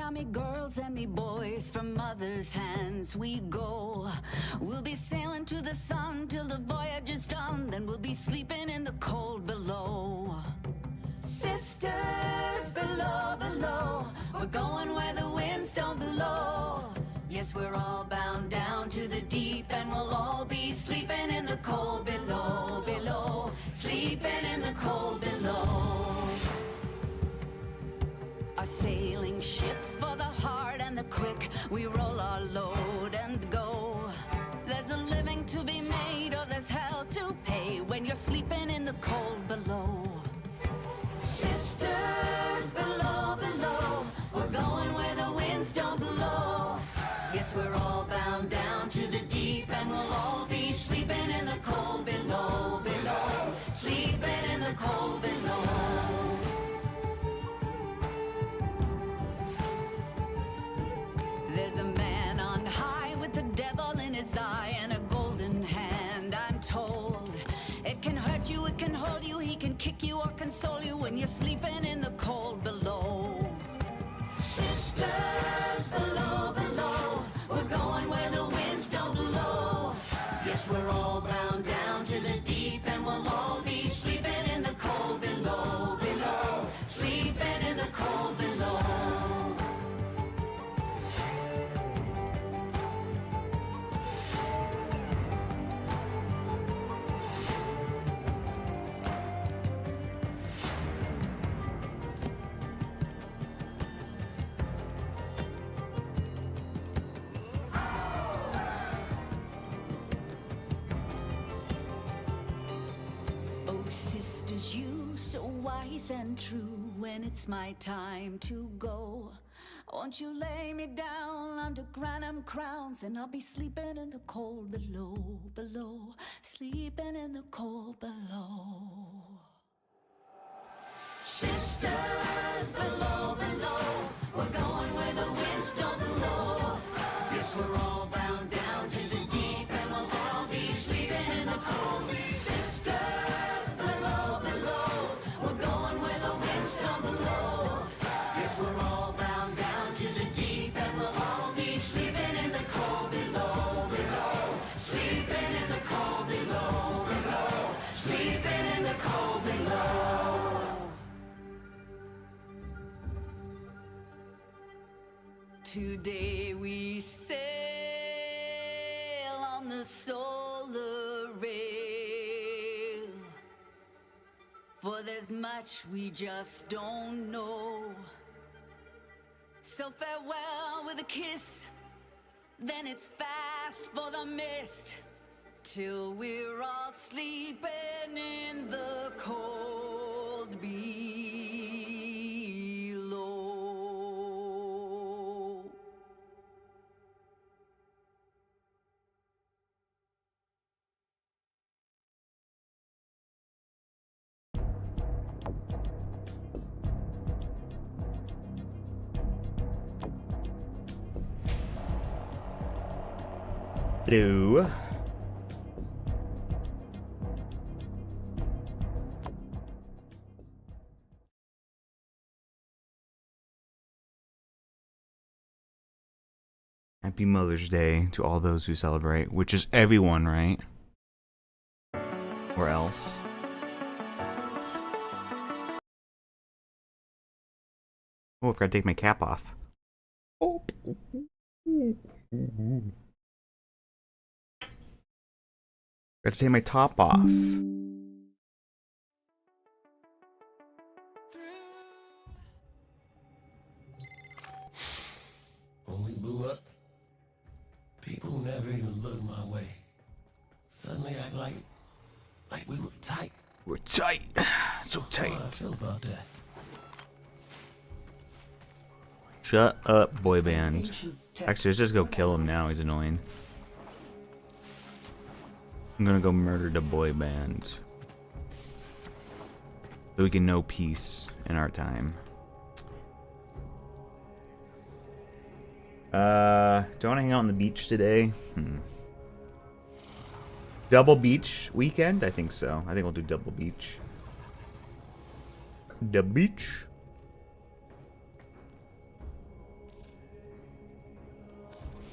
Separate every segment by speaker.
Speaker 1: now me girls and me boys, from mother's hands we go. We'll be sailing to the sun till the voyage is done, then we'll be sleeping in the cold below. Sisters below, below, we're going where the winds don't blow. Yes, we're all bound down to the deep, and we'll all be sleeping in the cold below, below, sleeping in the cold below. Our sailing ships for the hard and the quick, we roll our load and go. There's a living to be made, or there's hell to pay when you're sleeping in the cold below. Sisters below, below, we're going where the winds don't blow. Yes, we're all bound down to the deep, and we'll all be sleeping in the cold below, below, sleeping in the cold below. There's a man on high with the devil in his eye and a golden hand, I'm told. It can hurt you, it can hold you, he can kick you or console you when you're sleeping in the cold below. Sisters below, below, we're going where the winds don't blow. Yes, we're all bound down to the deep, and we'll all be sleeping in the cold below, below, sleeping in the cold below. Sisters, you so wise and true, when it's my time to go, won't you lay me down under granum crowns, and I'll be sleeping in the cold below, below, sleeping in the cold below. Sisters below, below, we're going where the winds don't blow. Yes, we're all bound down to the deep, and we'll all be sleeping in the cold. Sisters below, below, we're going where the winds don't blow. Yes, we're all bound down to the deep, and we'll all be sleeping in the cold below, below, sleeping in the cold below, below, sleeping in the cold below. Today we sail on the solar rail, for there's much we just don't know. So farewell with a kiss, then it's fast for the mist, till we're all sleeping in the cold below.
Speaker 2: Hello. Happy Mother's Day to all those who celebrate, which is everyone, right? Or else. Oh, I forgot to take my cap off. Oh. Got to take my top off.
Speaker 3: When we blew up, people never even looked my way. Suddenly act like we were tight.
Speaker 2: We're tight. So tight.
Speaker 3: How do I feel about that?
Speaker 2: Shut up, boy band. Actually, let's just go kill him now. He's annoying. I'm gonna go murder the boy band. So we can know peace in our time. Do I want to hang out on the beach today? Double beach weekend? I think so. I think we'll do double beach. The beach.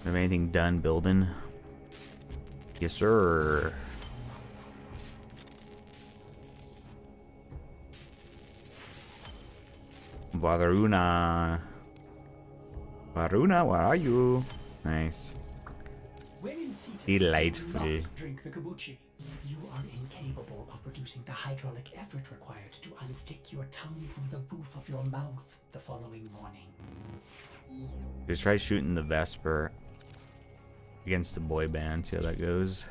Speaker 2: Have anything done building? Yes, sir. Varuna. Varuna, where are you? Nice.
Speaker 4: When seated,
Speaker 2: Delightful.
Speaker 4: do not drink the kombucha. You are incapable of producing the hydraulic effort required to unstick your tongue from the roof of your mouth the following morning.
Speaker 2: Just try shooting the Vesper against the boy band. See how that goes.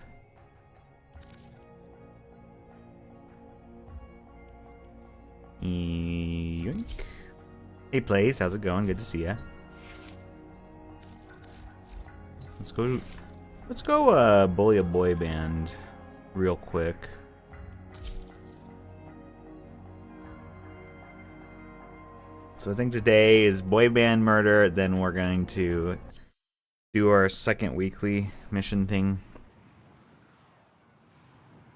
Speaker 2: Yoink. Hey, Plays, how's it going? Good to see ya. Let's go bully a boy band real quick. So I think today is boy band murder, then we're going to do our second weekly mission thing.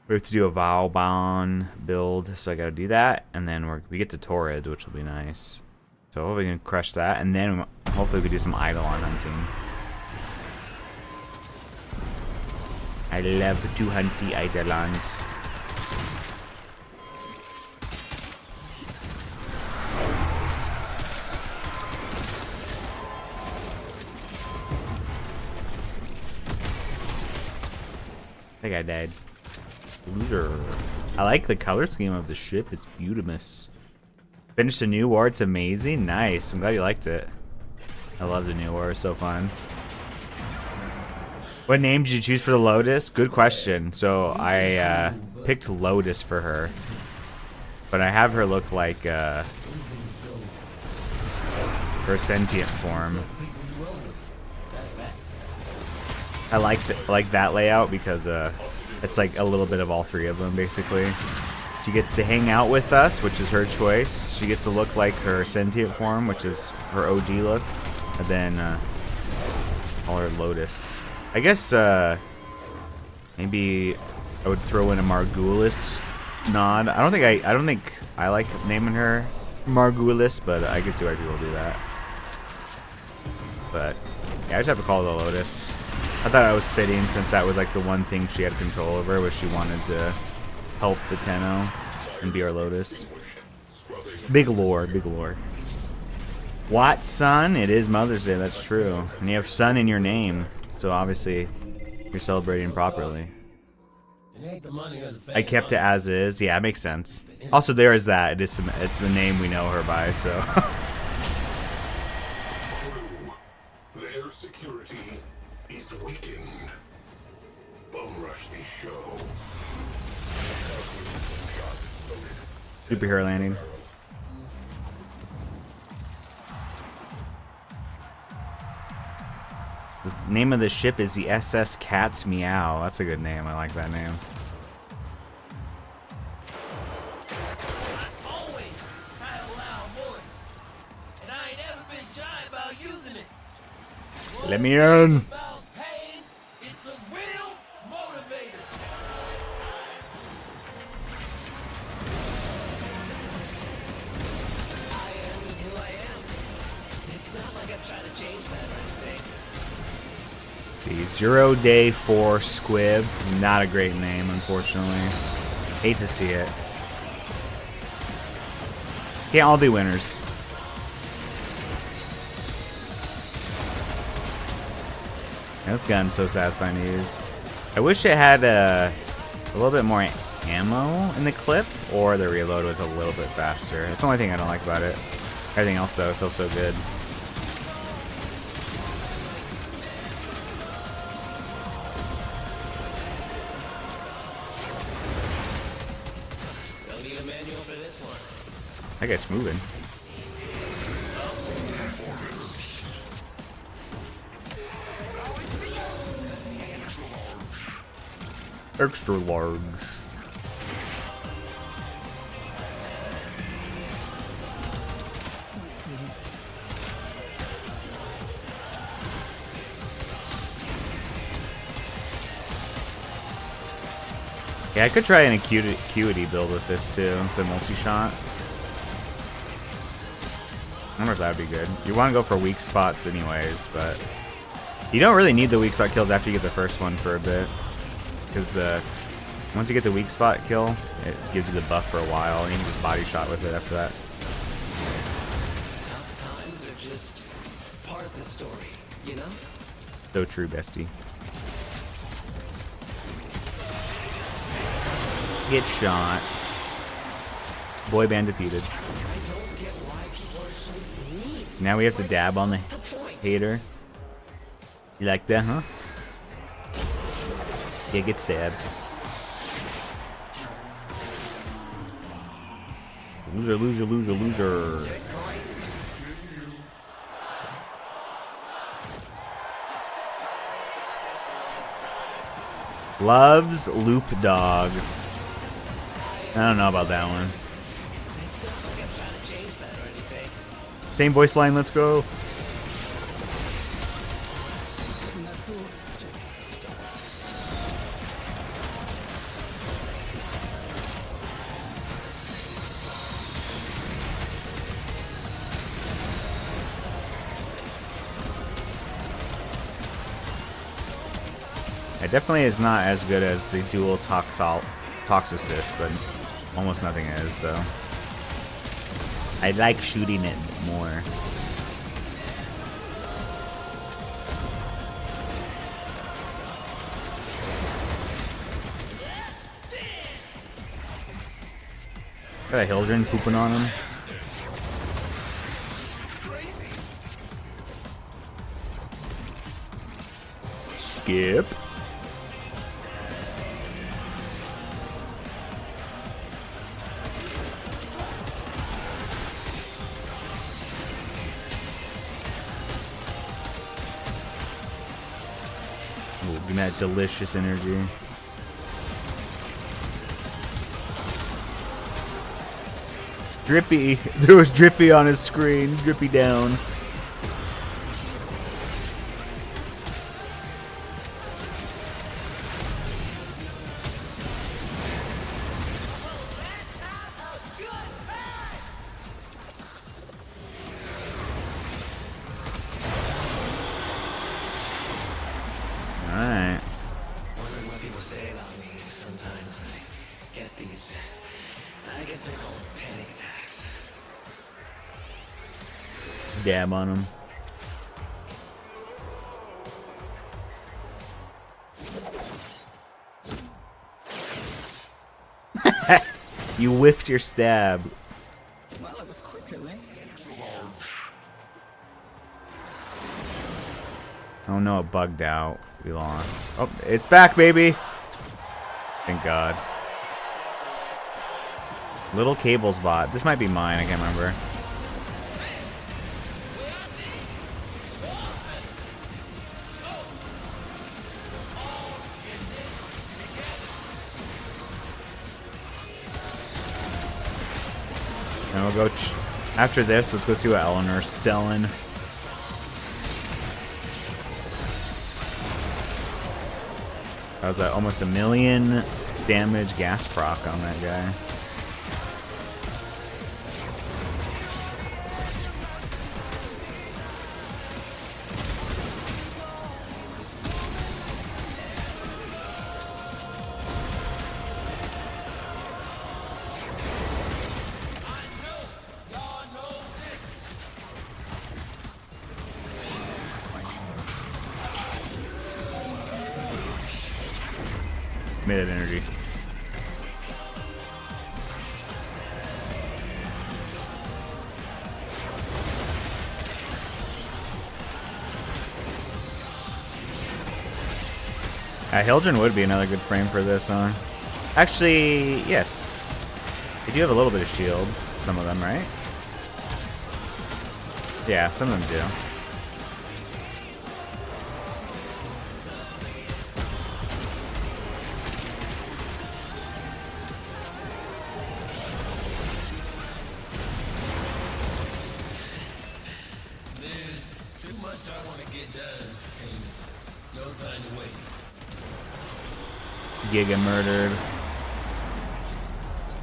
Speaker 2: We have to do a Vauban build, so I gotta do that, and then we get to Torrid, which will be nice. So hopefully we can crush that, and then hopefully we can do some Eidolon hunting. I love to hunt the Eidolons. I think I died. Loser. I like the color scheme of the ship. It's beautimous. Finished a new war. It's amazing. Nice. I'm glad you liked it. I love the new war. It's so fun. What name did you choose for the Lotus? Good question. So I picked Lotus for her, but I have her look like her sentient form. I like that layout because it's like a little bit of all three of them basically. She gets to hang out with us, which is her choice. She gets to look like her sentient form, which is her OG look, and then call her Lotus. I guess maybe I would throw in a Margulis nod. I don't think I like naming her Margulis, but I can see why people do that. But yeah, I just have to call her the Lotus. I thought it was fitting since that was like the one thing she had control over, was she wanted to help the Tenno and be our Lotus. Big lore, big lore. What, son? It is Mother's Day, that's true. And you have son in your name, so obviously you're celebrating properly. I kept it as is. Yeah, it makes sense. Also, there is that. It is the name we know her by, so.
Speaker 5: Their security is weakened. Bum rush the show.
Speaker 2: Superhero landing. The name of the ship is the SS Cat's Meow. That's a good name. I like that name.
Speaker 3: Always had a loud voice, and I ain't ever been shy about using it.
Speaker 2: Let me in.
Speaker 3: About pain, it's a real motivator. I am who I am. It's not like I'm trying to change that or anything.
Speaker 2: See, 0 Day 4 Squib. Not a great name, unfortunately. Hate to see it. Can't all be winners. This gun's so satisfying to use. I wish it had a little bit more ammo in the clip, or the reload was a little bit faster. That's the only thing I don't like about it. Everything else, though, feels so good.
Speaker 3: Don't need a manual for this one.
Speaker 2: That guy's moving. Extra large. Yeah, I could try an acuity build with this too. It's a multi-shot. I wonder if that'd be good. You want to go for weak spots anyways, but You don't really need the weak spot kills after you get the first one for a bit. Because once you get the weak spot kill, it gives you the buff for a while, and you can just body shot with it after that.
Speaker 3: Tough times are just part of the story, you know?
Speaker 2: So true, bestie. Get shot. Boy band defeated.
Speaker 3: I don't get why people are so mean.
Speaker 2: Now we have to dab on the
Speaker 3: What's the point?
Speaker 2: hater. You like that, huh? Yeah, get stabbed. Loser, loser, loser, loser. Loves Loop Dog. I don't know about that one.
Speaker 3: It's not like I'm trying to change that or anything.
Speaker 2: Same voice line, let's go. It definitely is not as good as the dual Toxocyst, but almost nothing is, so. I like shooting it more. Got a Hildren pooping on him. Skip. Ooh, give me that delicious energy. Drippy. There was Drippy on his screen. Drippy down. Alright.
Speaker 3: Wondering what people say about me. Sometimes I get these, I guess they're called panic attacks.
Speaker 2: Dab on him. You whiffed your stab.
Speaker 1: Well, it was quick at least.
Speaker 2: Oh no, it bugged out. We lost. Oh, it's back, baby. Thank God. Little Cables bot. This might be mine. I can't remember. And we'll go after this. Let's go see what Eleanor's selling. That was almost 1 million damage gas proc on that guy. Made it energy. Hildren would be another good frame for this, huh? Actually, yes. They do have a little bit of shields, some of them, right? Yeah, some of them do.
Speaker 3: There's too much I want to get done, and no time to wait.
Speaker 2: Giga murdered.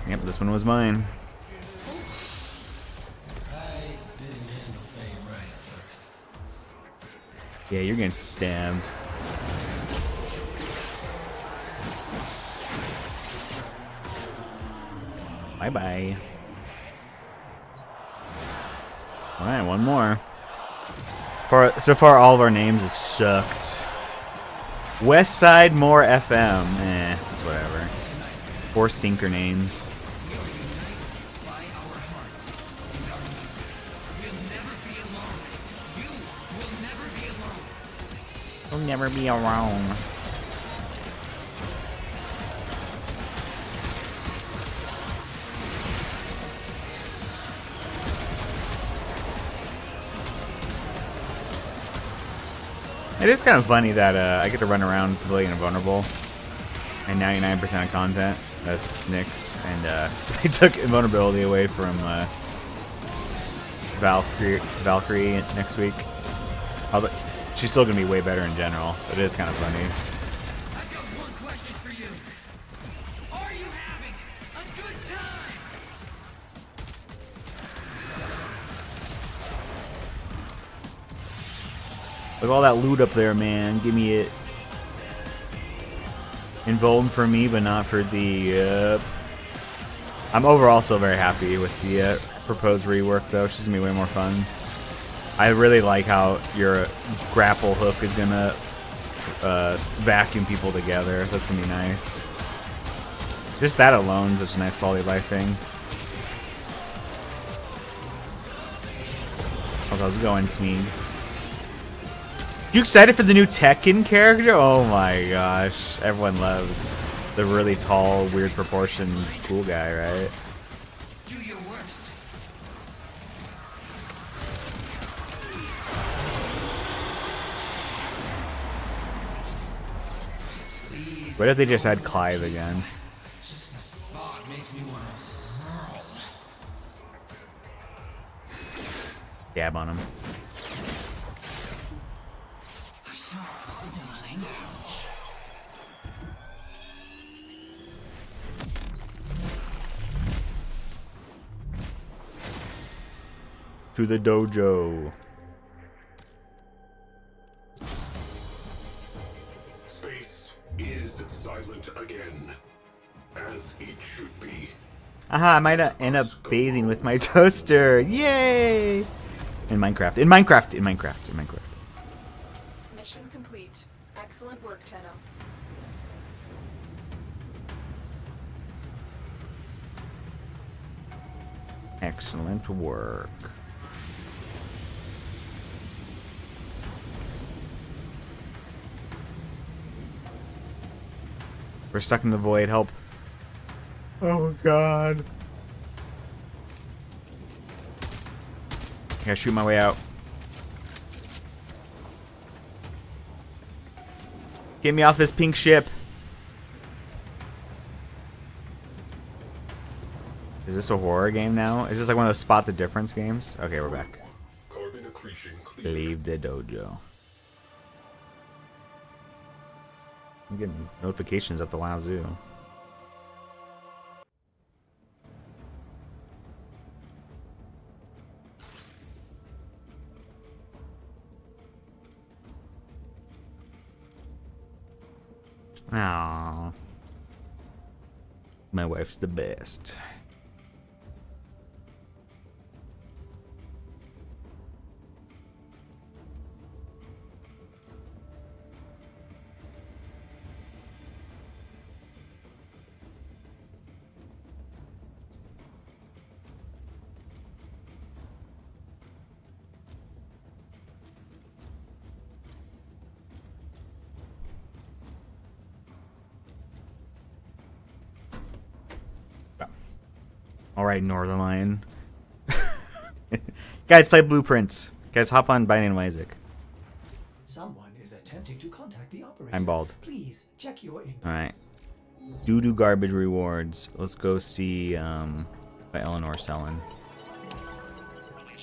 Speaker 2: Yep, this one was mine.
Speaker 3: I didn't handle fame right at first.
Speaker 2: Yeah, you're getting stabbed. Bye-bye. Alright, one more. So far, all of our names have sucked. West Side More FM. Eh, it's whatever. 4 stinker names. We'll never be alone. It is kind of funny that I get to run around completely invulnerable and 99% of content. That's Nyx, and they took invulnerability away from Valkyrie next week. Although she's still gonna be way better in general. But it is kind of funny.
Speaker 3: I've got one question for you. Are you having a good time?
Speaker 2: Look at all that loot up there, man. Give me it. Invuln for me, but not for the. I'm overall still very happy with the proposed rework, though. She's gonna be way more fun. I really like how your grapple hook is gonna vacuum people together. That's gonna be nice. Just that alone is such a nice quality of life thing. How's it going, Smeeg? You excited for the new Tekken character? Oh my gosh. Everyone loves the really tall, weird proportioned cool guy, right?
Speaker 3: Do your worst. Please.
Speaker 2: What if they just had Clive again?
Speaker 3: Just the thought makes me want to hurl.
Speaker 2: Dab on him. To the dojo.
Speaker 5: Space is silent again, as it should be.
Speaker 2: Aha, I might end up bathing with my toaster. Yay! In Minecraft. In Minecraft. In Minecraft. In Minecraft.
Speaker 6: Mission complete. Excellent work, Tenno.
Speaker 2: Excellent work. We're stuck in the void. Help. Oh, God. I gotta shoot my way out. Get me off this pink ship. Is this a horror game now? Is this like one of those spot the difference games? Okay, we're back.
Speaker 5: Carbon accretion clear.
Speaker 2: Leave the dojo. I'm getting notifications up the wazoo. Aww. My wife's the best. Alright, Northern Lion. Guys, play Blueprints. Guys, hop on Binding of Isaac.
Speaker 4: Someone is attempting to contact the operator.
Speaker 2: I'm bald.
Speaker 4: Please check your inbox.
Speaker 2: Alright. Doo-doo garbage rewards. Let's go see what Eleanor's selling.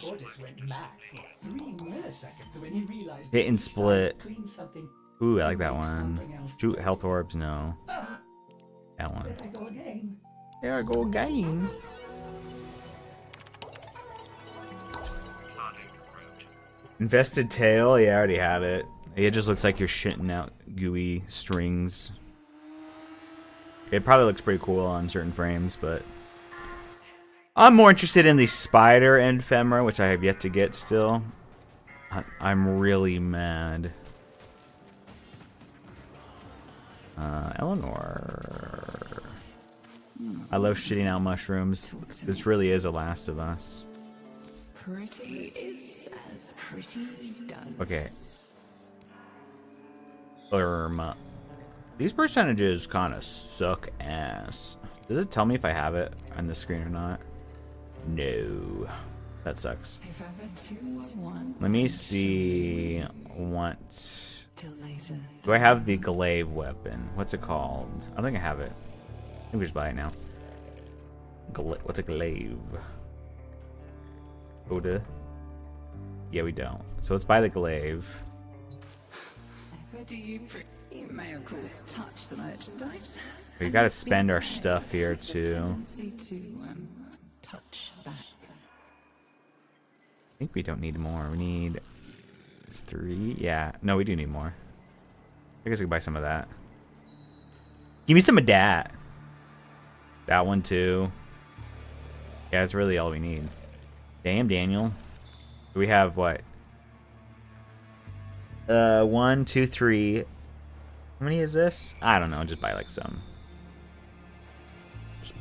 Speaker 4: Otis went mad for 3 milliseconds when he realized
Speaker 2: Hit and
Speaker 4: that each time
Speaker 2: split.
Speaker 4: he cleaned something,
Speaker 2: Ooh, I like that
Speaker 4: he made
Speaker 2: one.
Speaker 4: something else
Speaker 2: Shoot
Speaker 4: better.
Speaker 2: health orbs, no. That one.
Speaker 4: There I go again.
Speaker 2: There I go again. Invested tail? Yeah, I already had it. It just looks like you're shitting out gooey strings. It probably looks pretty cool on certain frames, but I'm more interested in the spider ephemera, which I have yet to get still. I'm really mad. Eleanor. I love shitting out mushrooms. This really is a Last of Us.
Speaker 7: Pretty is as pretty does.
Speaker 2: Okay. These percentages kind of suck ass. Does it tell me if I have it on the screen or not? No. That sucks.
Speaker 7: If ever two were one,
Speaker 2: Let me see what...
Speaker 7: till later.
Speaker 2: Do I have the glaive weapon? What's it called? I don't think I have it. I think we just buy it now. What's a glaive? Oda? Yeah, we don't. So let's buy the glaive.
Speaker 7: Ever do you you may of course touch the merchandise.
Speaker 2: We gotta spend our stuff here too.
Speaker 7: Tendency to touch back.
Speaker 2: I think we don't need more. We need... It's 3? Yeah. No, we do need more. I guess we can buy some of that. Give me some of that. That one too. Yeah, that's really all we need. Damn, Daniel. We have what? 1, 2, 3. How many is this? I don't know. Just buy like some. Just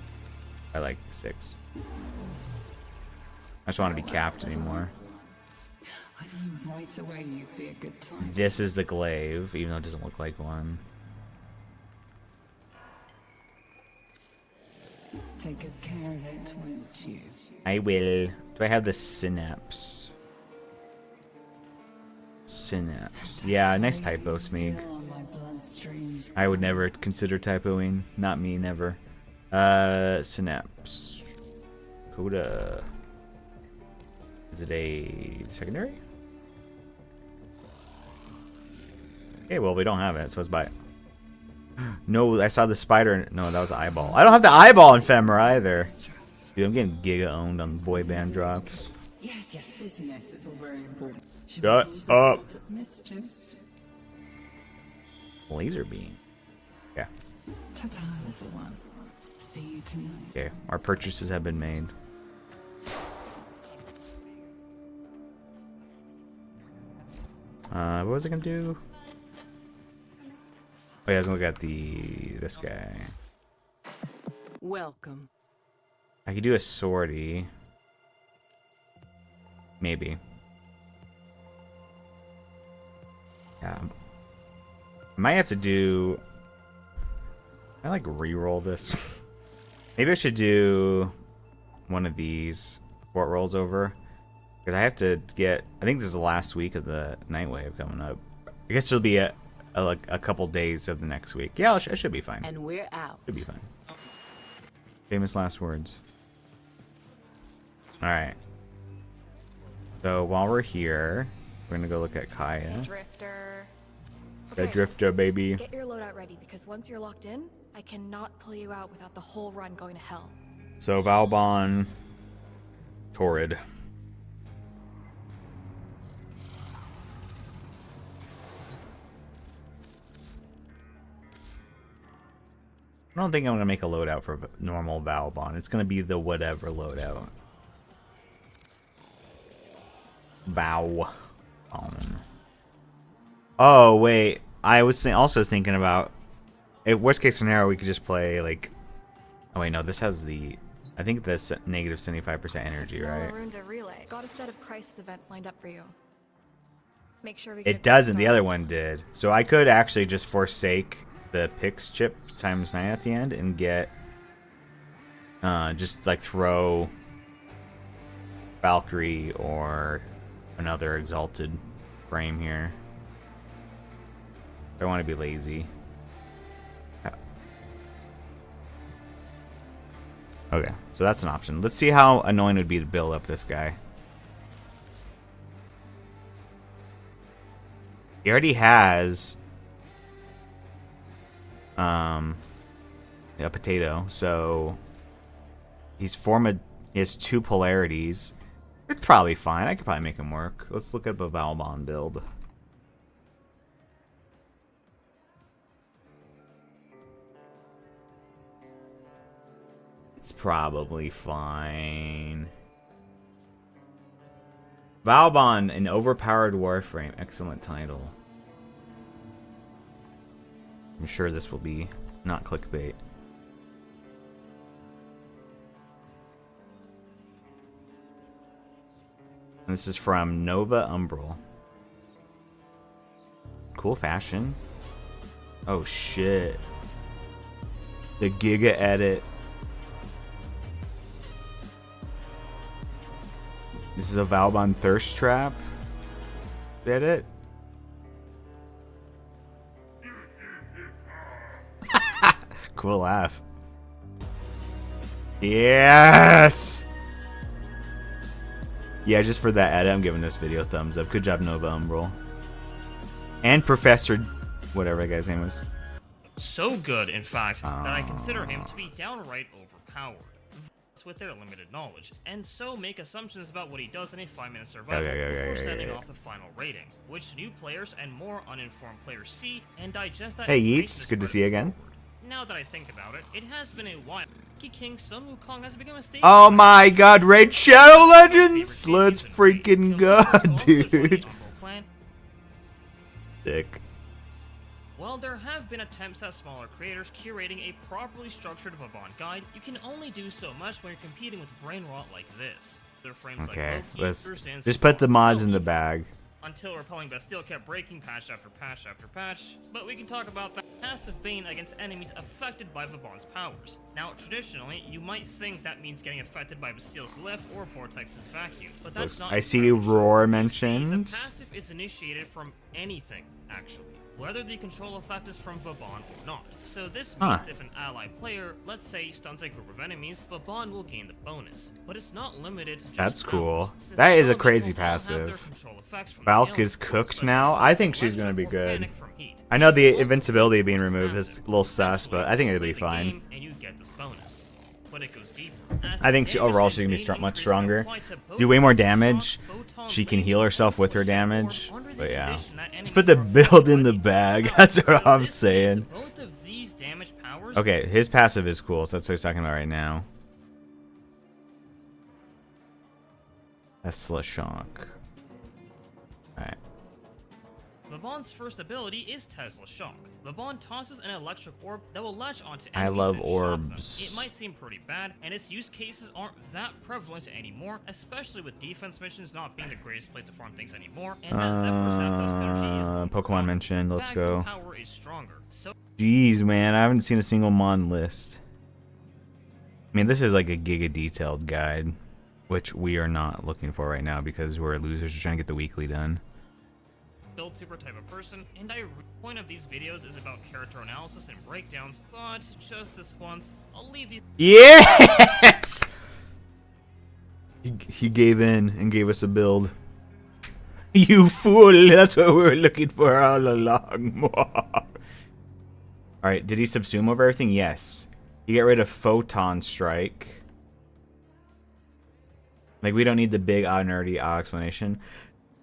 Speaker 2: buy like 6. I just want to be capped anymore.
Speaker 7: I knew right away you'd be a good time.
Speaker 2: This is the glaive, even though it doesn't look like one.
Speaker 7: Take good care of it, won't you?
Speaker 2: I will. Do I have the synapse? Synapse. Yeah, nice typo, Smeeg.
Speaker 7: Still on my bloodstreams.
Speaker 2: I would never consider typoing. Not me, never. Synapse. Coda. Is it a secondary? Okay, well, we don't have it, so let's buy it. No, I saw the spider. No, that was an eyeball. I don't have the eyeball ephemera either. Dude, I'm getting giga owned on boy band drops.
Speaker 7: Yes, busyness is all very important. Should
Speaker 2: Shut
Speaker 7: we cause a
Speaker 2: up.
Speaker 7: sort of mischief?
Speaker 2: Laser beam. Yeah.
Speaker 7: Ta-ta, little one. See you tonight.
Speaker 2: Okay, our purchases have been made. What was I gonna do? Oh yeah, I was gonna look at this guy.
Speaker 8: Welcome.
Speaker 2: I could do a sortie. Maybe. Yeah. I might have to do... Can I like re-roll this? Maybe I should do one of these fort rolls over. Because I have to get... I think this is the last week of the night wave coming up. I guess it'll be a couple days of the next week. Yeah, it should be fine.
Speaker 8: And we're out.
Speaker 2: Should be fine. Famous last words. Alright. So while we're here, we're gonna go look at Kaya.
Speaker 9: Drifter.
Speaker 2: The
Speaker 9: Okay,
Speaker 2: drifter, baby.
Speaker 9: get your loadout ready because once you're locked in, I cannot pull you out without the whole run going to hell.
Speaker 2: So Valbon, Torrid. I don't think I'm gonna make a loadout for normal Valbon. It's gonna be the whatever loadout. Vow. Oh wait, I was also thinking about, if worst case scenario, we could just play like. Oh wait, no, this has the. I think this negative 75% energy, right?
Speaker 9: Runda relay. Got a set of crisis events lined up for you. Make sure we.
Speaker 2: It doesn't. The other one did. So I could actually just forsake the Pix chip ×9 at the end and get. Just like throw. Valkyrie or another exalted frame here. I want to be lazy. Okay, so that's an option. Let's see how annoying it would be to build up this guy. He already has a potato, so he has 2 polarities. It's probably fine. I could probably make him work. Let's look up a Valbon build. It's probably fine. Valbon, an overpowered Warframe. Excellent title. I'm sure this will be not clickbait. And this is from Nova Umbral. Cool fashion. Oh shit. The Giga edit. This is a Valbon thirst trap. Edit. Cool laugh. Yes! Yeah, just for that edit, I'm giving this video a thumbs up. Good job, Nova Umbral. And Professor... whatever that guy's name was.
Speaker 8: So good, in fact, that I consider him to be downright overpowered. With their limited knowledge, and so make assumptions about what he does in a 5-minute survival before sending off the final rating, which new players and more uninformed players see and digest that.
Speaker 2: Hey Yeats, good to see you again.
Speaker 8: Now that I think about it, it has been a while. King Sun Wukong has become a staple.
Speaker 2: Oh my god, Raid Shadow Legends! Let's freaking go, dude. Sick.
Speaker 8: While there have been attempts at smaller creators curating a properly structured Vauban guide, you can only do so much when you're competing with brain rot like this. Their frames
Speaker 2: Okay,
Speaker 8: like Loki,
Speaker 2: let's
Speaker 8: understands
Speaker 2: just put the mods in the bag.
Speaker 8: Until Repelling Bastille kept breaking patch after patch after patch, but we can talk about that passive bane against enemies affected by Vauban's powers. Now, traditionally, you might think that means getting affected by Bastille's lift or Vortex's vacuum, but that's not.
Speaker 2: I see Roar mentioned.
Speaker 8: The passive is initiated from anything, actually, whether the control effect is from Vauban or not. So this means if an allied player, let's say, stuns a group of enemies, Vauban will gain the bonus. But it's not limited to just
Speaker 2: That's cool.
Speaker 8: powers,
Speaker 2: That is a crazy passive. Valk is cooked now. I think she's gonna be good. I know the invincibility being removed is a little sus, but I think it'll be fine.
Speaker 8: And you get this bonus. But it goes deeper.
Speaker 2: I think overall she can be much stronger. Do way more damage. She can heal herself with her damage. But yeah. Just put the build in the bag. That's what I'm saying. Okay, his passive is cool, so that's what he's talking about right now. Tesla Shock. Alright.
Speaker 8: Vauban's first ability is Tesla Shock. Vauban tosses an electric orb that will latch onto enemies
Speaker 2: I love
Speaker 8: and shock
Speaker 2: orbs.
Speaker 8: them. It might seem pretty bad, and its use cases aren't that prevalent anymore, especially with defense missions not being the greatest place to farm things anymore, and that Zephyr Zapdos synergy is
Speaker 2: Pokemon mentioned, let's go.
Speaker 8: Power is stronger. So
Speaker 2: Jeez, man, I haven't seen a single Mon list. I mean, this is like a giga detailed guide, which we are not looking for right now because we're losers trying to get the weekly done.
Speaker 8: build super type of person, and the point of these videos is about character analysis and breakdowns, but just this once, I'll leave these—
Speaker 2: Yes! He gave in and gave us a build. You fool! That's what we were looking for all along. Alright, did he subsume over everything? Yes. You get rid of Photon Strike. Like, we don't need the big nerdy explanation.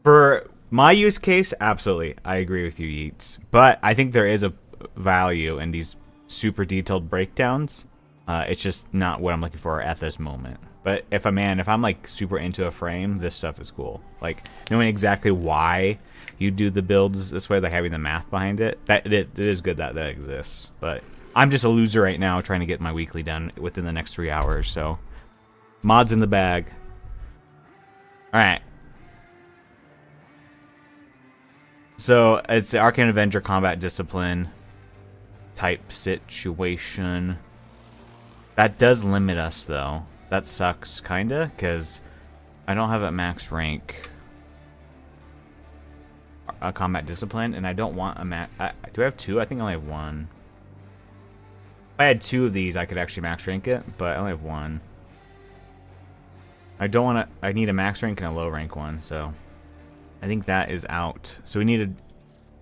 Speaker 2: For my use case, absolutely. I agree with you, Yeats. But I think there is a value in these super detailed breakdowns. It's just not what I'm looking for at this moment. But if I'm like super into a frame, this stuff is cool. Like knowing exactly why you do the builds this way, like having the math behind it, it is good that that exists. But I'm just a loser right now trying to get my weekly done within the next 3 hours. So mods in the bag. All right. So it's the Arcane Avenger combat discipline type situation. That does limit us though. That sucks kinda, because I don't have a max rank a combat discipline, and I don't want a max. Do I have 2? I think I only have 1. If I had 2 of these, I could actually max rank it, but I only have 1. I don't want to. I need a max rank and a low rank one, so I think that is out. So we need to.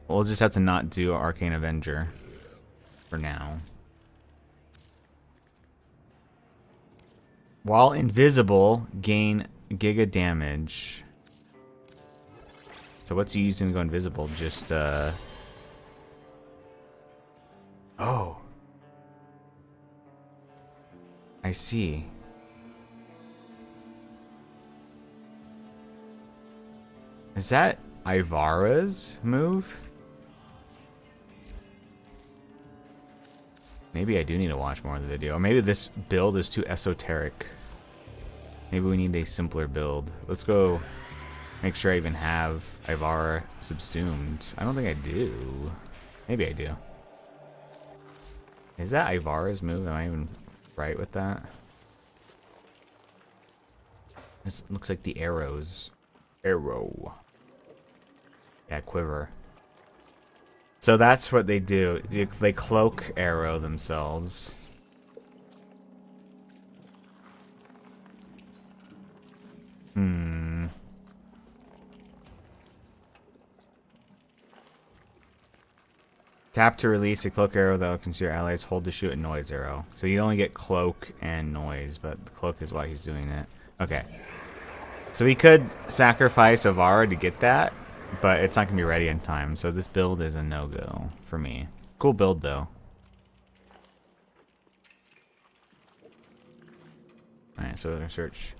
Speaker 2: We'll just have to not do Arcane Avenger for now. While invisible, gain giga damage. So what's he using to go invisible? Just oh. I see. Is that Ivara's move? Maybe I do need to watch more of the video. Or maybe this build is too esoteric. Maybe we need a simpler build. Let's go make sure I even have Ivara subsumed. I don't think I do. Maybe I do. Is that Ivara's move? Am I even right with that? This looks like the arrows. Arrow. Yeah, quiver. So that's what they do. They cloak arrow themselves. Tap to release a cloak arrow that will consider allies. Hold to shoot a noise arrow. So you only get cloak and noise, but the cloak is why he's doing it. Okay. So we could sacrifice Avara to get that, but it's not going to be ready in time. So this build is a no-go for me. Cool build, though. Alright, so we're going to search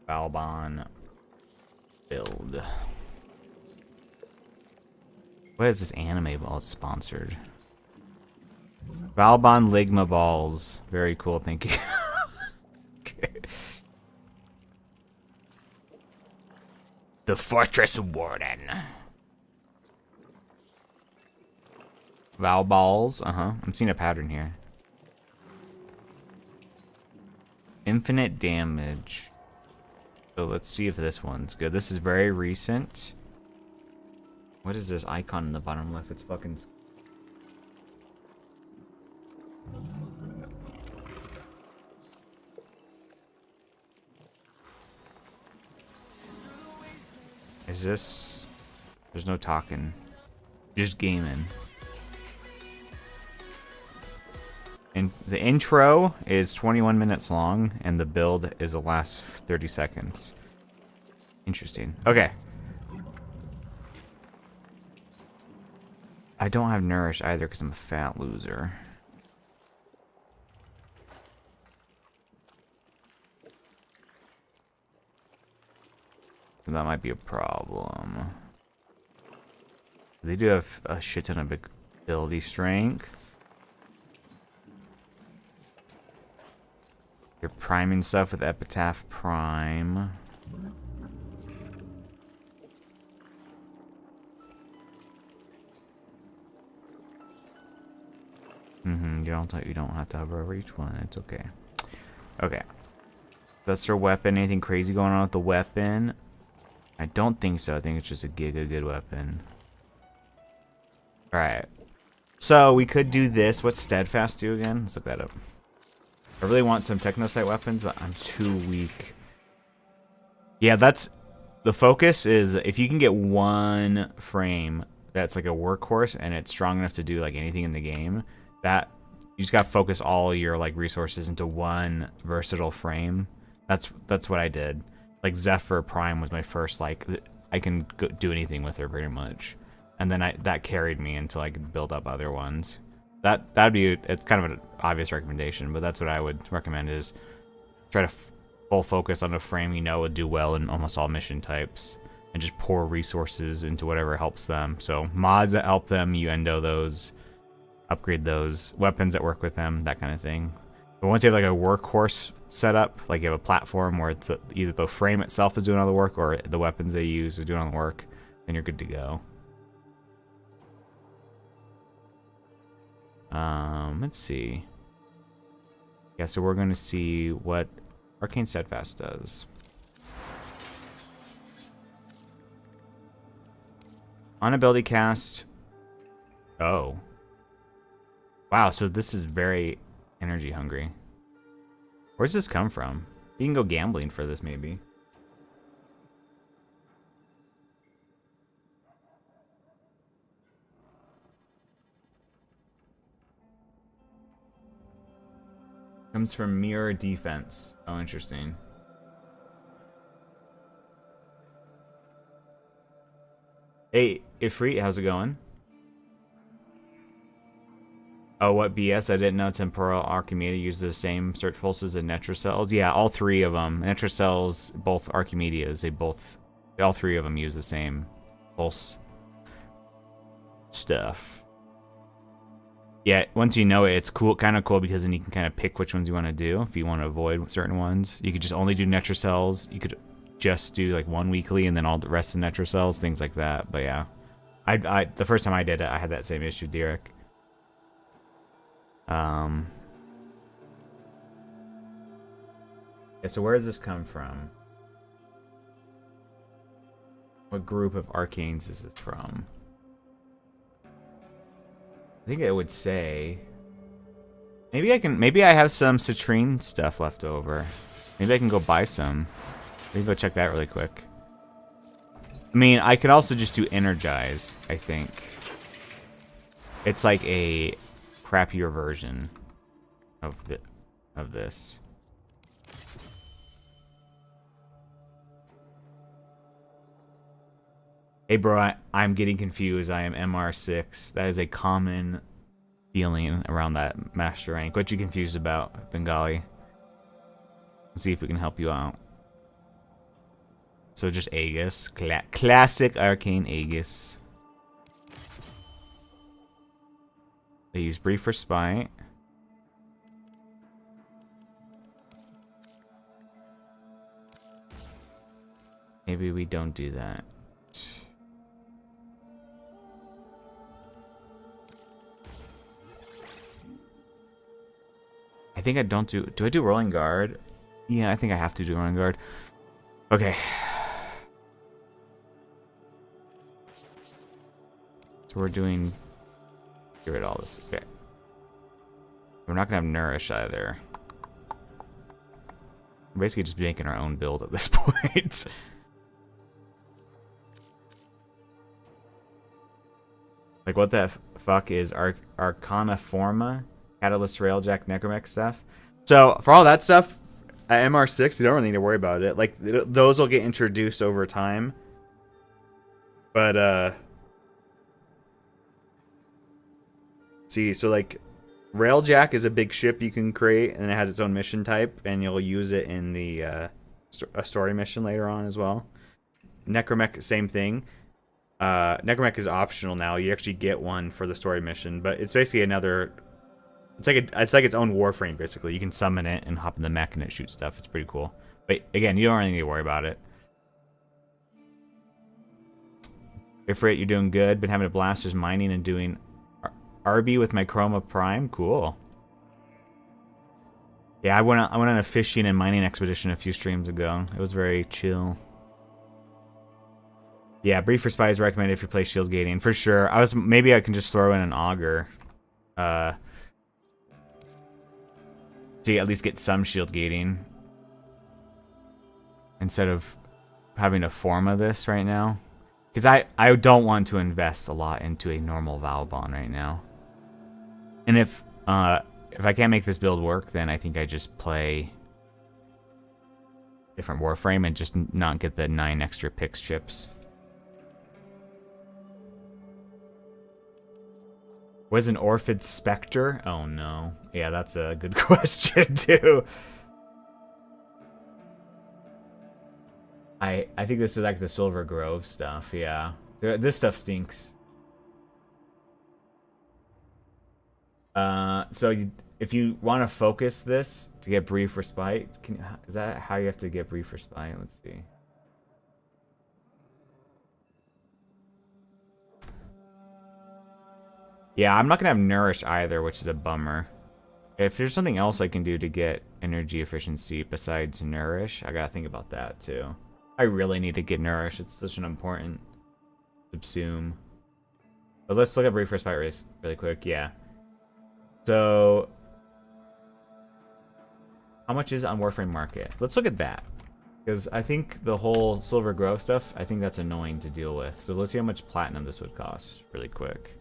Speaker 2: Valbon build. What is this anime ball? It's sponsored. Valbon Ligma balls. Very cool, thank you. Okay. The Fortress Warden. Val balls. I'm seeing a pattern here. Infinite damage. So let's see if this one's good. This is very recent. What is this icon in the bottom left? It's fucking... Is this... There's no talking. Just gaming. And the intro is 21 minutes long, and the build is the last 30 seconds. Interesting. Okay. I don't have Nourish either because I'm a fat loser. That might be a problem. They do have a shit ton of ability strength. You're priming stuff with Epitaph Prime. You don't have to hover over each one. It's okay. Okay. That's her weapon. Anything crazy going on with the weapon? I don't think so. I think it's just a giga good weapon. Alright. So we could do this. What's Steadfast do again? Let's look that up. I really want some Technosite weapons, but I'm too weak. Yeah, that's... The focus is if you can get one frame that's like a workhorse and it's strong enough to do like anything in the game, that you just gotta focus all your like resources into one versatile frame. That's what I did. Like Zephyr Prime was my first like I can do anything with her pretty much, and then that carried me until I could build up other ones. That'd be it's kind of an obvious recommendation, but that's what I would recommend is try to full focus on a frame you know would do well in almost all mission types, and just pour resources into whatever helps them. So mods that help them, you endo those, upgrade those, weapons that work with them, that kind of thing. But once you have like a workhorse setup, like you have a platform where it's either the frame itself is doing all the work or the weapons they use are doing all the work, then you're good to go. Let's see. Yeah, so we're going to see what Arcane Steadfast does. On ability cast. Oh. Wow, so this is very energy hungry. Where's this come from? You can go gambling for this, maybe. Comes from mirror defense. Oh, interesting. Hey, Ifrit, how's it going? Oh, what BS? I didn't know Temporal Archimeda uses the same search pulses as Netrocells. Yeah, all three of them. Netrocells, both Archimedias, all three of them use the same pulse stuff. Yeah, once you know it, it's cool, kind of cool, because then you can kind of pick which ones you want to do. If you want to avoid certain ones, you could just only do Netrocells. You could just do like one weekly and then all the rest of Netrocells, things like that. But yeah, I the first time I did it, I had that same issue, Derek. Yeah, so where does this come from? What group of arcanes is this from? I think it would say... Maybe I have some citrine stuff left over. Maybe I can go buy some. Maybe go check that really quick. I mean, I could also just do energize, I think. It's like a crappier version of this. Hey bro, I'm getting confused. I am MR6. That is a common feeling around that master rank. What you confused about, Bengali? Let's see if we can help you out. So just Aegis. Classic arcane Aegis. They use Brief Respite. Maybe we don't do that. I think I don't do... Do I do Rolling Guard? Yeah, I think I have to do Rolling Guard. Okay. So we're doing... Get rid of all this. Okay. We're not going to have Nourish either. We're basically just making our own build at this point. Like, what the fuck is Arcana Forma? Catalyst, Railjack, Necromech stuff. So, for all that stuff, at MR6, you don't really need to worry about it. Like, those will get introduced over time. But, see, so, like, Railjack is a big ship you can create, and it has its own mission type, and you'll use it in the, a story mission later on as well. Necromech, same thing. Necromech is optional now. You actually get one for the story mission, but it's basically another... It's like its own Warframe, basically. You can summon it and hop in the mech and it shoots stuff. It's pretty cool. But again, you don't really need to worry about it. Ifrit, you're doing good. Been having a blast just mining and doing RB with my Chroma Prime. Cool. Yeah, I went on a fishing and mining expedition a few streams ago. It was very chill. Yeah, Brief Respite is recommended if you play shield gating for sure. Maybe I can just throw in an auger. To at least get some shield gating instead of having a form of this right now, because I don't want to invest a lot into a normal Valbon right now. And if I can't make this build work, then I think I just play different Warframe and just not get the 9 extra pix chips. Was an Orphid Spectre? Oh no. Yeah, that's a good question too. I think this is like the Silver Grove stuff, yeah. This stuff stinks. So if you want to focus this to get Brief Respite, is that how you have to get Brief Respite? Let's see. Yeah, I'm not going to have Nourish either, which is a bummer. If there's something else I can do to get energy efficiency besides Nourish, I got to think about that too. I really need to get Nourish. It's such an important subsume. But let's look at Brief Respite really quick. Yeah. So, how much is it on Warframe Market? Let's look at that. Because I think the whole Silver Grove stuff, I think that's annoying to deal with. So let's see how much platinum this would cost really quick.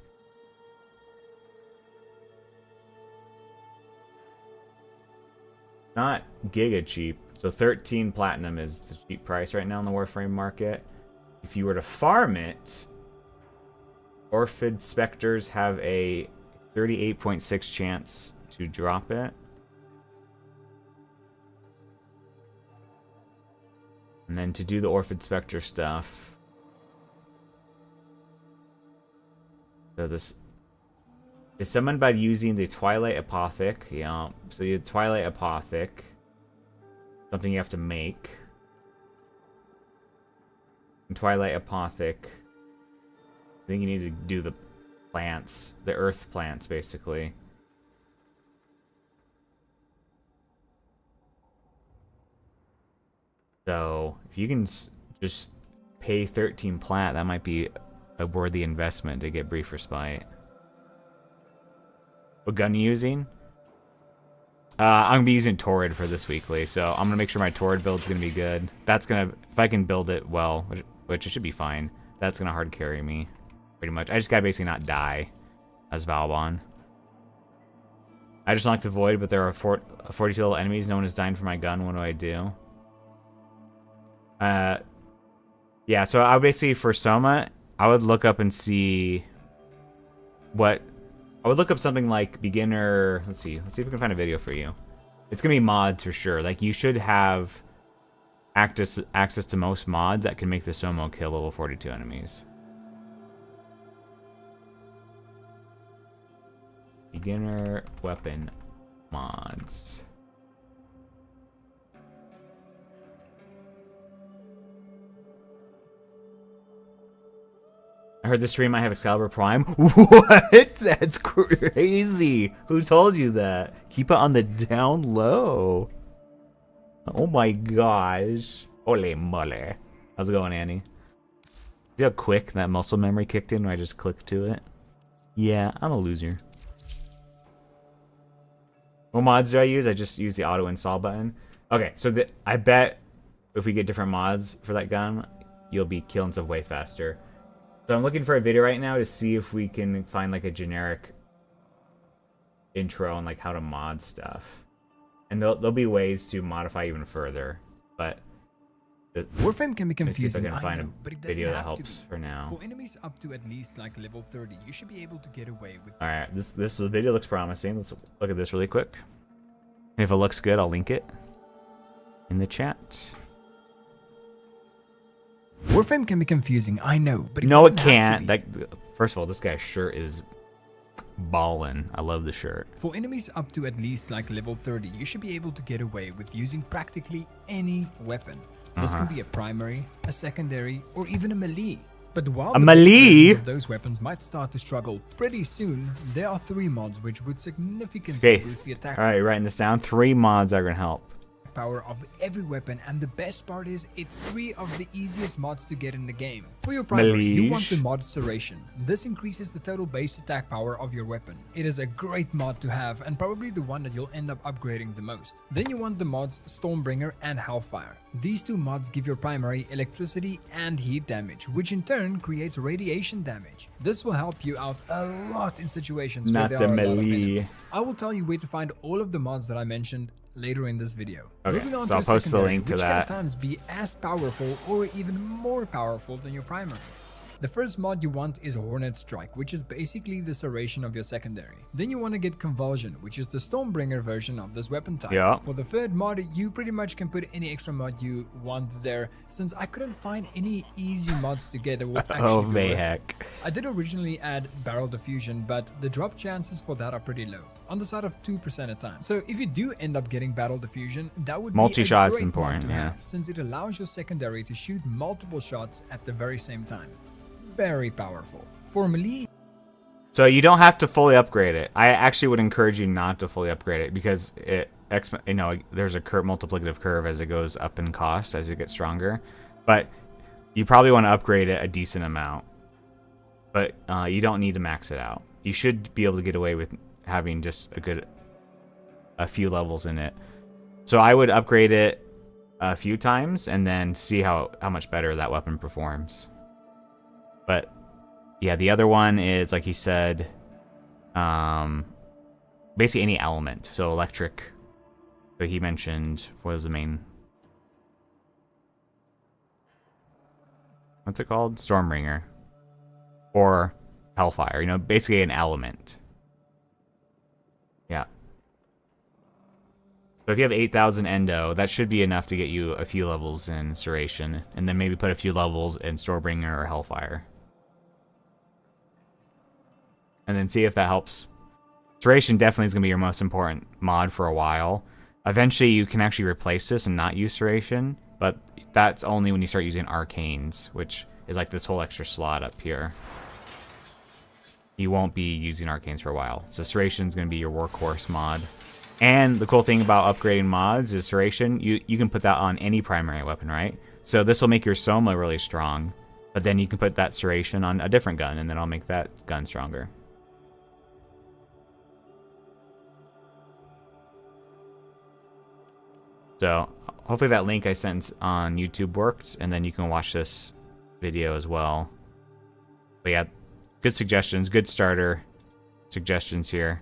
Speaker 2: Not giga cheap. So 13 platinum is the cheap price right now in the Warframe market. If you were to farm it, Orphid Spectres have a 38.6 chance to drop it. And then to do the Orphan Spectre stuff. So this is summoned by using the Twilight Apothic. Yeah. So you have Twilight Apothic. Something you have to make. And Twilight Apothic. I think you need to do the plants. The earth plants, basically. So, if you can just pay 13 plat, that might be a worthy investment to get Brief Respite. What gun are you using? I'm going to be using Torrid for this weekly, so I'm going to make sure my Torrid build's going to be good. That's going to, if I can build it well, which it should be fine, that's going to hard carry me, pretty much. I just got to basically not die as Valbon. I just like to Void, but there are 42 little enemies. No one is dying for my gun. What do I do? Yeah, so I would basically, for Soma, I would look up and see what... I would look up something like beginner... Let's see if we can find a video for you. It's going to be mods for sure. Like, you should have access to most mods that can make the Somo kill level 42 enemies. Beginner weapon mods. I heard the stream might have Excalibur Prime. What? That's crazy. Who told you that? Keep it on the down low. Oh my gosh. Ole mole. How's it going, Annie? See how quick that muscle memory kicked in when I just clicked to it? Yeah, I'm a loser. What mods do I use? I just use the auto install button. Okay, so I bet if we get different mods for that gun, you'll be killing stuff way faster. So I'm looking for a video right now to see if we can find like a generic intro on like how to mod stuff. And there'll be ways to modify even further, but
Speaker 10: Warframe can be confusing,
Speaker 2: I can find
Speaker 10: but it
Speaker 2: a
Speaker 10: doesn't
Speaker 2: video that
Speaker 10: have
Speaker 2: helps
Speaker 10: to be.
Speaker 2: for now.
Speaker 10: For enemies up to at least like level 30, you should be able to get away with...
Speaker 2: Alright, this video looks promising. Let's look at this really quick. If it looks good, I'll link it in the chat.
Speaker 10: Warframe can be confusing, I know, but
Speaker 2: no, it
Speaker 10: doesn't have
Speaker 2: can't.
Speaker 10: to be.
Speaker 2: First of all, this guy's shirt is ballin'. I love the shirt.
Speaker 10: For enemies up to at least like level 30, you should be able to get away with using practically any weapon. This can be a primary, a secondary, or even a melee. But while the
Speaker 2: melee
Speaker 10: of those weapons might start to struggle pretty soon, there are 3 mods which would significantly boost the attack.
Speaker 2: Alright, writing this down. 3 mods that are gonna help.
Speaker 10: Power of every weapon, and the best part is it's 3 of the easiest mods to get in the game. For your primary, you want the mod Serration. This increases the total base attack power of your weapon. It is a great mod to have and probably the one that you'll end up upgrading the most. Then you want the mods Stormbringer and Hellfire. These 2 mods give your primary electricity and heat damage, which in turn creates radiation damage. This will help you out a lot in situations where there are a lot of enemies. I will tell you where to find all of the mods that I mentioned later in this video.
Speaker 2: Okay,
Speaker 10: Moving on
Speaker 2: so
Speaker 10: to
Speaker 2: I'll post the link to
Speaker 10: which
Speaker 2: that.
Speaker 10: can at times be as powerful or even more powerful than your primary. The first mod you want is Hornet Strike, which is basically the Serration of your secondary. Then you want to get Convulsion, which is the Stormbringer version of this weapon type.
Speaker 2: Yeah.
Speaker 10: For the third mod, you pretty much can put any extra mod you want there, since I couldn't find any easy mods to get that will actually be worth it. I did originally add Barrel Diffusion, but the drop chances for that are pretty low, on the side of 2% at a time. So if you do end up getting Barrel Diffusion, that would
Speaker 2: multi-shot
Speaker 10: be a
Speaker 2: is
Speaker 10: great
Speaker 2: important,
Speaker 10: mod to
Speaker 2: yeah.
Speaker 10: have, since it allows your secondary to shoot multiple shots at the very same time. Very powerful. For melee,
Speaker 2: so you don't have to fully upgrade it. I actually would encourage you not to fully upgrade it because there's a multiplicative curve as it goes up in cost as it gets stronger. But you probably want to upgrade it a decent amount. But you don't need to max it out. You should be able to get away with having just a few levels in it. So I would upgrade it a few times and then see how much better that weapon performs. But yeah, the other one is, like he said, basically any element. So electric. So he mentioned, what was the main? What's it called? Stormbringer. Or Hellfire. Basically an element. So if you have 8,000 endo, that should be enough to get you a few levels in Serration, and then maybe put a few levels in Storebringer or Hellfire. And then see if that helps. Serration definitely is going to be your most important mod for a while. Eventually you can actually replace this and not use Serration, but that's only when you start using Arcanes, which is like this whole extra slot up here. You won't be using Arcanes for a while. So Serration is going to be your workhorse mod. And the cool thing about upgrading mods is Serration, you can put that on any primary weapon, right? So this will make your Soma really strong, but then you can put that Serration on a different gun, and then I'll make that gun stronger. So hopefully that link I sent on YouTube worked, and then you can watch this video as well. But yeah, good suggestions, good starter suggestions here.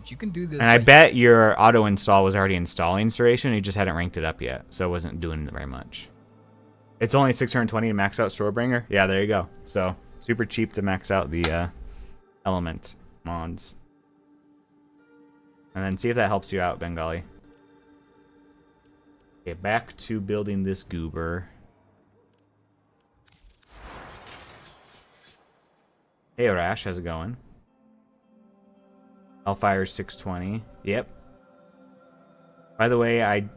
Speaker 10: You can do this.
Speaker 2: And I bet your auto install was already installing Serration, you just hadn't ranked it up yet, so it wasn't doing very much. It's only 620 to max out Storebringer. Yeah, there you go. So super cheap to max out the element mods. And then see if that helps you out, Bengali. Okay, back to building this goober. Hey Rash, how's it going? Hellfire 620. Yep. By the way,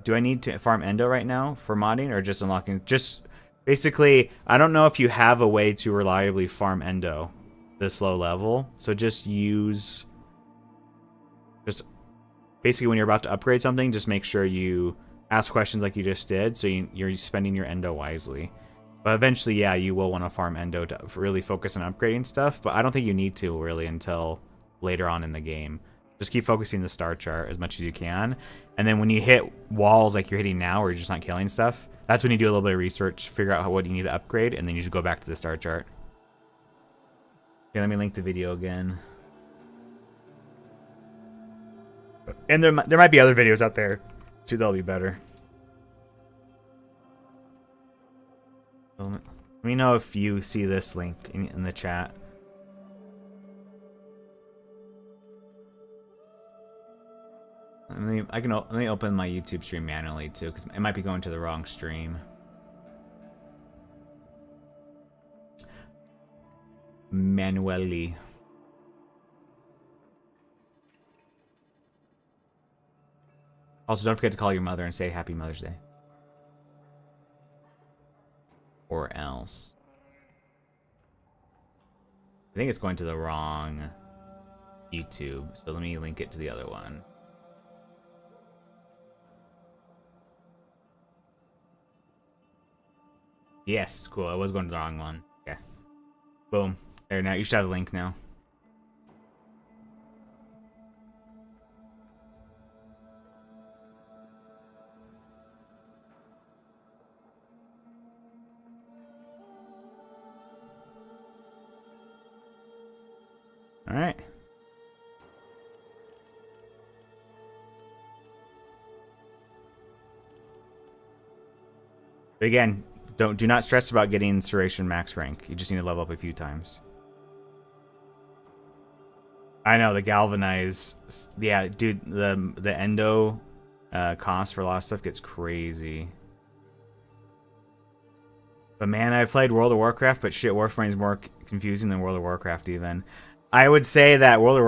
Speaker 2: do I need to farm endo right now for modding or just unlocking? Just basically, I don't know if you have a way to reliably farm endo this low level. So just basically when you're about to upgrade something, just make sure you ask questions like you just did, so you're spending your endo wisely. But eventually, yeah, you will want to farm endo to really focus on upgrading stuff, but I don't think you need to really until later on in the game. Just keep focusing the star chart as much as you can, and then when you hit walls like you're hitting now where you're just not killing stuff, that's when you do a little bit of research, figure out what you need to upgrade, and then you just go back to the star chart. Okay, let me link the video again. And there might be other videos out there too that'll be better. Let me know if you see this link in the chat. Let me open my YouTube stream manually too, because it might be going to the wrong stream. Manually. Also, don't forget to call your mother and say Happy Mother's Day. Or else. I think it's going to the wrong YouTube, so let me link it to the other one. Yes, cool. I was going to the wrong one. Okay. Boom. There, now you should have a link now. All right. But again, do not stress about getting Serration max rank. You just need to level up a few times. I know the galvanize. Yeah, dude, the endo cost for a lot of stuff gets crazy. But man, I've played World of Warcraft, but shit, Warframe is more confusing than World of Warcraft even. I would say that World of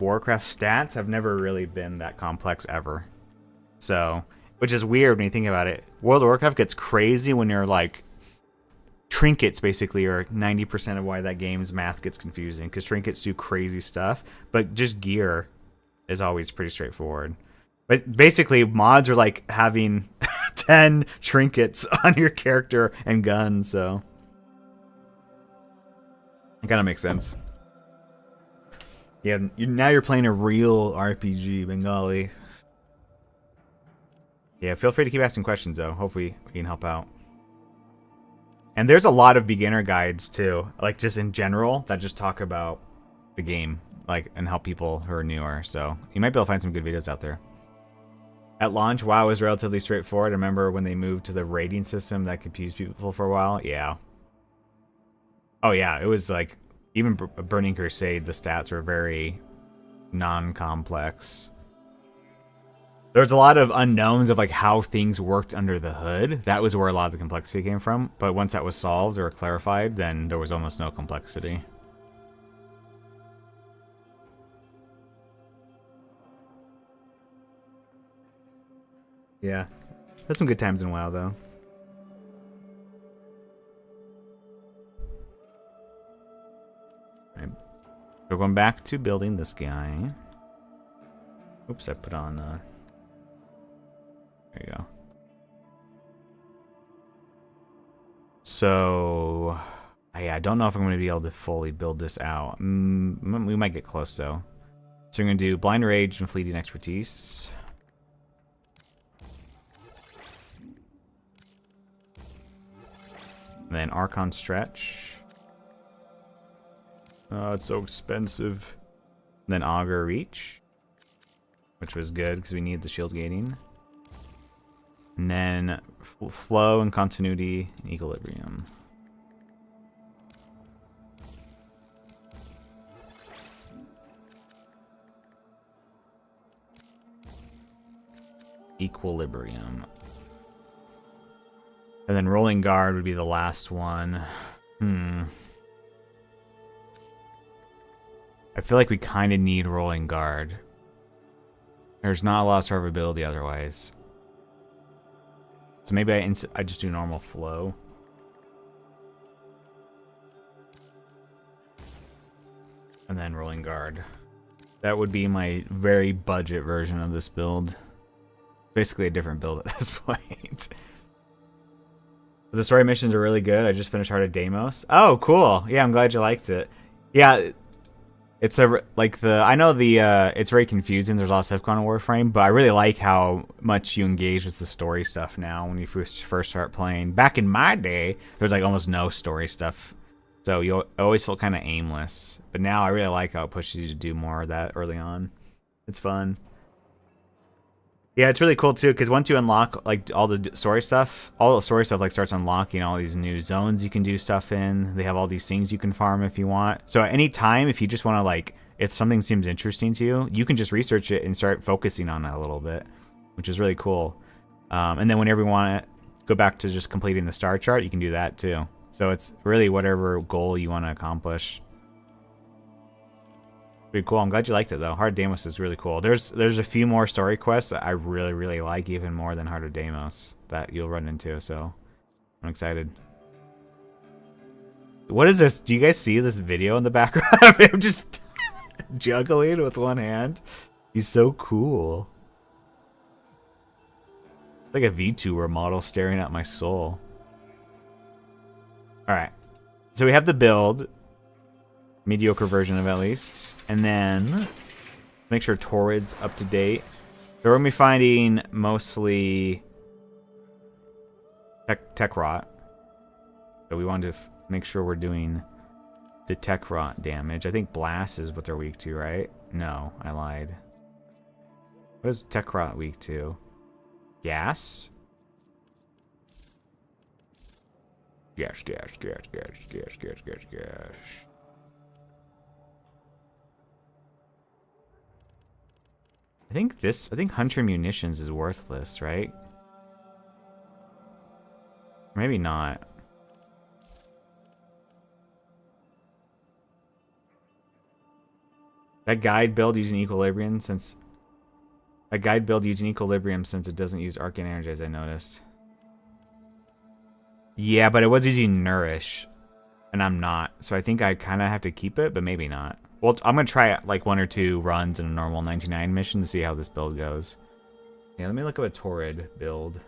Speaker 2: Warcraft stats have never really been that complex ever. So, which is weird when you think about it. World of Warcraft gets crazy when you're like, trinkets basically are 90% of why that game's math gets confusing, because trinkets do crazy stuff, but just gear is always pretty straightforward. But basically, mods are like having 10 trinkets on your character and guns, so it kind of makes sense. Yeah, now you're playing a real RPG, Bengali. Yeah, feel free to keep asking questions, though. Hopefully we can help out. And there's a lot of beginner guides, too. Like, just in general, that just talk about the game, like, and help people who are newer. So, you might be able to find some good videos out there. At launch, WoW was relatively straightforward. I remember when they moved to the rating system, that confused people for a while. Yeah. Oh, yeah, it was like, even Burning Crusade, the stats were very non-complex. There's a lot of unknowns of like how things worked under the hood. That was where a lot of the complexity came from. But once that was solved or clarified, then there was almost no complexity. Yeah. That's some good times in WoW, though. Right. We're going back to building this guy. Oops, I put on... There you go. So... I don't know if I'm going to be able to fully build this out. We might get close, though. So we're going to do Blind Rage and Fleeting Expertise. And then Archon Stretch. Oh, it's so expensive. And then Augur Reach, which was good because we need the shield gating. And then Flow and Continuity and Equilibrium. Equilibrium. And then Rolling Guard would be the last one. I feel like we kind of need Rolling Guard. There's not a lot of survivability otherwise. So maybe I just do normal Flow. And then Rolling Guard. That would be my very budget version of this build. Basically a different build at this point. The story missions are really good. I just finished Heart of Deimos. Oh, cool. Yeah, I'm glad you liked it. Yeah, it's I know it's very confusing. There's a lot of stuff going on in Warframe, but I really like how much you engage with the story stuff now when you first start playing. Back in my day, there's like almost no story stuff. So you always felt kind of aimless. But now I really like how it pushes you to do more of that early on. It's fun. Yeah, it's really cool too, because once you unlock like all the story stuff like starts unlocking all these new zones you can do stuff in. They have all these things you can farm if you want. So at any time, if you just want to like, if something seems interesting to you, you can just research it and start focusing on it a little bit, which is really cool. And then whenever you want to go back to just completing the star chart, you can do that too. So it's really whatever goal you want to accomplish. Pretty cool. I'm glad you liked it though. Heart of Deimos is really cool. There's a few more story quests that I really, really like, even more than Heart of Deimos, that you'll run into, so I'm excited. What is this? Do you guys see this video in the background of him just juggling with one hand? He's so cool. Like a VTuber model staring at my soul. Alright. So we have the build. Mediocre version of at least. And then make sure Torrid's up to date. So we're going to be finding mostly tech rot. So we want to make sure we're doing the tech rot damage. I think blast is what they're weak to, right? No, I lied. What is tech rot weak to? Gas? Gas. I think Hunter Munitions is worthless, right? Maybe not. That guide build using Equilibrium since it doesn't use Arcane Energize, I noticed. Yeah, but it was using Nourish, and I'm not. So I think I kind of have to keep it, but maybe not. Well, I'm going to try like 1 or 2 runs in a normal 99 mission to see how this build goes. Yeah, let me look up a Torrid build.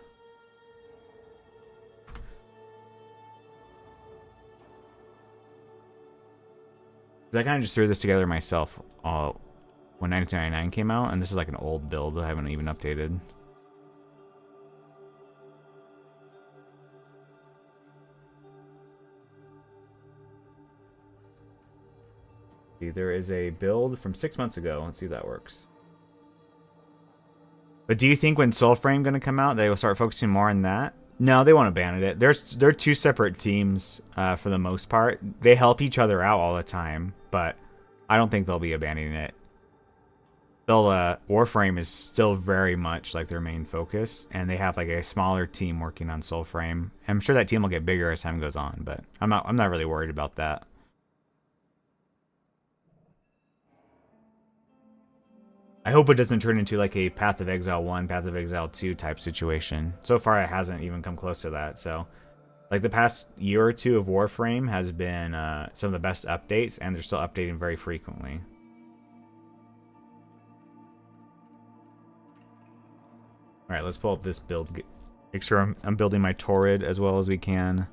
Speaker 2: I kind of just threw this together myself when 1999 came out, and this is like an old build I haven't even updated. There is a build from 6 months ago. Let's see if that works. But do you think when Soulframe going to come out, they will start focusing more on that? No, they won't abandon it. They're 2 separate teams for the most part. They help each other out all the time, but I don't think they'll be abandoning it. Still, Warframe is still very much like their main focus, and they have like a smaller team working on Soulframe. I'm sure that team will get bigger as time goes on, but I'm not really worried about that. I hope it doesn't turn into like a Path of Exile 1, Path of Exile 2 type situation. So far, it hasn't even come close to that. So, like the past year or two of Warframe has been some of the best updates, and they're still updating very frequently. All right, let's pull up this build. Make sure I'm building my Torrid as well as we can.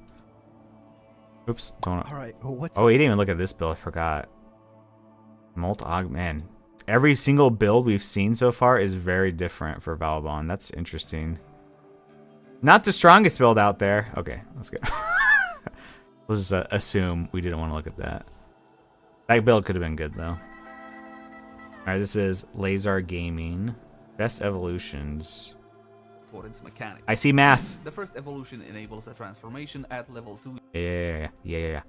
Speaker 2: Oops, don't.
Speaker 11: All right, what's?
Speaker 2: Oh, we didn't even look at this build. I forgot. Man. Every single build we've seen so far is very different for Valbon. That's interesting. Not the strongest build out there. Okay, let's go. Let's just assume we didn't want to look at that. That build could have been good, though. Alright, this is Lazar Gaming. Best evolutions.
Speaker 12: Torrid's mechanics.
Speaker 2: I see math.
Speaker 12: The first evolution enables a transformation at level 2.
Speaker 2: Yeah.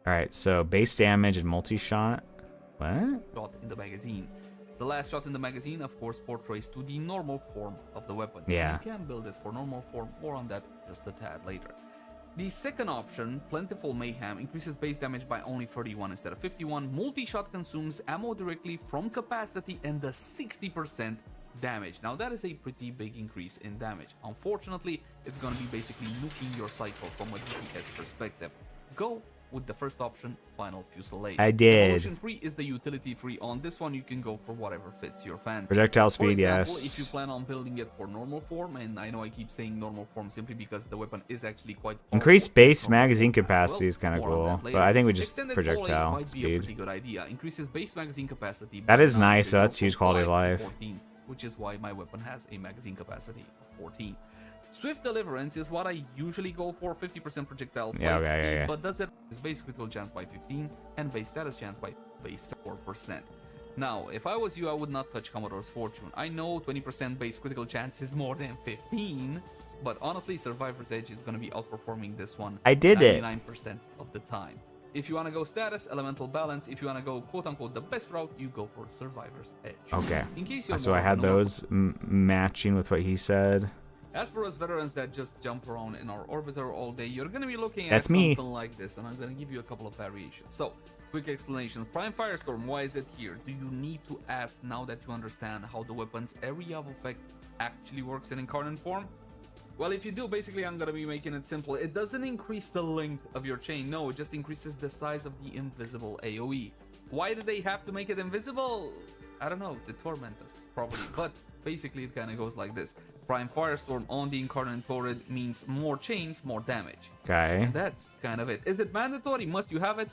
Speaker 2: Alright, so base damage and multi-shot. What?
Speaker 12: Shot in the magazine. The last shot in the magazine, of course, portrays to the normal form of the weapon.
Speaker 2: Yeah.
Speaker 12: You can build it for normal form, more on that just a tad later. The second option, Plentiful Mayhem, increases base damage by only 31 instead of 51. Multi-shot consumes ammo directly from capacity and does 60% damage. Now that is a pretty big increase in damage. Unfortunately, it's going to be basically nuking your cycle from a DPS perspective. Go with the first option, Final Fusillade.
Speaker 2: I did.
Speaker 12: Evolution free is the utility free. On this one, you can go for whatever fits your fancy.
Speaker 2: Projectile speed,
Speaker 12: for example,
Speaker 2: yes.
Speaker 12: if you plan on building it for normal form, and I know I keep saying normal form simply because the weapon is actually quite powerful.
Speaker 2: Increased base magazine capacity is kind of
Speaker 12: More on
Speaker 2: cool,
Speaker 12: that
Speaker 2: but
Speaker 12: later.
Speaker 2: I think we just
Speaker 12: Extended
Speaker 2: projectile
Speaker 12: might be a pretty
Speaker 2: speed.
Speaker 12: good idea. Increases base magazine capacity.
Speaker 2: That
Speaker 12: by
Speaker 2: is
Speaker 12: 9
Speaker 2: nice, so
Speaker 12: to
Speaker 2: that's huge quality of
Speaker 12: 5 to
Speaker 2: life.
Speaker 12: 14, which is why my weapon has a magazine capacity of 14. Swift Deliverance is what I usually go for, 50% projectile flight speed, but does it is base critical chance by 15 and base status chance by base 4%. Now, if I was you, I would not touch Commodore's Fortune. I know 20% base critical chance is more than 15, but honestly, Survivor's Edge is going to be outperforming this one.
Speaker 2: I did it.
Speaker 12: 99% of the time. If you want to go status, elemental balance. If you want to go quote-unquote the best route, you go for Survivor's Edge.
Speaker 2: Okay.
Speaker 12: In case you're
Speaker 2: So
Speaker 12: more
Speaker 2: I had
Speaker 12: of an orbital.
Speaker 2: those matching with what he said.
Speaker 12: As for us veterans that just jump around in our orbiter all day, you're going to be looking
Speaker 2: That's
Speaker 12: at
Speaker 2: me.
Speaker 12: something like this, and I'm going to give you a couple of variations. So, quick explanations. Prime Firestorm, why is it here? Do you need to ask now that you understand how the weapon's area of effect actually works in incarnate form? Well, if you do, basically I'm going to be making it simple. It doesn't increase the length of your chain, no, it just increases the size of the invisible AoE. Why did they have to make it invisible? I don't know, to torment us, probably, but basically it kind of goes like this. Prime Firestorm on the Incarnate Torrid means more chains, more damage.
Speaker 2: Okay.
Speaker 12: And that's kind of it. Is it mandatory? Must you have it?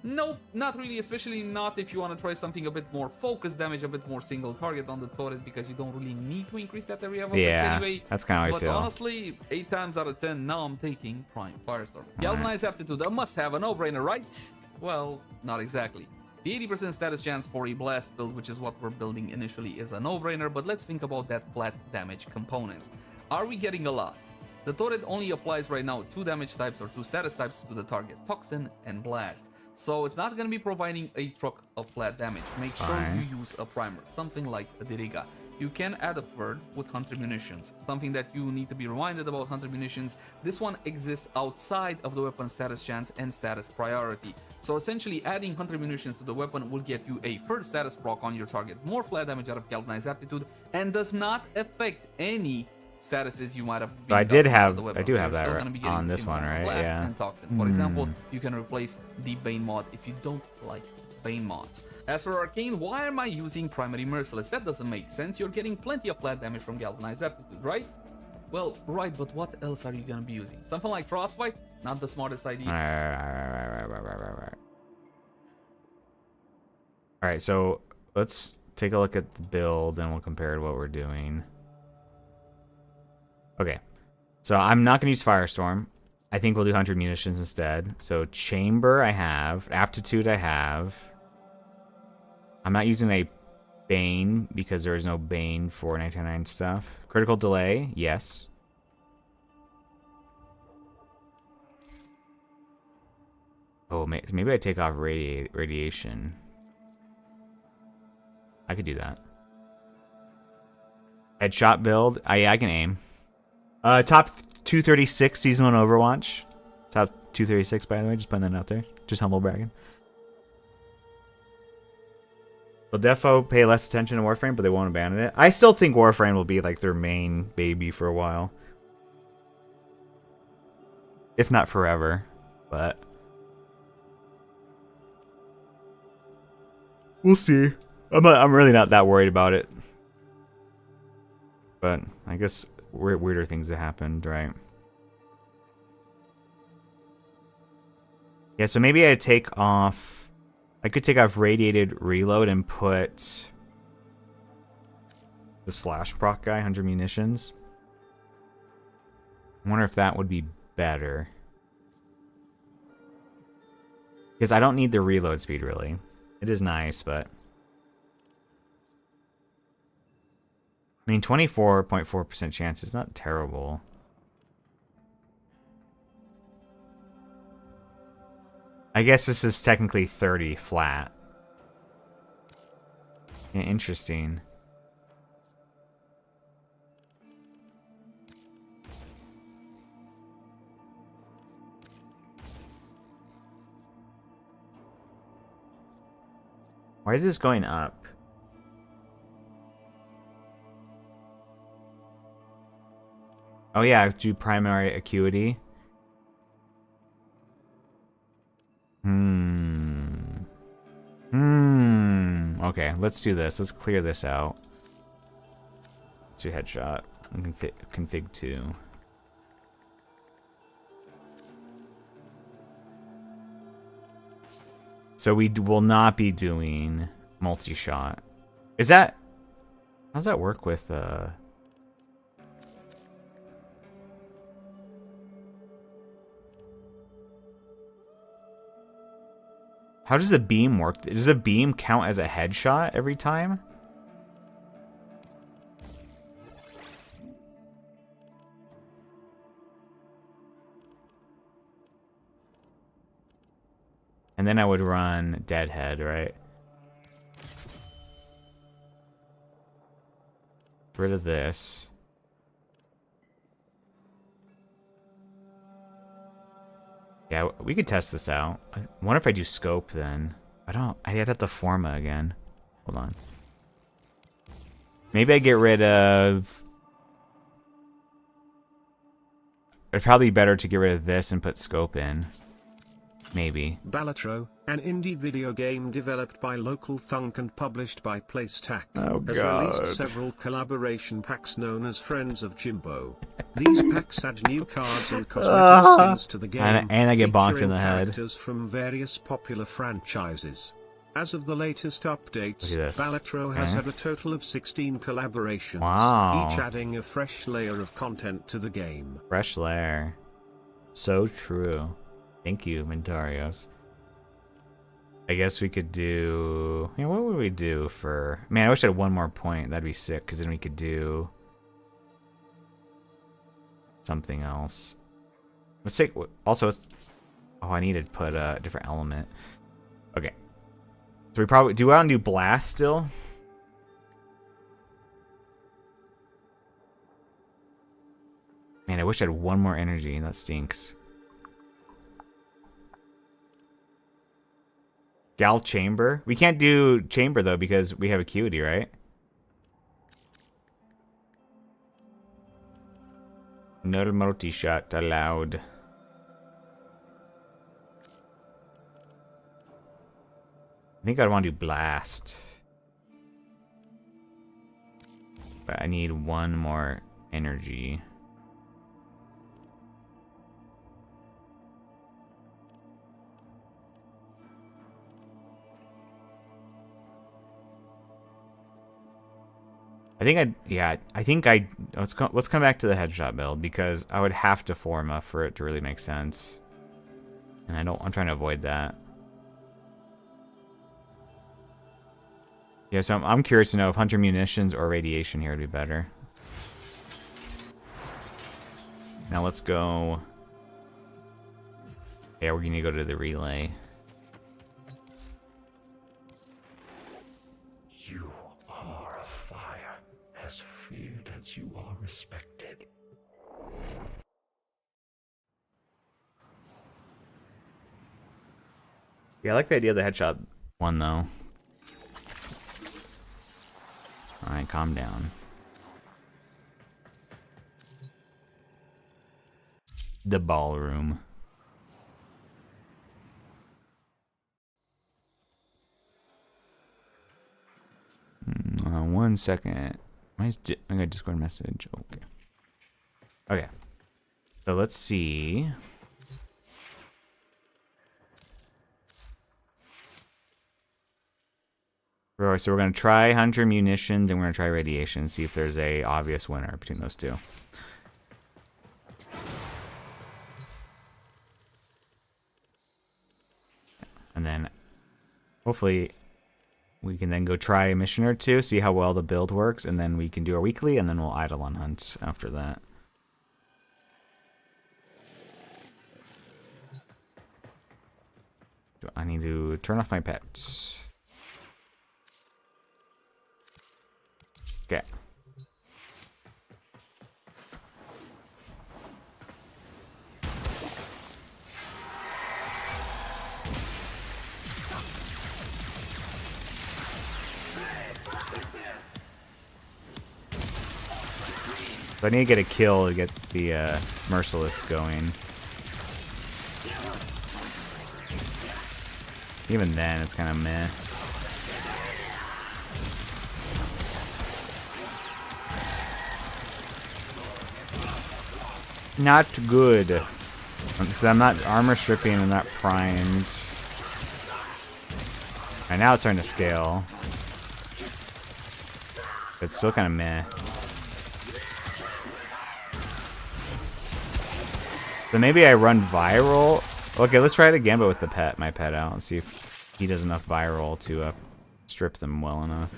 Speaker 12: Nope, not really, especially not if you want to try something a bit more focused damage, a bit more single target on the turret, because you don't really need to increase that area of effect anyway.
Speaker 2: That's kind of how I
Speaker 12: But
Speaker 2: feel.
Speaker 12: honestly, 8 times out of 10, now I'm taking Prime Firestorm. Galvanized Aptitude, a must-have, a no-brainer, right? Well, not exactly. The 80% status chance for a blast build, which is what we're building initially, is a no-brainer, but let's think about that flat damage component. Are we getting a lot? The turret only applies right now 2 damage types or 2 status types to the target, Toxin and Blast. So it's not going to be providing a truck of flat damage. Make sure you use a primer, something like a Diriga. You can add a third with Hunter Munitions. Something that you need to be reminded about Hunter Munitions, this one exists outside of the weapon status chance and status priority. So essentially adding Hunter Munitions to the weapon will get you a third status proc on your target, more flat damage out of Galvanized Aptitude, and does not affect any statuses you might have.
Speaker 2: I did have,
Speaker 12: the
Speaker 2: I do
Speaker 12: so
Speaker 2: have
Speaker 12: you're still
Speaker 2: that
Speaker 12: gonna be getting
Speaker 2: on
Speaker 12: the
Speaker 2: this
Speaker 12: same
Speaker 2: one,
Speaker 12: amount of
Speaker 2: right?
Speaker 12: blast
Speaker 2: Yeah.
Speaker 12: and Toxin. For example, you can replace the Bane mod if you don't like Bane mods. As for Arcane, why am I using Primary Merciless? That doesn't make sense. You're getting plenty of flat damage from Galvanized Aptitude, right? Well, right, but what else are you gonna be using? Something like Frostbite? Not the smartest idea.
Speaker 2: Alright, so let's take a look at the build and we'll compare to what we're doing. Okay, so I'm not going to use Firestorm. I think we'll do 100 Munitions instead. So Chamber I have, Aptitude I have. I'm not using a Bane because there is no Bane for 99 stuff. Critical Delay, yes. Oh, maybe I take off Radiation. I could do that. Headshot build. Yeah, I can aim. Top 236 season 1 Overwatch. Top 236, by the way. Just putting that out there. Just humble bragging. They'll defo pay less attention to Warframe, but they won't abandon it. I still think Warframe will be like their main baby for a while. If not forever, but we'll see. I'm really not that worried about it. But I guess weirder things have happened, right? Yeah, so maybe I take off... I could take off Radiated Reload and put the Slash proc guy, 100 munitions. I wonder if that would be better. Because I don't need the reload speed, really. It is nice, but... I mean, 24.4% chance is not terrible. I guess this is technically 30 flat. Yeah, interesting. Why is this going up? Oh yeah, do primary acuity. Okay, let's do this. Let's clear this out. Let's do headshot. And config 2. So we will not be doing multi-shot. Is that... How does that work with... How does a beam work? Does a beam count as a headshot every time? And then I would run Deadhead, right? Get rid of this. Yeah, we could test this out. I wonder if I do scope then. I'd have to forma again. Hold on. Maybe I get rid of... It'd probably be better to get rid of this and put scope in. Maybe.
Speaker 11: Balatro, an indie video game developed by Local Thunk and published by PlayStack, has released several collaboration packs known as Friends of Jimbo. These packs add new cards and cosmetic skins to the game,
Speaker 2: and I get bonked in the head.
Speaker 11: Characters from various popular franchises. As of the latest updates, Balatro has had a total of 16 collaborations, each adding a fresh layer of content to the game.
Speaker 2: Fresh layer. So true. Thank you, Mentarios. I guess we could do... Yeah, what would we do for... Man, I wish I had one more point. That'd be sick, because then we could do... something else. Let's take... Also, oh, I need to put a different element. Okay. So we probably... Do we want to do Blast still? Man, I wish I had one more energy. That stinks. Gal Chamber? We can't do Chamber, though, because we have Acuity, right? No multi-shot allowed. I think I want to do Blast. But I need one more energy. Let's come back to the headshot build, because I would have to forma for it to really make sense. And I'm trying to avoid that. Yeah, so I'm curious to know if Hunter Munitions or Radiation here would be better. Now let's go... Yeah, we're gonna go to the relay.
Speaker 5: You are a fire, as feared as you are respected.
Speaker 2: Yeah, I like the idea of the headshot one, though. Alright, calm down. The ballroom. 1 second. I got a Discord message. Okay. Okay. So let's see. So we're going to try Hunter Munitions and we're going to try Radiation, see if there's a obvious winner between those two. And then hopefully we can then go try a mission or two, see how well the build works, and then we can do our weekly, and then we'll idle on hunts after that. I need to turn off my pets. Okay. So I need to get a kill to get the Merciless going. Even then, it's kind of meh. Not good. Because I'm not armor stripping and not primed. Right now it's starting to scale. But it's still kind of meh. So maybe I run viral. Okay, let's try it again, but with the pet, my pet out, and see if he does enough viral to strip them well enough.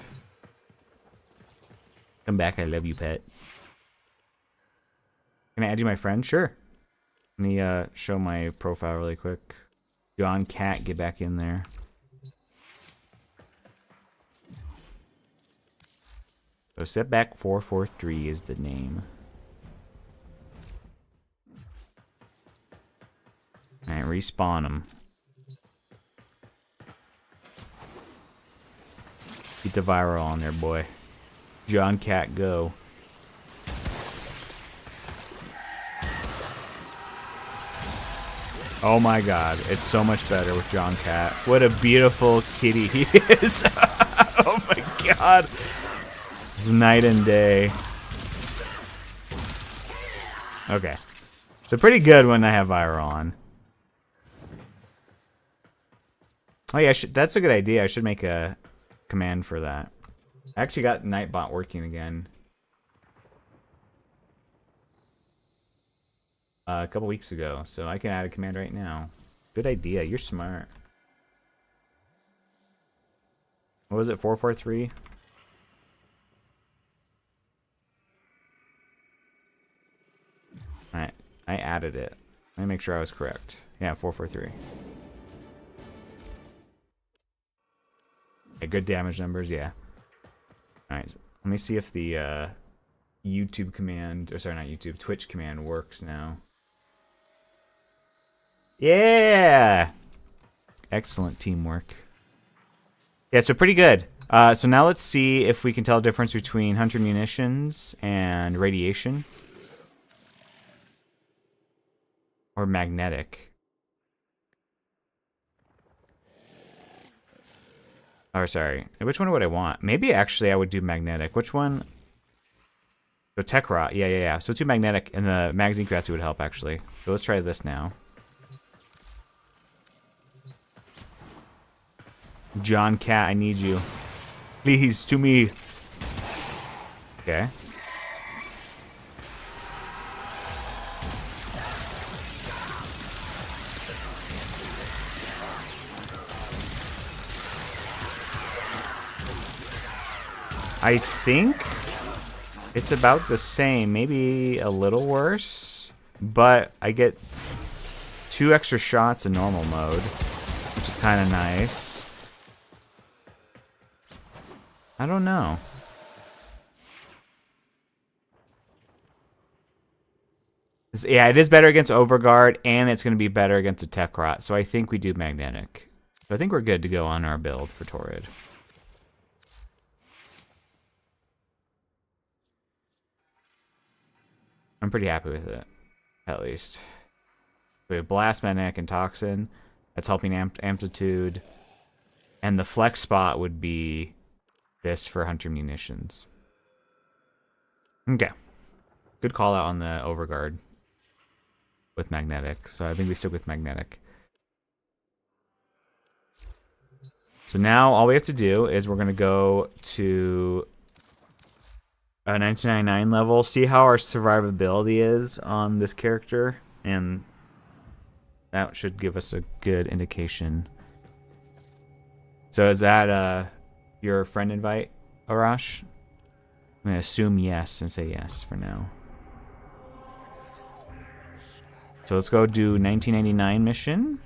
Speaker 2: Come back, I love you, pet. Can I add you my friend? Sure. Let me show my profile really quick. John Cat, get back in there. So Setback 443 is the name. Alright, respawn him. Keep the viral on there, boy. John Cat, go. Oh my god, it's so much better with John Cat. What a beautiful kitty he is. Oh my god. It's night and day. Okay. So pretty good when I have viral on. Oh yeah, that's a good idea. I should make a command for that. I actually got Nightbot working again. A couple weeks ago, so I can add a command right now. Good idea. You're smart. What was it? 443? Alright. I added it. Let me make sure I was correct. Yeah, 443. Okay, good damage numbers, yeah. Alright, so let me see if the YouTube command, or sorry, not YouTube, Twitch command works now. Yeah! Excellent teamwork. Yeah, so pretty good. So now let's see if we can tell the difference between Hunter Munitions and Radiation. Or Magnetic. Oh, sorry. Which one would I want? Maybe actually I would do Magnetic. Which one? So Tech Rot. Yeah. So 2 Magnetic and the magazine capacity would help actually. So let's try this now. John Cat, I need you. Please, to me. Okay. I think it's about the same, maybe a little worse, but I get 2 extra shots in normal mode, which is kind of nice. I don't know. Yeah, it is better against Overguard, and it's going to be better against a Tech Rot. So I think we do Magnetic. So I think we're good to go on our build for Torrid. I'm pretty happy with it, at least. We have Blast, Magnetic, and Toxin. That's helping Amplitude. And the flex spot would be this for Hunter Munitions. Okay. Good call out on the Overguard with Magnetic. So I think we stick with Magnetic. So now all we have to do is we're going to go to a 1999 level, see how our survivability is on this character, and that should give us a good indication. So is that your friend invite, Arash? I'm going to assume yes and say yes for now. So let's go do 1999 mission.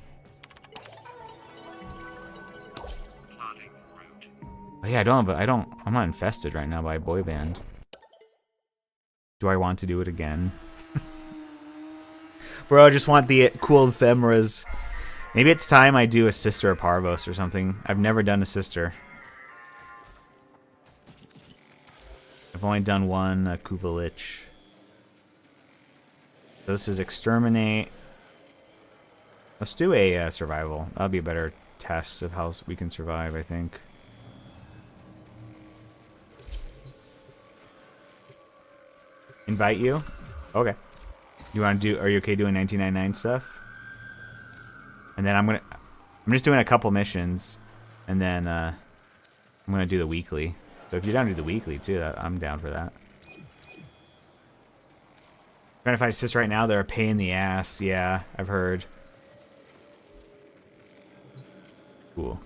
Speaker 2: Oh yeah, I'm not infested right now by a boy band. Do I want to do it again? Bro, I just want the cool ephemeras. Maybe it's time I do a Sister of Parvos or something. I've never done a Sister. I've only done one, Kuvalich. So this is Exterminate. Let's do a Survival. That'll be a better test of how we can survive, I think. Invite you? Okay. You want to do? Are you okay doing 1999 stuff? And then I'm just doing a couple missions, and then I'm gonna do the weekly. So if you're down to do the weekly too, I'm down for that. Trying to fight assists right now, they're a pain in the ass. Yeah, I've heard. Cool.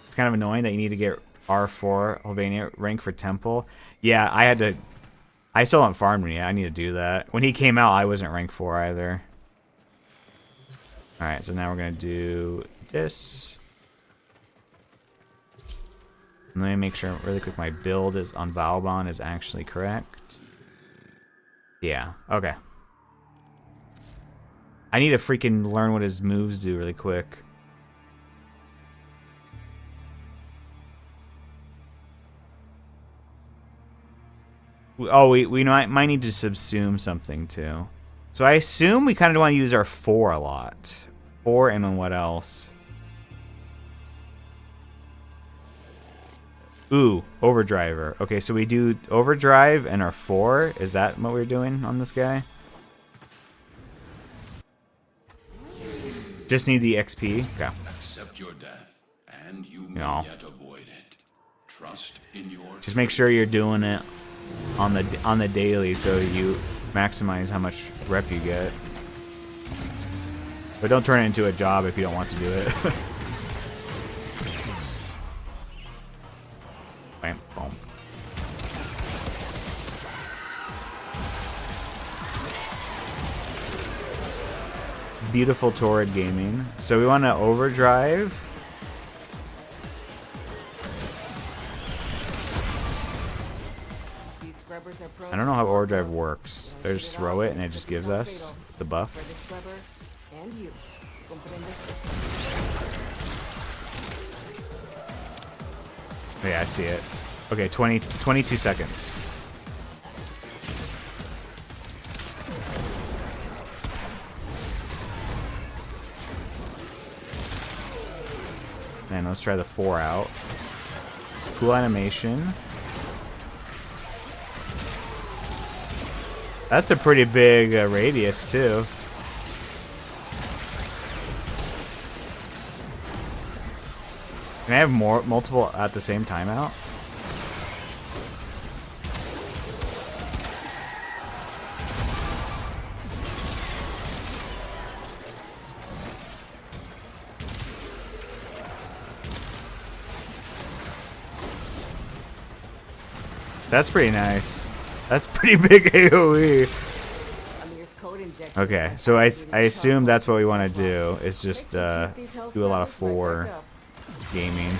Speaker 2: It's kind of annoying that you need to get R4 Albania rank for Temple. Yeah, I still haven't farmed him yet. I need to do that. When he came out, I wasn't rank 4 either. Alright, so now we're going to do this. And let me make sure really quick my build is on Valbon is actually correct. Yeah, okay. I need to freaking learn what his moves do really quick. Oh, we might need to subsume something too. So I assume we kind of want to use our 4 a lot. 4 and then what else? Ooh, Overdriver. Okay, so we do Overdrive and our 4. Is that what we're doing on this guy? Just need the XP. Okay.
Speaker 5: Accept your death, and you may yet avoid it. Trust in your.
Speaker 2: Just make sure you're doing it on the daily so you maximize how much rep you get. But don't turn it into a job if you don't want to do it. Bam, boom. Beautiful Torrid gaming. So we want to overdrive. I don't know how overdrive works. I just throw it and it just gives us the buff. Oh, yeah, I see it. Okay, 22 seconds. And let's try the 4 out. Cool animation. That's a pretty big radius, too. Can I have multiple at the same time out? That's pretty nice. That's pretty big AoE. Okay, so I assume that's what we want to do, is just do a lot of 4 gaming.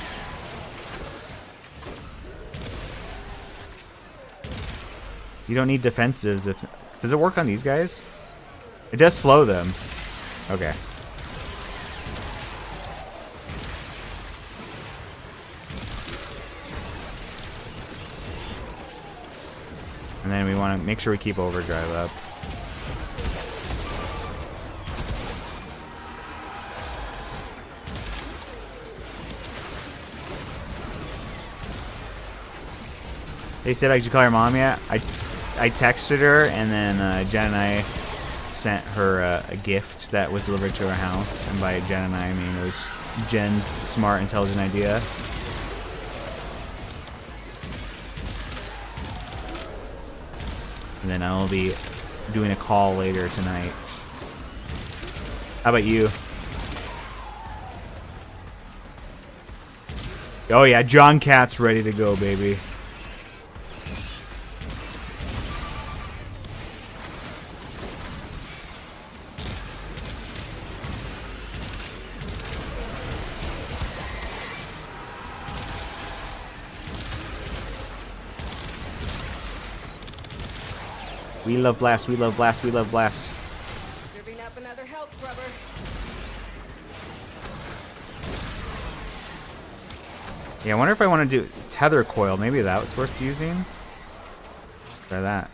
Speaker 2: You don't need defensives if... Does it work on these guys? It does slow them. Okay. And then we want to make sure we keep overdrive up. They said, "Did you call your mom yet?" I texted her, and then Jen and I sent her a gift that was delivered to her house. And by Jen and I mean it was Jen's smart, intelligent idea. And then I'll be doing a call later tonight. How about you? Oh yeah, John Cat's ready to go, baby. We love blast, we love blast, we love blast.
Speaker 6: Serving up another health scrubber.
Speaker 2: Yeah, I wonder if I want to do tether coil. Maybe that was worth using. Try that.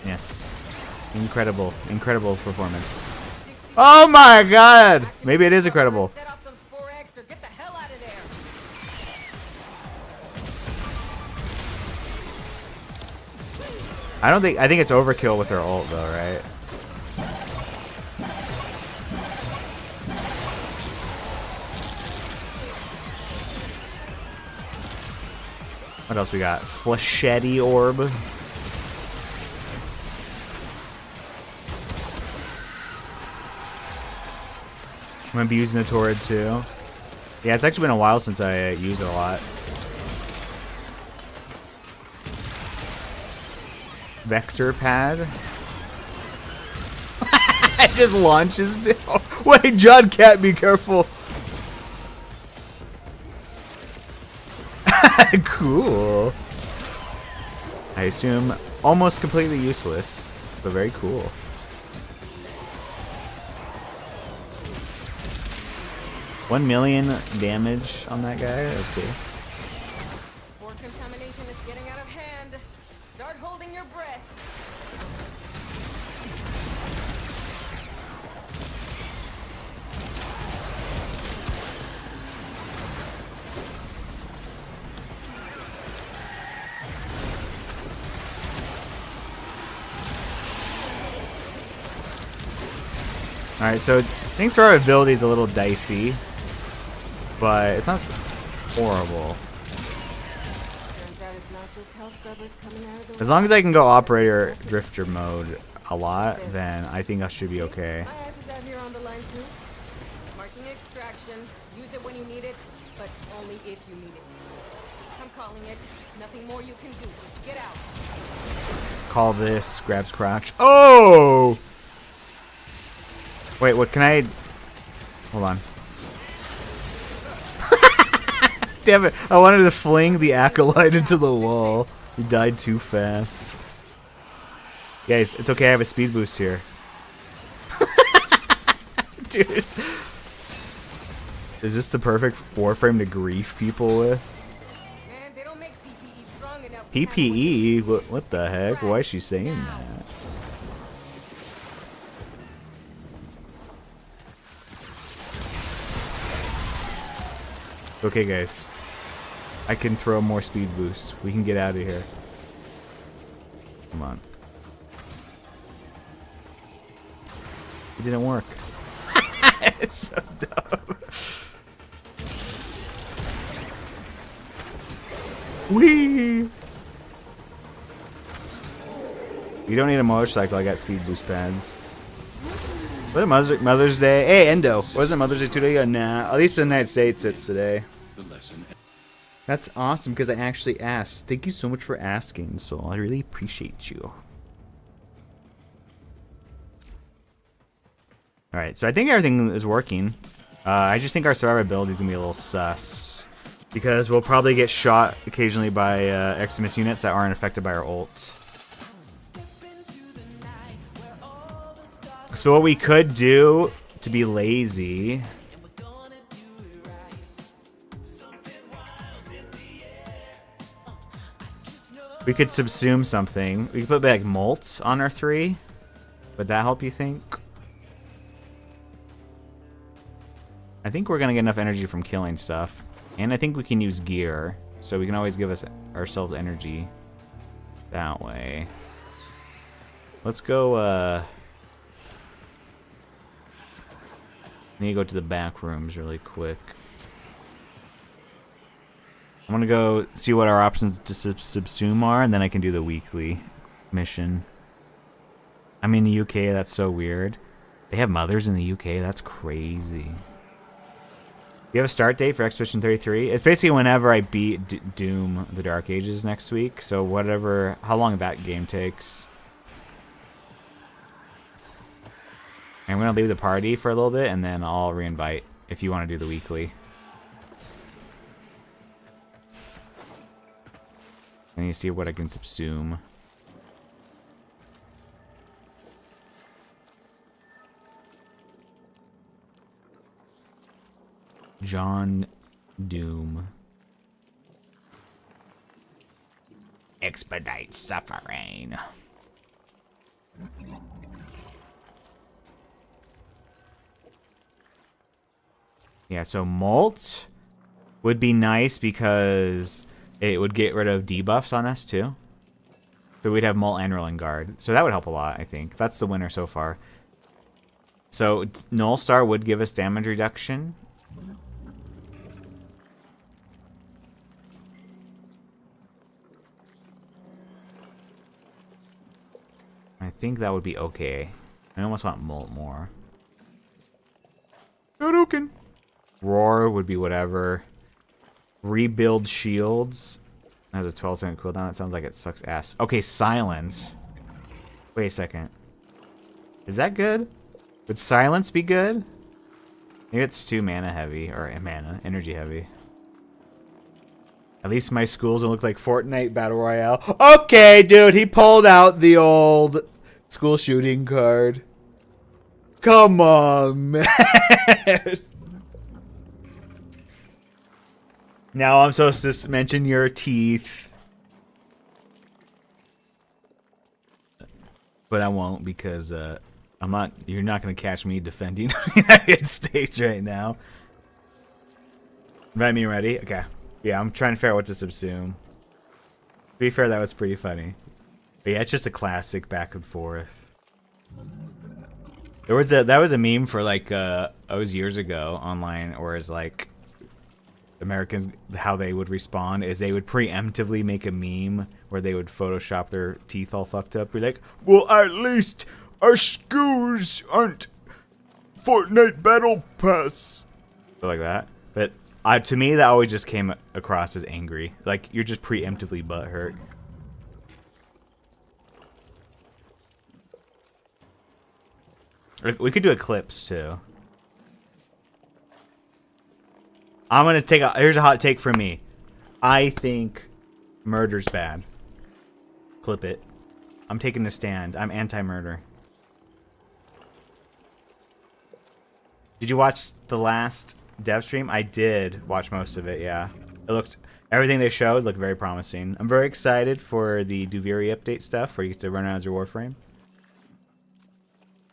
Speaker 2: Yes. Incredible. Incredible performance. Oh my god! Maybe it is incredible. I think it's overkill with her ult though, right? What else we got? Flechette orb. I'm gonna be using the Torrid too. Yeah, it's actually been a while since I used it a lot. Vector pad. It just launches down. Wait, John Cat, be careful. Cool. I assume almost completely useless, but very cool. $1 million damage on that guy. Okay.
Speaker 6: Spore contamination is getting out of hand. Start holding your breath.
Speaker 2: Alright, so things for our abilities a little dicey, but it's not horrible. As long as I can go operator drifter mode a lot, then I think I should be okay.
Speaker 6: My ass is out here on the line too. Marking extraction. Use it when you need it, but only if you need it. I'm calling it. Nothing more you can do. Just get out.
Speaker 2: Call this grabs crotch. Oh! Wait, what can I... Hold on. Damn it. I wanted to fling the acolyte into the wall. He died too fast. Guys, it's okay. I have a speed boost here. Dude. Is this the perfect Warframe to grief people with?
Speaker 6: Man, they don't make PPE strong enough.
Speaker 2: PPE? What the heck? Why is she saying that? Okay, guys. I can throw more speed boosts. We can get out of here. Come on. It didn't work. It's so dumb. Whee! You don't need a motorcycle. I got speed boost pads. What a Mother's Day. Hey, Endo. Wasn't Mother's Day 2 days ago? Nah. At least in the United States, it's today. That's awesome because I actually asked. Thank you so much for asking, so I really appreciate you. Alright, so I think everything is working. I just think our survivability is going to be a little sus. Because we'll probably get shot occasionally by Eximus units that aren't affected by our ult. So what we could do to be lazy... We could subsume something. We could put like Molt on our 3. Would that help, you think? I think we're gonna get enough energy from killing stuff. And I think we can use gear. So we can always give ourselves energy that way. Let's go, I need to go to the back rooms really quick. I'm gonna go see what our options to subsume are, and then I can do the weekly mission. I'm in the UK, that's so weird. They have mothers in the UK, that's crazy. You have a start date for Expedition 33? It's basically whenever I beat Doom the Dark Ages next week, so whatever, how long that game takes. And I'm gonna leave the party for a little bit, and then I'll reinvite if you want to do the weekly. I need to see what I can subsume. John Doom. Expedite suffering. Yeah, so Molt would be nice because it would get rid of debuffs on us too. So we'd have Molt and Rolling Guard. So that would help a lot, I think. That's the winner so far. So Null Star would give us damage reduction. I think that would be okay. I almost want Molt more. Hadouken! Roar would be whatever. Rebuild shields. That has a 12-second cooldown. It sounds like it sucks ass. Okay, silence. Wait a second. Is that good? Would silence be good? Maybe it's too mana heavy. Or mana, energy heavy. At least my schools don't look like Fortnite Battle Royale. Okay, dude, he pulled out the old school shooting card. Come on, man. Now I'm supposed to mention your teeth. But I won't because I'm not. You're not going to catch me defending the United States right now. Invite me ready? Okay. Yeah, I'm trying to figure out what to subsume. To be fair, that was pretty funny. But yeah, it's just a classic back and forth. That was a meme for like it was years ago online, where it's like Americans, how they would respond is they would preemptively make a meme where they would Photoshop their teeth all fucked up. Be like, well, at least our schools aren't Fortnite Battle Pass. Like that. But to me, that always just came across as angry. Like, you're just preemptively butthurt. We could do Eclipse, too. I'm gonna take here's a hot take from me. I think murder's bad. Clip it. I'm taking a stand. I'm anti-murder. Did you watch the last dev stream? I did watch most of it, yeah. Everything they showed looked very promising. I'm very excited for the Duviri update stuff where you get to run around as your Warframe.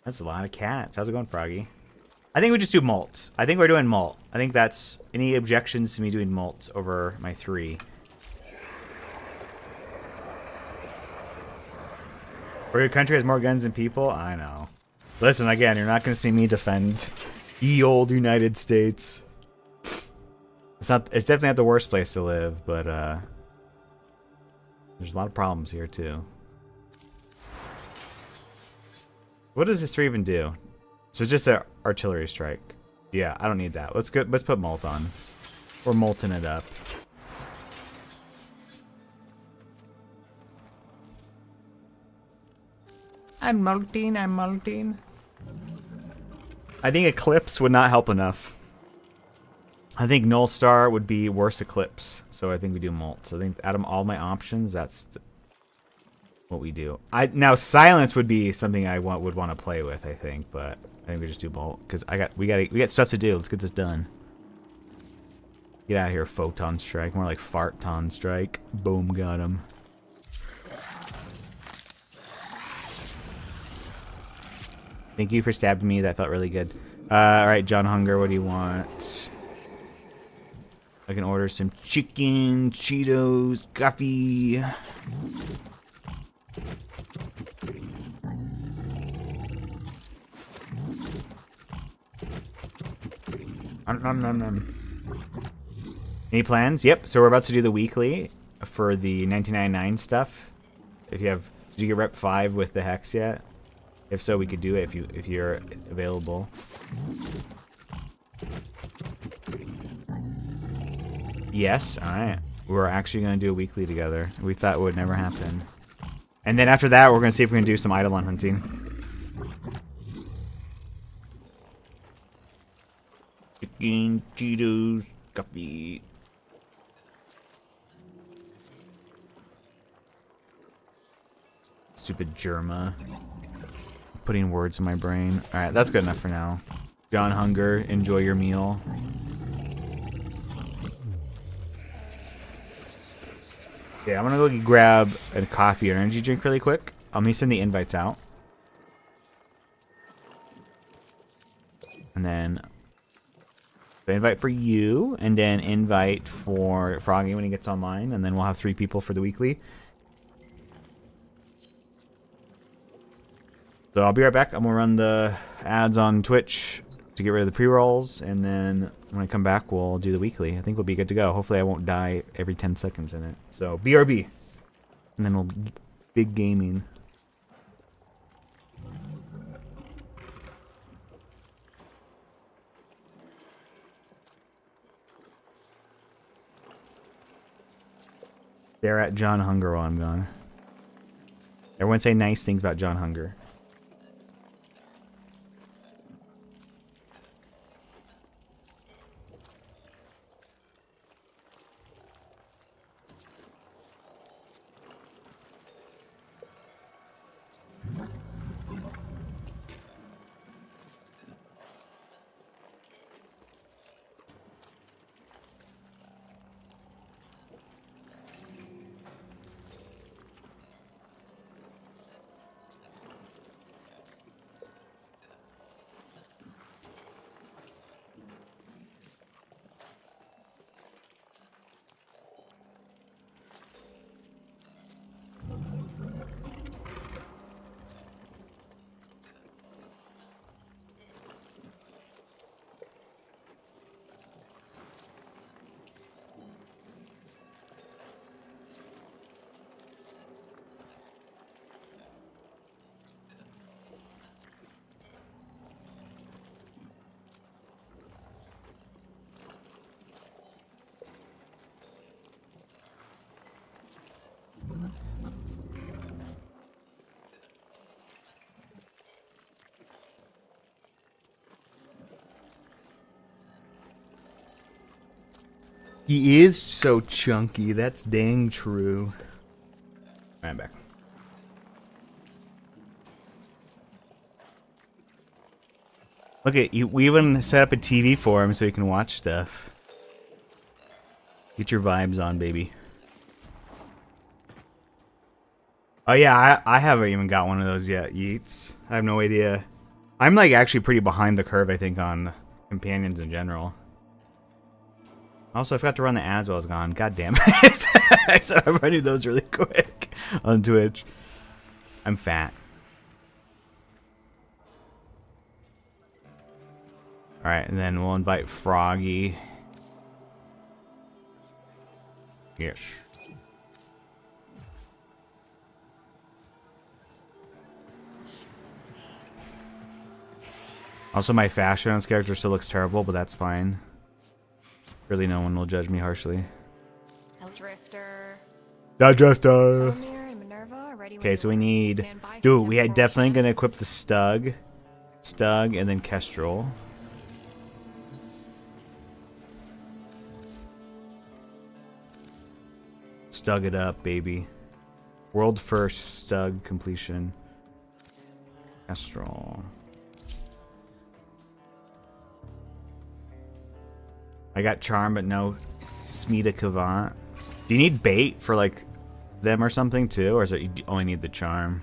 Speaker 2: That's a lot of cats. How's it going, Froggy? I think we just do Molt. I think we're doing Molt. I think that's... Any objections to me doing Molt over my 3? Where your country has more guns than people? I know. Listen, again, you're not going to see me defend the old United States. It's definitely not the worst place to live, but there's a lot of problems here too. What does this 3 even do? So just an artillery strike. Yeah, I don't need that. Let's put Molt on. We're molting it up. I'm molting. I think Eclipse would not help enough. I think Null Star would be worse Eclipse, so I think we do Molt. So I think out of all my options, that's what we do. Now Silence would be something I would want to play with, I think, but I think we just do Molt because we got stuff to do. Let's get this done. Get out of here, Photon Strike. More like Farton Strike. Boom, got him. Thank you for stabbing me. That felt really good. Alright, John Hunger, what do you want? I can order some chicken, Cheetos, coffee. Any plans? Yep, so we're about to do the weekly for the 1999 stuff. Did you get rep 5 with the Hex yet? If so, we could do it if you're available. Yes, alright. We're actually going to do a weekly together. We thought it would never happen. And then after that, we're going to see if we can do some Eidolon hunting. Chicken, Cheetos, coffee. Stupid Germa. Putting words in my brain. Alright, that's good enough for now. John Hunger, enjoy your meal. Yeah, I'm gonna go grab a coffee or energy drink really quick. Let me send the invites out. And then the invite for you, and then invite for Froggy when he gets online, and then we'll have 3 people for the weekly. So I'll be right back. I'm gonna run the ads on Twitch to get rid of the pre-rolls, and then when I come back, we'll do the weekly. I think we'll be good to go. Hopefully I won't die every 10 seconds in it. So BRB. And then we'll big gaming. They're at John Hunger while I'm gone. Everyone say nice things about John Hunger. He is so chunky. That's dang true. I'm back. Look at you. We even set up a TV for him so he can watch stuff. Get your vibes on, baby. Oh yeah, I haven't even got one of those yet, Yeats. I have no idea. I'm like actually pretty behind the curve, I think, on companions in general. Also, I forgot to run the ads while I was gone. God damn it. I said I'm running those really quick on Twitch. I'm fat. Alright, and then we'll invite Froggy. Yes. Also, my fashion on this character still looks terrible, but that's fine. Really, no one will judge me harshly.
Speaker 9: Drifter.
Speaker 2: The Drifter.
Speaker 9: Elmir and Minerva are ready.
Speaker 2: Okay, so we need... Dude, we had definitely going to equip the Stug. Stug, and then Kestrel. Stug it up, baby. World first stug completion. Astral. I got charm, but no Smita Kavant. Do you need bait for like them or something too, or is it you only need the charm?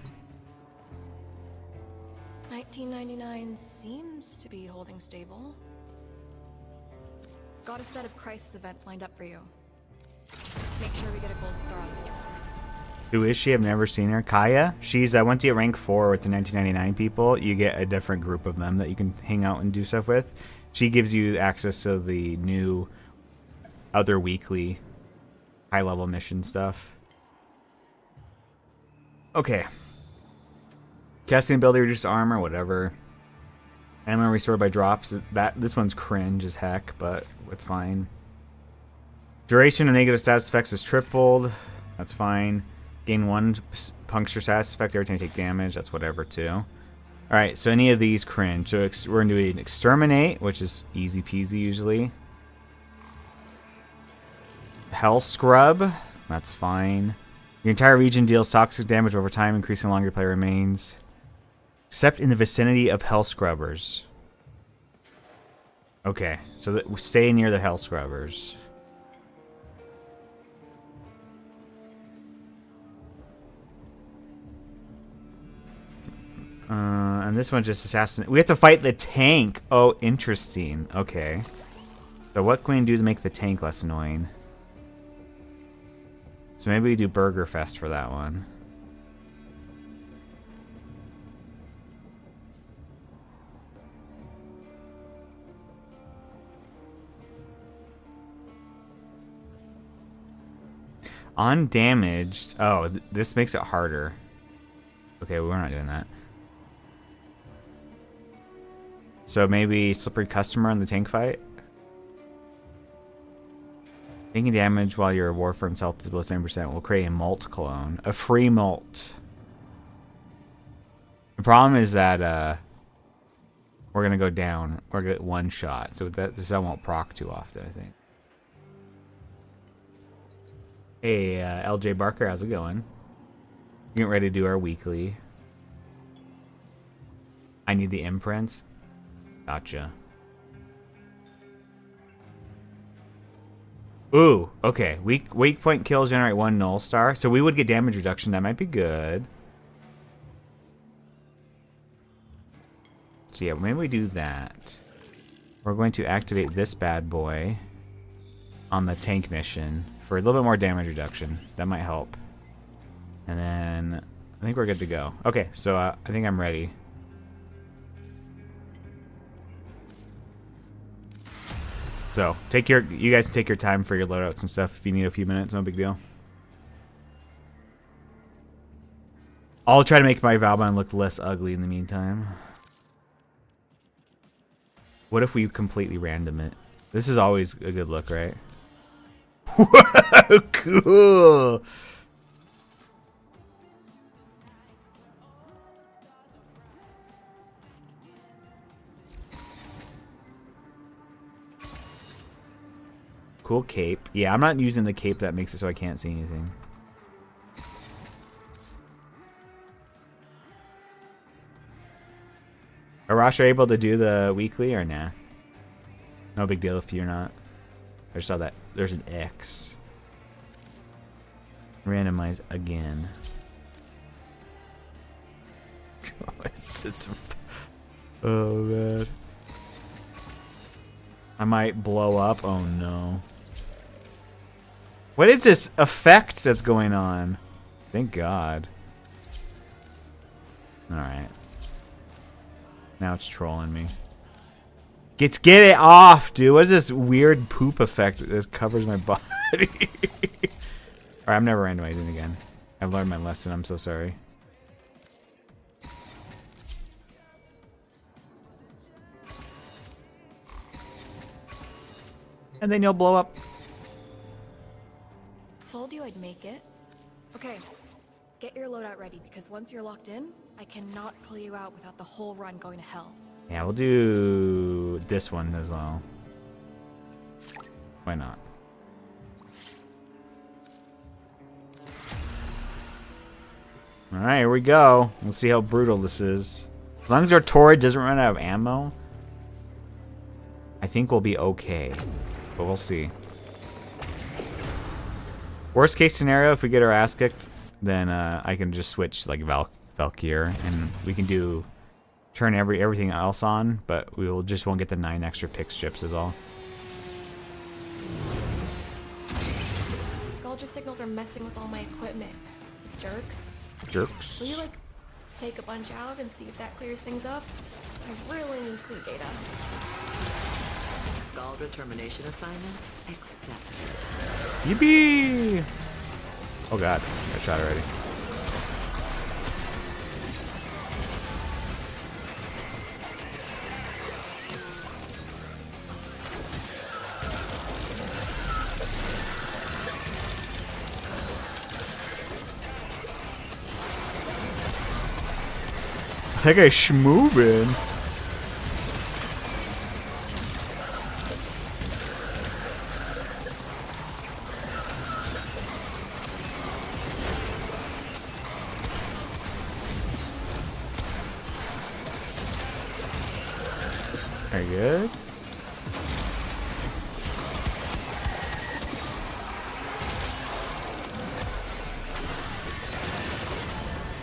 Speaker 9: 1999 seems to be holding stable. Got a set of crisis events lined up for you. Make sure we get a gold star on the wall.
Speaker 2: Who is she? I've never seen her. Kaya? She's once you get rank 4 with the 1999 people, you get a different group of them that you can hang out and do stuff with. She gives you access to the new other weekly high level mission stuff. Okay. Casting ability reduces armor, whatever. Ammo restored by drops. This one's cringe as heck, but it's fine. Duration of negative status effects is tripled. That's fine. Gain 1 puncture status effect every time you take damage. That's whatever too. Alright, so any of these cringe. So we're going to do an exterminate, which is easy peasy usually. Hell scrub. That's fine. Your entire region deals toxic damage over time, increasing the longer your player remains. Except in the vicinity of hell scrubbers. Okay, so we stay near the hell scrubbers. And this one just assassin. We have to fight the tank. Oh, interesting. Okay. So what can we do to make the tank less annoying? So maybe we do Burger Fest for that one. Undamaged. Oh, this makes it harder. Okay, we're not doing that. So maybe Slippery Customer in the tank fight? Taking damage while your Warframe's health is below 7% will create a malt clone. A free malt. The problem is that we're going to go down. We're going to get one shot. So this won't proc too often, I think. Hey, LJ Barker, how's it going? Getting ready to do our weekly. I need the imprints. Gotcha. Ooh, okay. Weak point kills generate 1 null star. So we would get damage reduction. That might be good. So yeah, maybe we do that. We're going to activate this bad boy on the tank mission for a little bit more damage reduction. That might help. And then I think we're good to go. Okay, so I think I'm ready. So you guys take your time for your loadouts and stuff. If you need a few minutes, no big deal. I'll try to make my Valbine look less ugly in the meantime. What if we completely random it? This is always a good look, right? Whoa, cool. Cool cape. Yeah, I'm not using the cape that makes it so I can't see anything. Arasha able to do the weekly or nah? No big deal if you're not. I just saw that there's an X. Randomize again. Oh man. I might blow up. Oh no. What is this effect that's going on? Thank God. Alright. Now it's trolling me. Get it off, dude. What is this weird poop effect that covers my body? Alright, I'm never randomizing again. I've learned my lesson. I'm so sorry. And then you'll blow up.
Speaker 9: Told you I'd make it. Okay, get your loadout ready, because once you're locked in, I cannot pull you out without the whole run going to hell.
Speaker 2: Yeah, we'll do this one as well. Why not? Alright, here we go. Let's see how brutal this is. As long as our Torrid doesn't run out of ammo, I think we'll be okay. But we'll see. Worst case scenario, if we get our ass kicked, then I can just switch like Valkyr, and we can turn everything else on, but we just won't get the 9 extra pix chips is all.
Speaker 9: Sculpture signals are messing with all my equipment. Jerks.
Speaker 2: Jerks.
Speaker 9: Will you, like, take a bunch out and see if that clears things up? I really need clean data.
Speaker 13: Scaldra termination assignment accepted.
Speaker 2: Yippee! Oh god, got shot already. That guy's schmoovin'. Very good.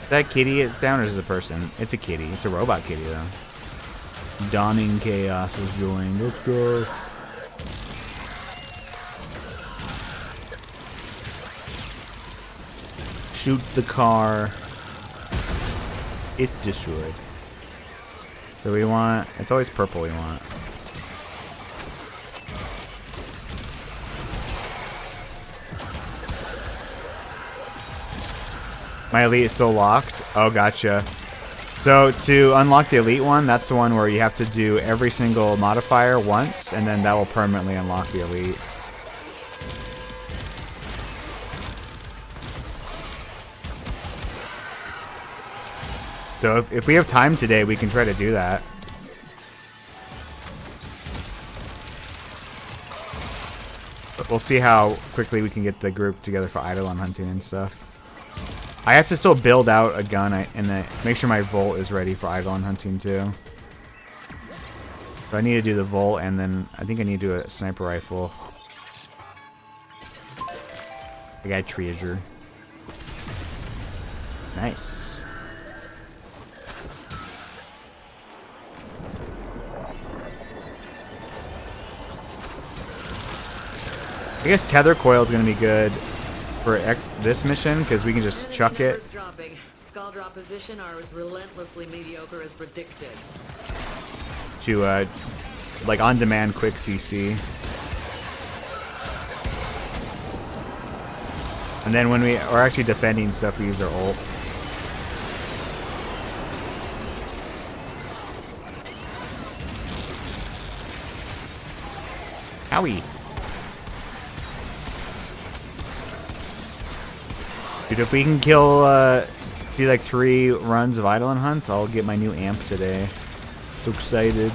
Speaker 2: That kitty, it's down or is it a person? It's a kitty. It's a robot kitty, though. Dawning Chaos has joined. Let's go. Shoot the car. It's destroyed. So we want... It's always purple we want. My elite is still locked? Oh, gotcha. So to unlock the elite one, that's the one where you have to do every single modifier once, and then that will permanently unlock the elite. So if we have time today, we can try to do that. But we'll see how quickly we can get the group together for Eidolon hunting and stuff. I have to still build out a gun and make sure my Volt is ready for Eidolon hunting too. So I need to do the Volt, and then I think I need to do a sniper rifle. I got treasure. Nice. I guess tether coil is going to be good for this mission because we can just chuck it.
Speaker 13: Dropping. Skull drop position are as relentlessly mediocre as predicted.
Speaker 2: To like on-demand quick CC. And then when we are actually defending stuff, we use our ult. Howie. Dude, if we can kill, do like 3 runs of Eidolon hunts, I'll get my new amp today. So excited.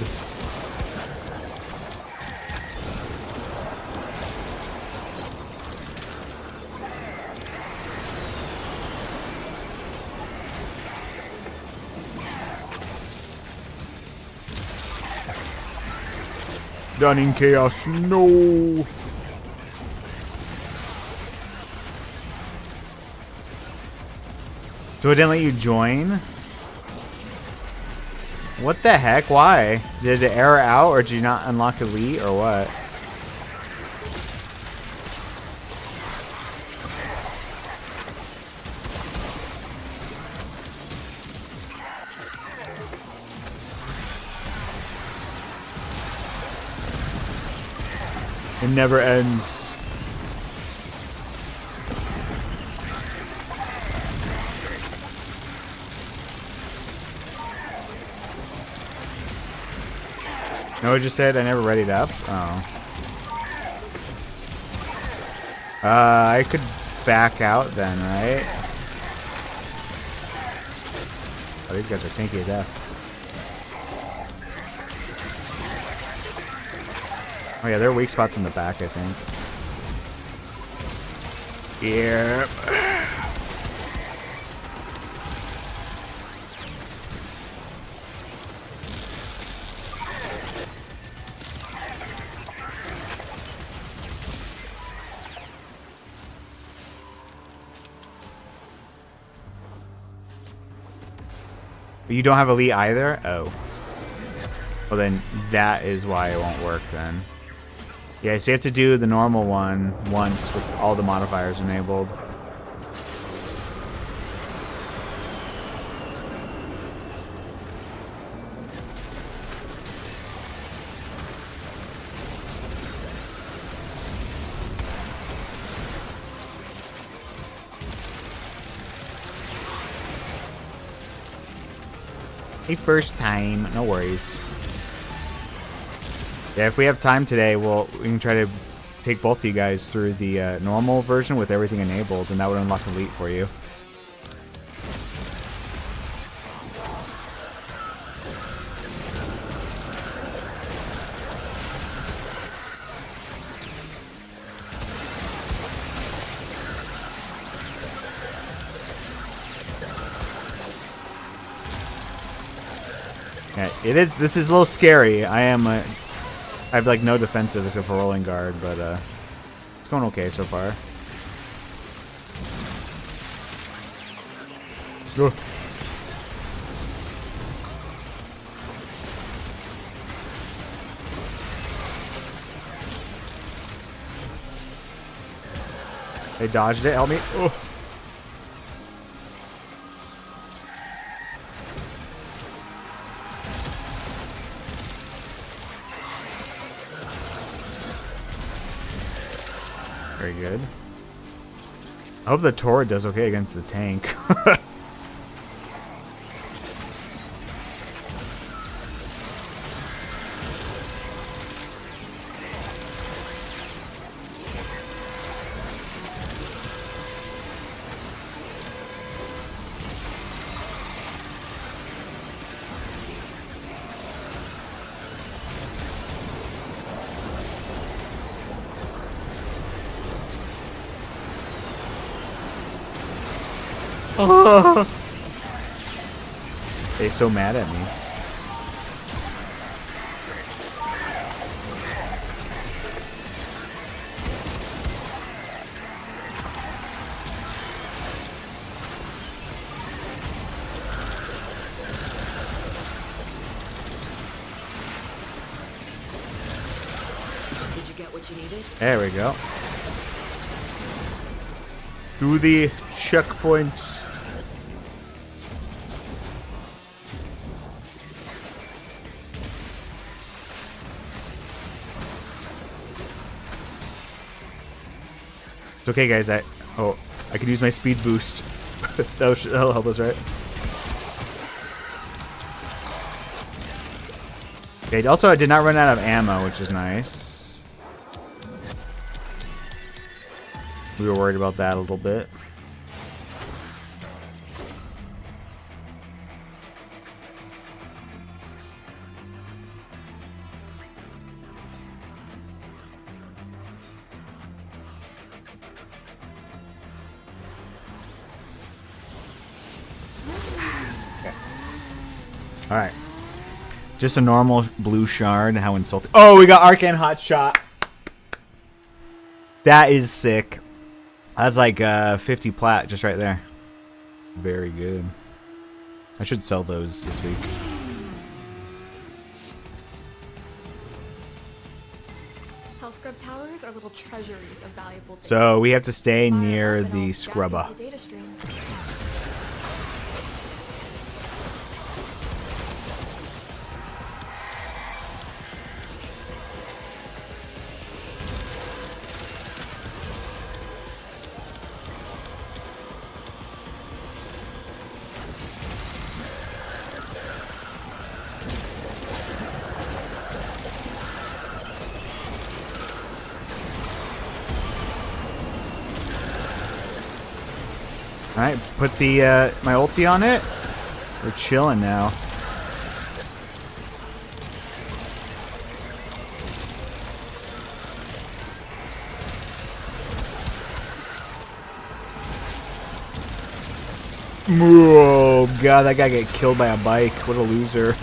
Speaker 2: Dawning Chaos, no! So it didn't let you join? What the heck? Why? Did it error out, or did you not unlock elite, or what? It never ends. No, it just said I never readied up. Oh. I could back out then, right? Oh, these guys are tanky as death. Oh yeah, there are weak spots in the back, I think. Yep. But you don't have elite either? Oh. Well, then that is why it won't work then. Yeah, so you have to do the normal one once with all the modifiers enabled. A first time, no worries. Yeah, if we have time today, we can try to take both of you guys through the normal version with everything enabled, and that would unlock elite for you. Yeah, it is. This is a little scary. I have like no defensive except for rolling guard, but it's going okay so far. Go. They dodged it. Help me. Oh. Very good. I hope the turret does okay against the tank. They're so mad at me.
Speaker 13: Did you get what you needed?
Speaker 2: There we go. Do the checkpoints. It's okay, guys. I could use my speed boost. That'll help us, right? Okay. Also, I did not run out of ammo, which is nice. We were worried about that a little bit. Alright. Just a normal blue shard. How insulting. Oh, we got Arcane Hot Shot. That is sick. That's like 50 plat just right there. Very good. I should sell those this week.
Speaker 9: Hell scrub towers are little treasuries of valuable data.
Speaker 2: So we have to stay near the scrubber.
Speaker 9: Data stream.
Speaker 2: Alright, put the my ulti on it. We're chilling now. Oh god, that guy got killed by a bike. What a loser.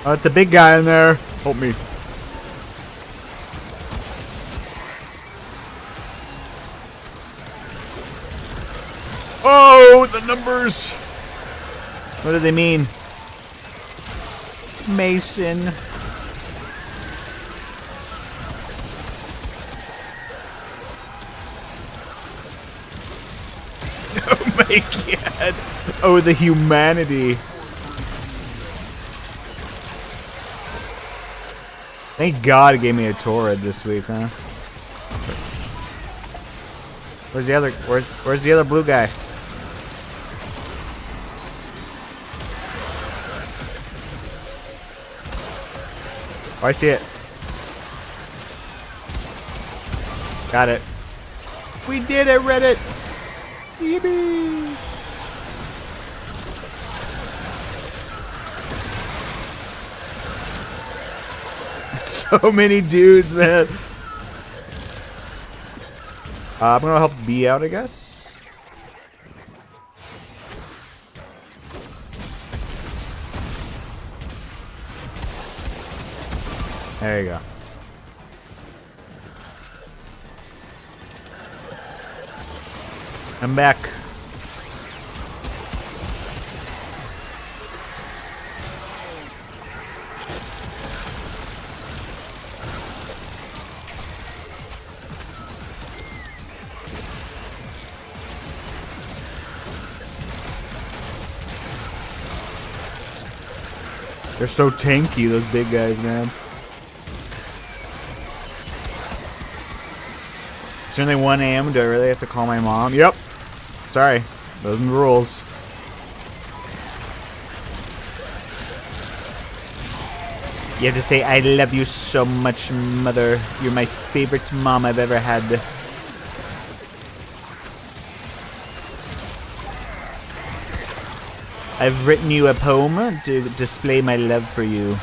Speaker 2: Oh, it's a big guy in there. Help me. Oh, the numbers. What do they mean? Mason. Oh my god. Oh, the humanity. Thank God it gave me a Torrid this week, huh? Where's the other? Where's the other blue guy? Oh, I see it. Got it. We did it, Reddit. Yippee! So many dudes, man. I'm gonna help B out, I guess. There you go. I'm back. They're so tanky, those big guys, man. It's only 1 a.m. Do I really have to call my mom? Yep. Sorry. Those are the rules. You have to say, I love you so much, mother. You're my favorite mom I've ever had. I've written you a poem to display my love for you.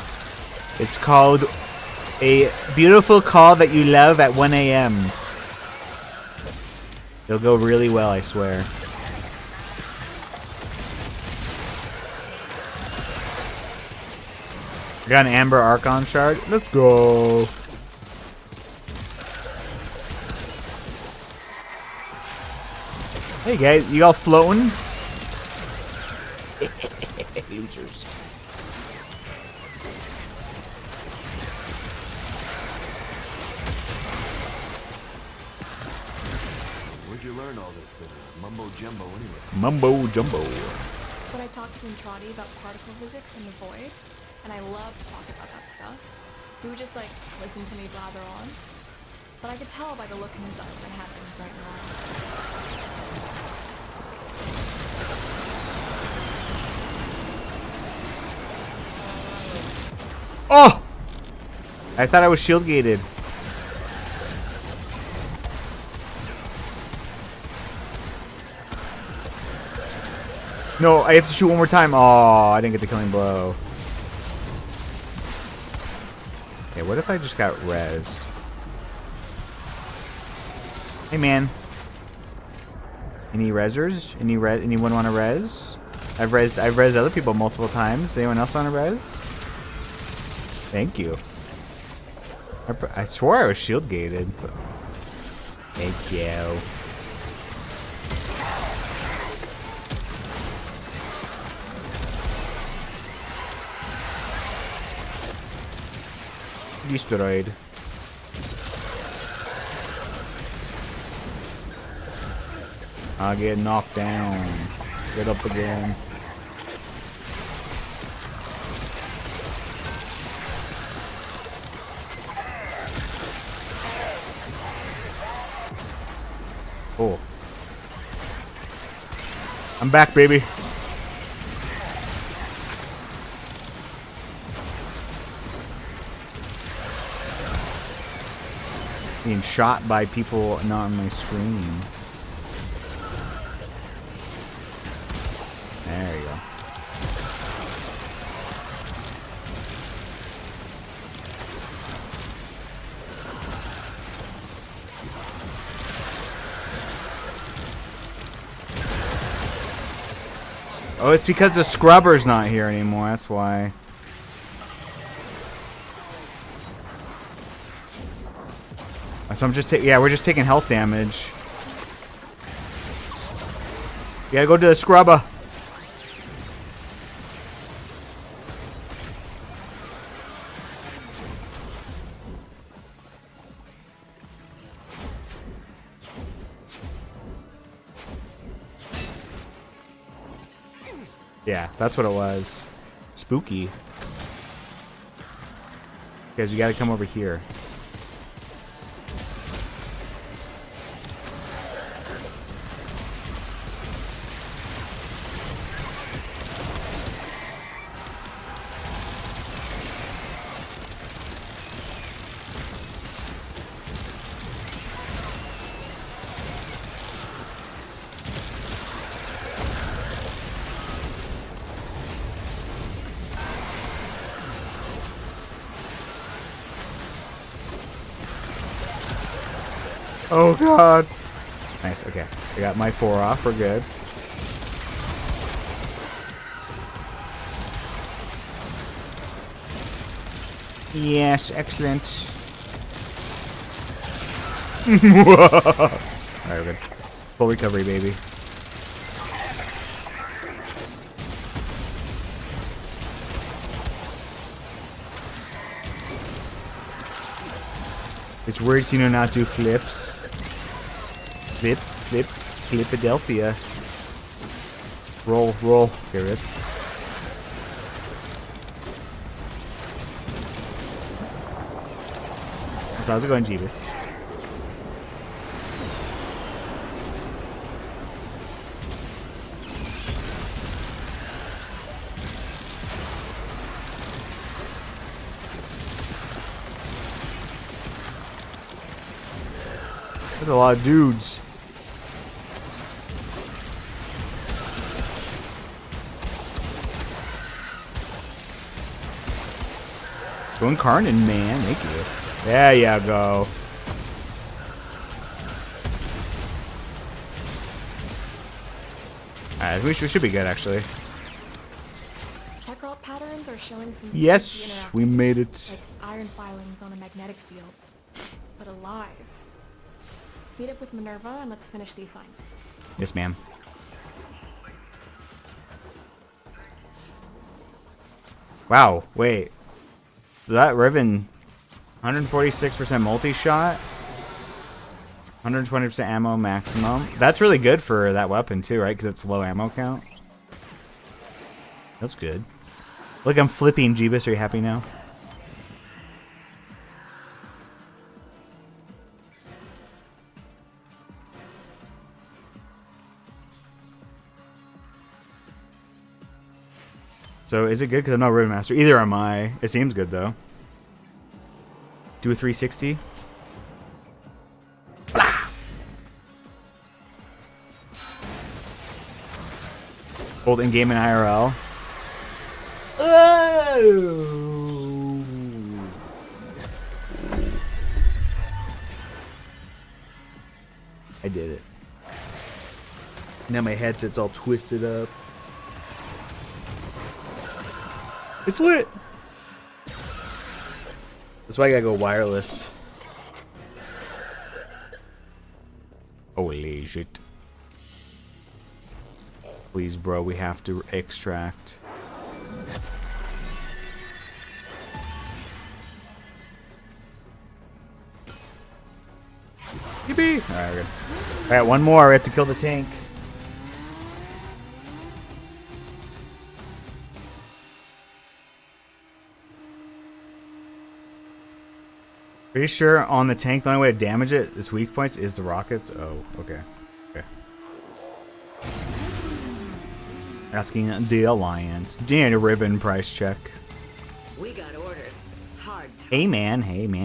Speaker 2: It's called A Beautiful Call That You Love at 1 a.m. It'll go really well, I swear. I got an Amber Archon shard. Let's go. Hey guys, you all floating? Losers.
Speaker 14: Where'd you learn all this mumbo jumbo anyway?
Speaker 2: Mumbo jumbo.
Speaker 9: But I talked to Entrati about particle physics and the void, and I love to talk about that stuff. He would just like listen to me blather on. But I could tell by the look in his eye when I had things right now.
Speaker 2: Oh! I thought I was shield gated. No, I have to shoot one more time. Oh, I didn't get the killing blow. Okay, what if I just got res? Hey man. Any resers? Anyone want to res? I've res other people multiple times. Anyone else want to res? Thank you. I swore I was shield gated. But... Thank you. Destroyed. I'll get knocked down. Get up again. Oh. I'm back, baby. Being shot by people not on my screen. There you go. Oh, it's because the scrubber's not here anymore, that's why. So I'm just we're just taking health damage. You gotta go to the scrubber. Yeah, that's what it was. Spooky. Guys, we gotta come over here. Oh god. Nice, okay. I got my 4 off, we're good. Yes, excellent. Alright, we're good. Full recovery, baby. It's weird seeing her not do flips. Flip, flip, Flipadelphia. Roll, roll. Get rid. So how's it going, Jeebus? That's a lot of dudes. Go Incarnate, man. Thank you. There you go. Alright, we should be good, actually.
Speaker 9: Tech rot patterns are showing some
Speaker 2: Yes, we made it.
Speaker 9: like iron filings on a magnetic field, but alive. Meet up with Minerva and let's finish the assignment.
Speaker 2: Yes, ma'am. Wow, wait. That Riven 146% multi-shot, 120% ammo maximum. That's really good for that weapon too, right? Because it's low ammo count. That's good. Look, I'm flipping, Jeebus. Are you happy now? So is it good? Because I'm not Riven Master. Either am I. It seems good though. Do a 360. Blah! Hold in game and IRL. Oh! I did it. Now my headset's all twisted up. It's lit. That's why I gotta go wireless. Holy shit. Please, bro, we have to extract. Yippee! Alright, we're good. Alright, one more. We have to kill the tank. Pretty sure on the tank, the only way to damage it, its weak points, is the rockets. Oh, okay. Okay. Asking the Alliance. Need a Riven price check.
Speaker 13: We got orders. Hard.
Speaker 2: Hey man,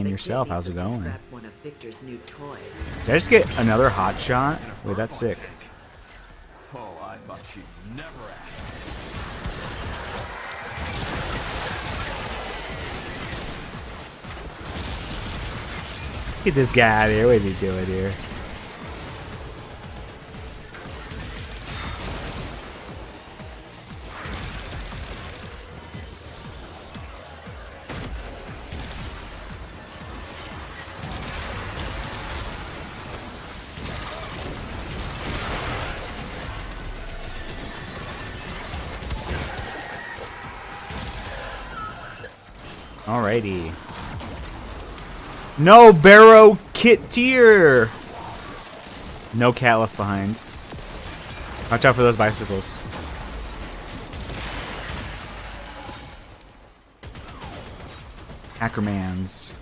Speaker 2: yourself. How's it going?
Speaker 13: Scrap one of Victor's new toys.
Speaker 2: Did I just get another hot shot? Wait, that's sick.
Speaker 14: Oh, I thought she'd never ask.
Speaker 2: Get this guy out of here. What is he doing here? Alrighty. No Barrow Kit tier. No cat left behind. Watch out for those bicycles. Hackermans.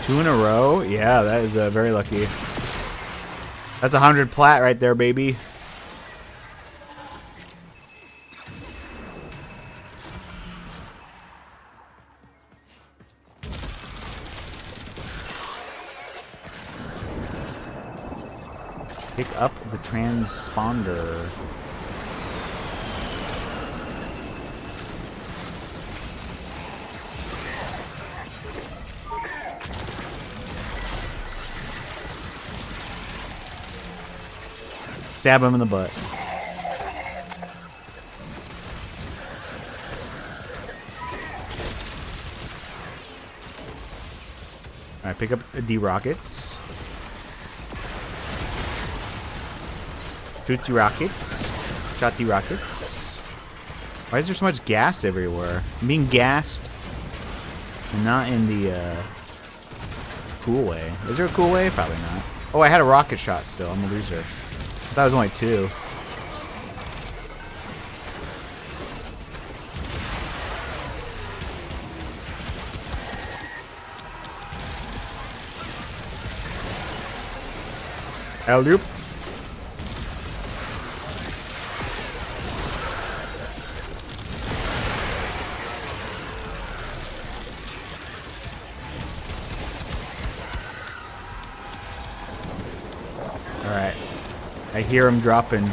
Speaker 2: Two in a row? Yeah, that is very lucky. That's 100 plat right there, baby. Pick up the transponder. Stab him in the butt. Alright, pick up the rockets. Shoot the rockets. Shot the rockets. Why is there so much gas everywhere? I'm being gassed. And not in the cool way. Is there a cool way? Probably not. Oh, I had a rocket shot still. I'm a loser. I thought it was only 2. Alley-oop. Alright. I hear them dropping.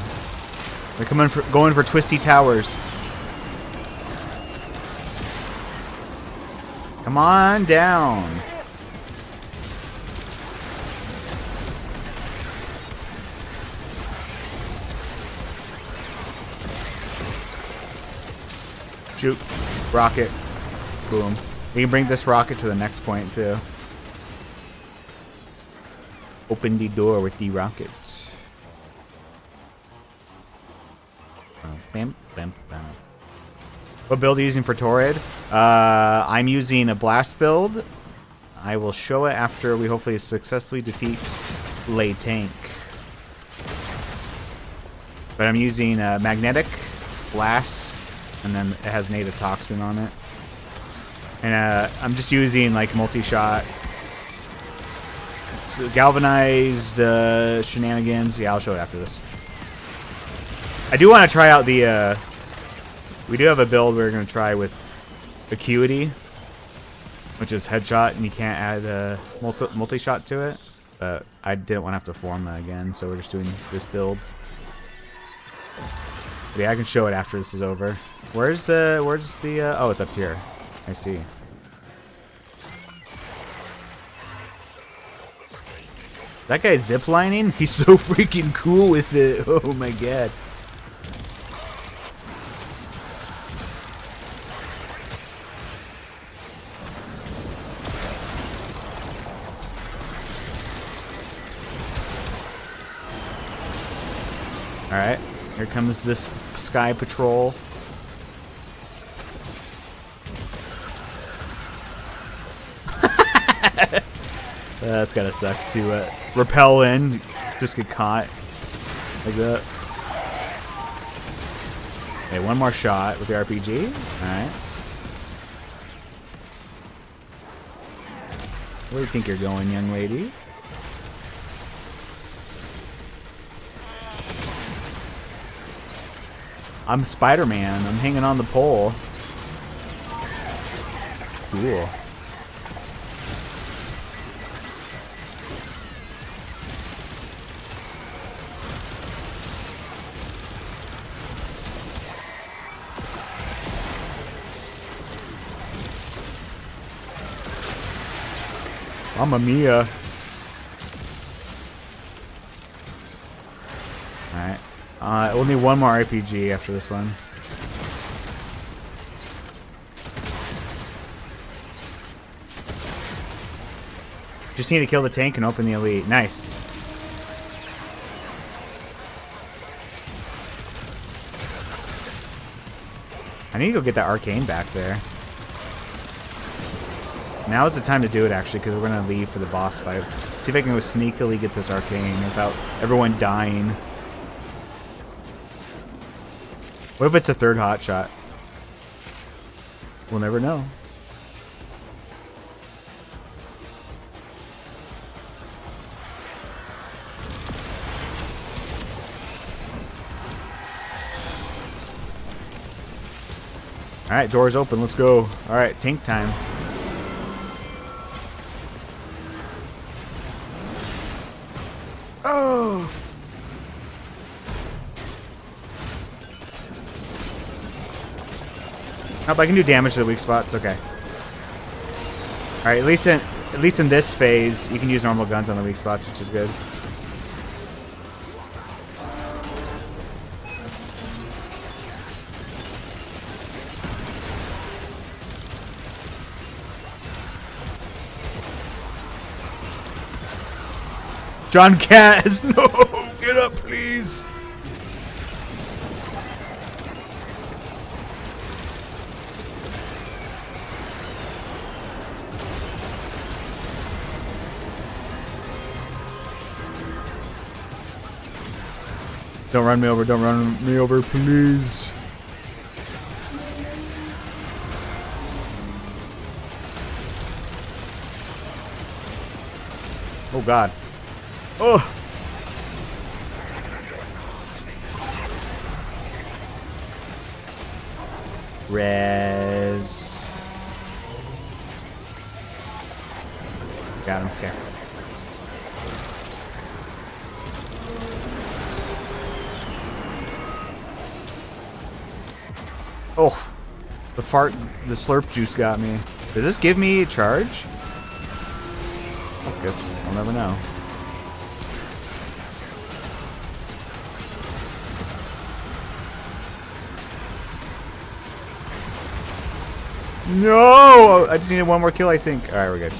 Speaker 2: They're going for twisty towers. Come on down. Shoot. Rocket. Boom. We can bring this rocket to the next point too. Open the door with the rocket. Bam, bam, bam. What build are you using for Torrid? I'm using a blast build. I will show it after we hopefully successfully defeat Lay Tank. But I'm using magnetic, blast, and then it has native toxin on it. And I'm just using like multi-shot. So galvanized shenanigans. Yeah, I'll show it after this. I do want to try out the, we do have a build we're going to try with Acuity, which is headshot, and you can't add multi-shot to it. But I didn't want to have to form that again, so we're just doing this build. But yeah, I can show it after this is over. Where's the, oh, it's up here. I see. That guy's ziplining? He's so freaking cool with it. Oh my god. Alright, here comes this Sky Patrol. That's gotta suck to rappel in, just get caught like that. Okay, one more shot with the RPG. Alright. Where do you think you're going, young lady? I'm Spider-Man. I'm hanging on the pole. Cool. Mamma mia. Alright. We'll need one more RPG after this one. Just need to kill the tank and open the elite. Nice. I need to go get that arcane back there. Now is the time to do it, actually, because we're going to leave for the boss fights. See if I can go sneakily get this arcane without everyone dying. What if it's a third hot shot? We'll never know. Alright, doors open. Let's go. Alright, tank time. Oh! Nope, I can do damage to the weak spots. Okay. Alright, at least in this phase, you can use normal guns on the weak spots, which is good. John Cass, no! Get up, please! Don't run me over, don't run me over, please. Oh god. Oh! Res. Got him, okay. Oh, the slurp juice got me. Does this give me a charge? I guess I'll never know. No! I just needed one more kill, I think. Alright, we're good.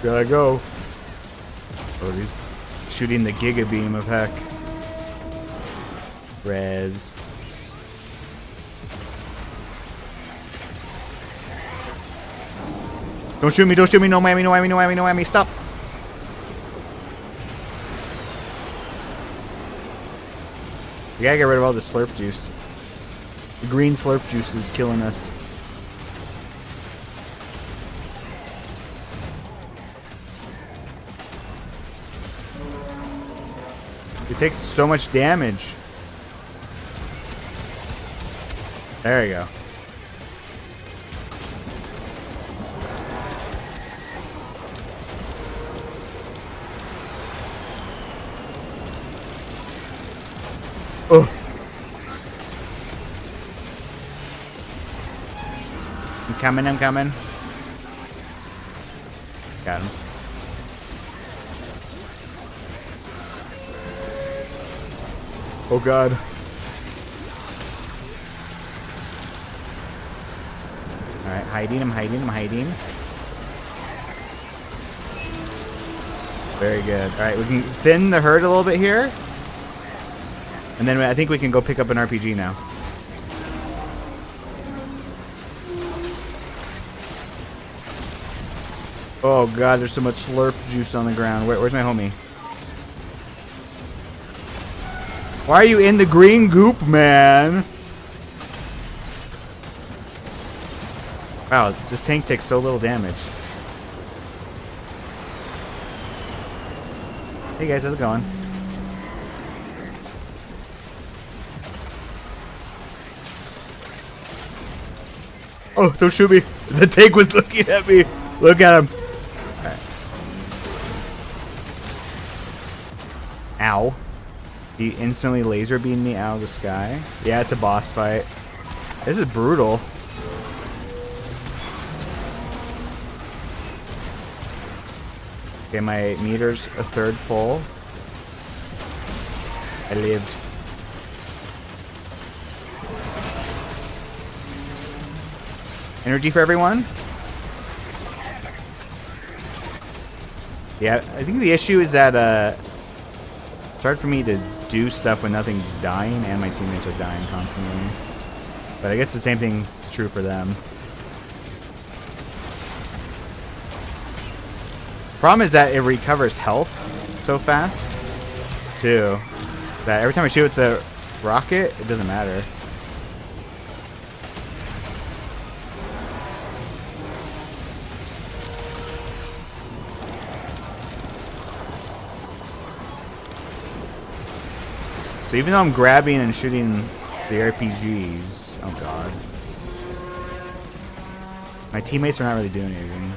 Speaker 2: Gotta go. Oh, he's shooting the Giga Beam of heck. Res. Don't shoot me, don't shoot me, no whammy, no whammy, no whammy, no whammy, stop! We gotta get rid of all the slurp juice. The green slurp juice is killing us. It takes so much damage. There you go. Oh. I'm coming, I'm coming. Got him. Oh god. Alright, hiding, I'm hiding, I'm hiding. Very good. Alright, we can thin the herd a little bit here. And then I think we can go pick up an RPG now. Oh god, there's so much slurp juice on the ground. Where's my homie? Why are you in the green goop, man? Wow, this tank takes so little damage. Hey guys, how's it going? Oh, don't shoot me. The tank was looking at me. Look at him. Right. Ow. He instantly laser beamed me out of the sky. Yeah, it's a boss fight. This is brutal. Okay, my meter's a third full. I lived. Energy for everyone? Yeah, I think the issue is that it's hard for me to do stuff when nothing's dying and my teammates are dying constantly. But I guess the same thing's true for them. Problem is that it recovers health so fast, too, that every time I shoot with the rocket, it doesn't matter. So even though I'm grabbing and shooting the RPGs, oh god, my teammates are not really doing anything.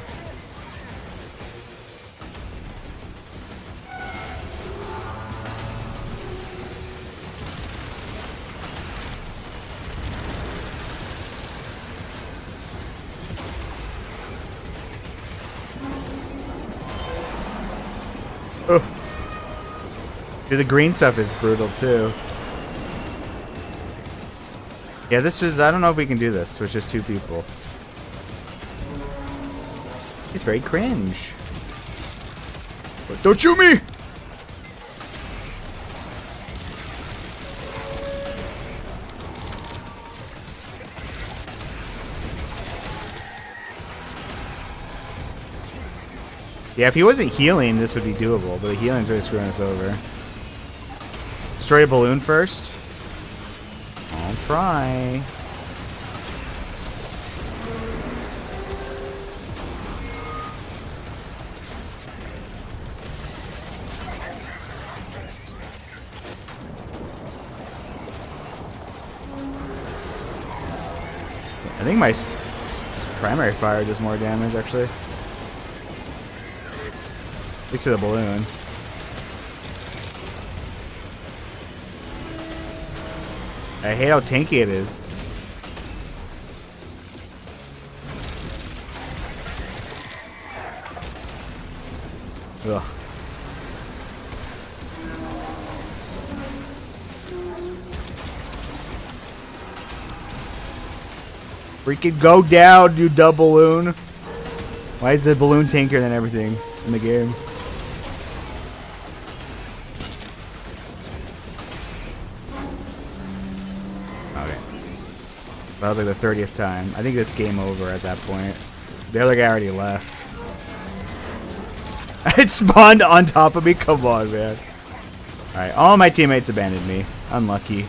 Speaker 2: Oh. Dude, the green stuff is brutal too. Yeah, this is, I don't know if we can do this with just 2 people. It's very cringe. But don't shoot me! Yeah, if he wasn't healing, this would be doable, but the healing's really screwing us over. Destroy a balloon first. I'll try. I think my primary fire does more damage, actually. At least to the balloon. I hate how tanky it is. Ugh. Freaking go down, you dumb balloon. Why is the balloon tankier than everything in the game? Okay. That was like the 30th time. I think it's game over at that point. The other guy already left. It spawned on top of me? Come on, man. Alright, all my teammates abandoned me. Unlucky.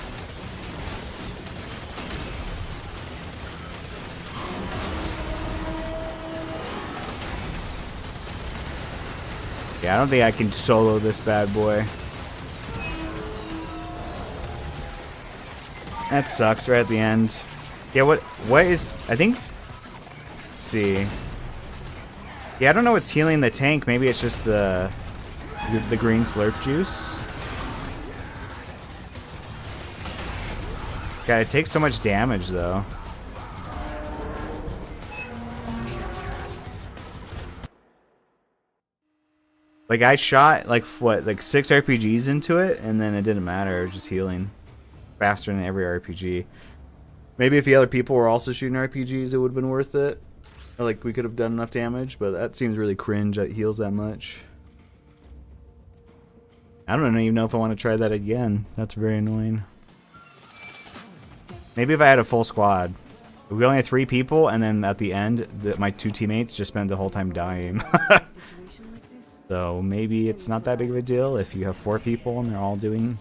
Speaker 2: Yeah, I don't think I can solo this bad boy. That sucks right at the end. Yeah, what is... I think... Let's see. Yeah, I don't know what's healing the tank. Maybe it's just the green slurp juice. God, it takes so much damage, though. Like, I shot, like, what, like 6 RPGs into it, and then it didn't matter. It was just healing. Faster than every RPG. Maybe if the other people were also shooting RPGs, it would have been worth it. Or, like, we could have done enough damage, but that seems really cringe that it heals that much. I don't even know if I want to try that again. That's very annoying. Maybe if I had a full squad. We only had 3 people, and then at the end, my 2 teammates just spent the whole time dying. So maybe it's not that big of a deal if you have 4 people and they're all doing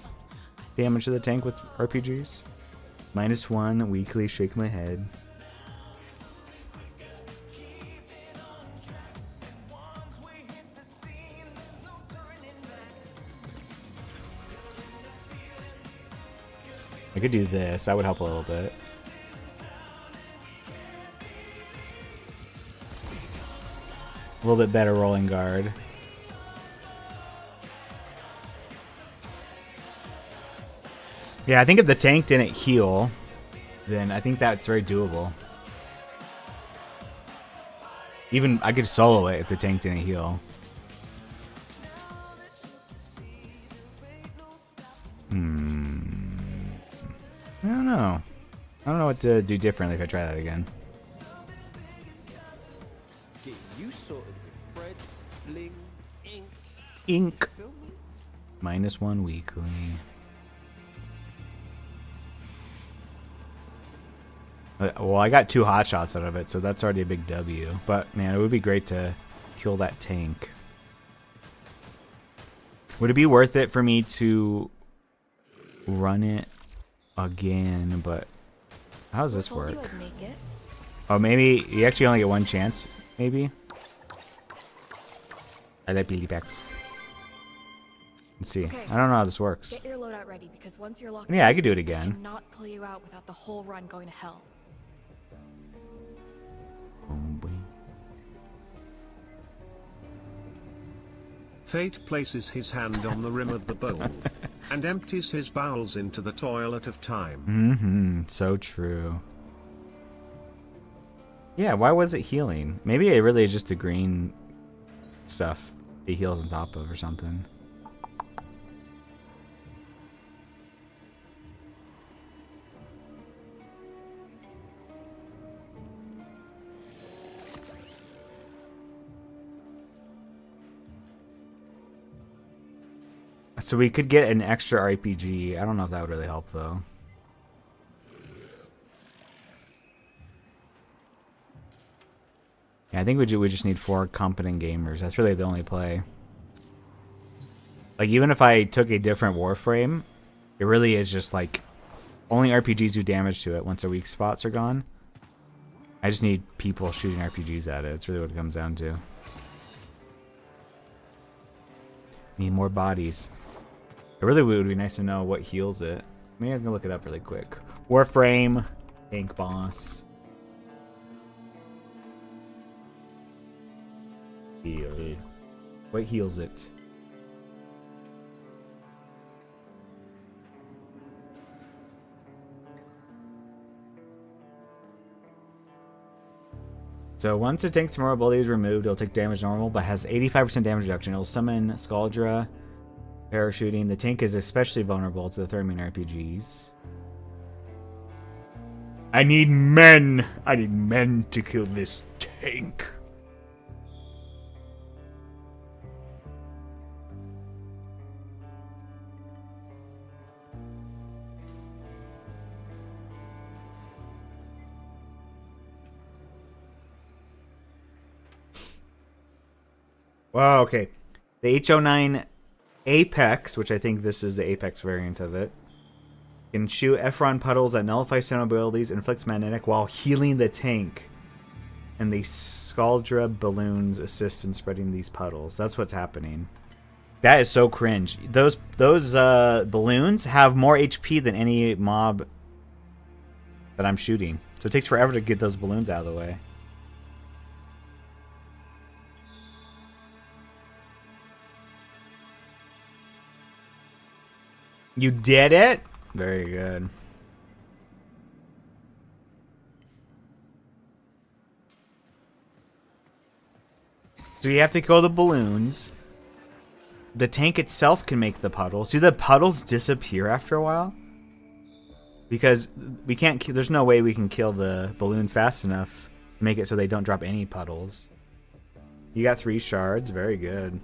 Speaker 2: damage to the tank with RPGs. -1 weekly, shake my head. I could do this. That would help a little bit. A little bit better rolling guard. Yeah, I think if the tank didn't heal, then I think that's very doable. Even I could solo it if the tank didn't heal. I don't know. I don't know what to do differently if I try that again.
Speaker 15: Get you sorted with Fred's Bling Ink.
Speaker 2: Ink. -1 weekly. Well, I got 2 hot shots out of it, so that's already a big W. But man, it would be great to kill that tank. Would it be worth it for me to run it again? But how does this work? Oh, maybe you actually only get 1 chance. Maybe. I like Billy Packs. Let's see.
Speaker 9: Okay.
Speaker 2: I don't know how this works.
Speaker 9: Get your loadout ready because once you're locked
Speaker 2: Yeah, I
Speaker 9: in,
Speaker 2: could do it
Speaker 9: I
Speaker 2: again.
Speaker 9: cannot pull you out without the whole run going to hell.
Speaker 11: Fate places his hand on the rim of the bowl and empties his bowels into the toilet of time.
Speaker 2: So true. Yeah, why was it healing? Maybe it really is just the green stuff it heals on top of or something. So we could get an extra RPG. I don't know if that would really help though. Yeah, I think we just need 4 competent gamers. That's really the only play. Like even if I took a different Warframe, it really is just like only RPGs do damage to it once their weak spots are gone. I just need people shooting RPGs at it. It's really what it comes down to. Need more bodies. It really would be nice to know what heals it. Maybe I can look it up really quick. Warframe, tank boss. Heal. What heals it? So once a tank's moral ability is removed, it'll take damage normal, but has 85% damage reduction. It'll summon Scaldra, parachuting. The tank is especially vulnerable to the third main RPGs. I need men! I need men to kill this tank. Wow, okay. The H09 Apex, which I think this is the Apex variant of it, can shoot Efron puddles that nullify stun abilities, inflicts magnetic while healing the tank. And the Scaldra balloons assist in spreading these puddles. That's what's happening. That is so cringe. Those balloons have more HP than any mob that I'm shooting. So it takes forever to get those balloons out of the way. You did it? Very good. So you have to kill the balloons. The tank itself can make the puddles. Do the puddles disappear after a while? Because we can't. There's no way we can kill the balloons fast enough to make it so they don't drop any puddles. You got 3 shards. Very good.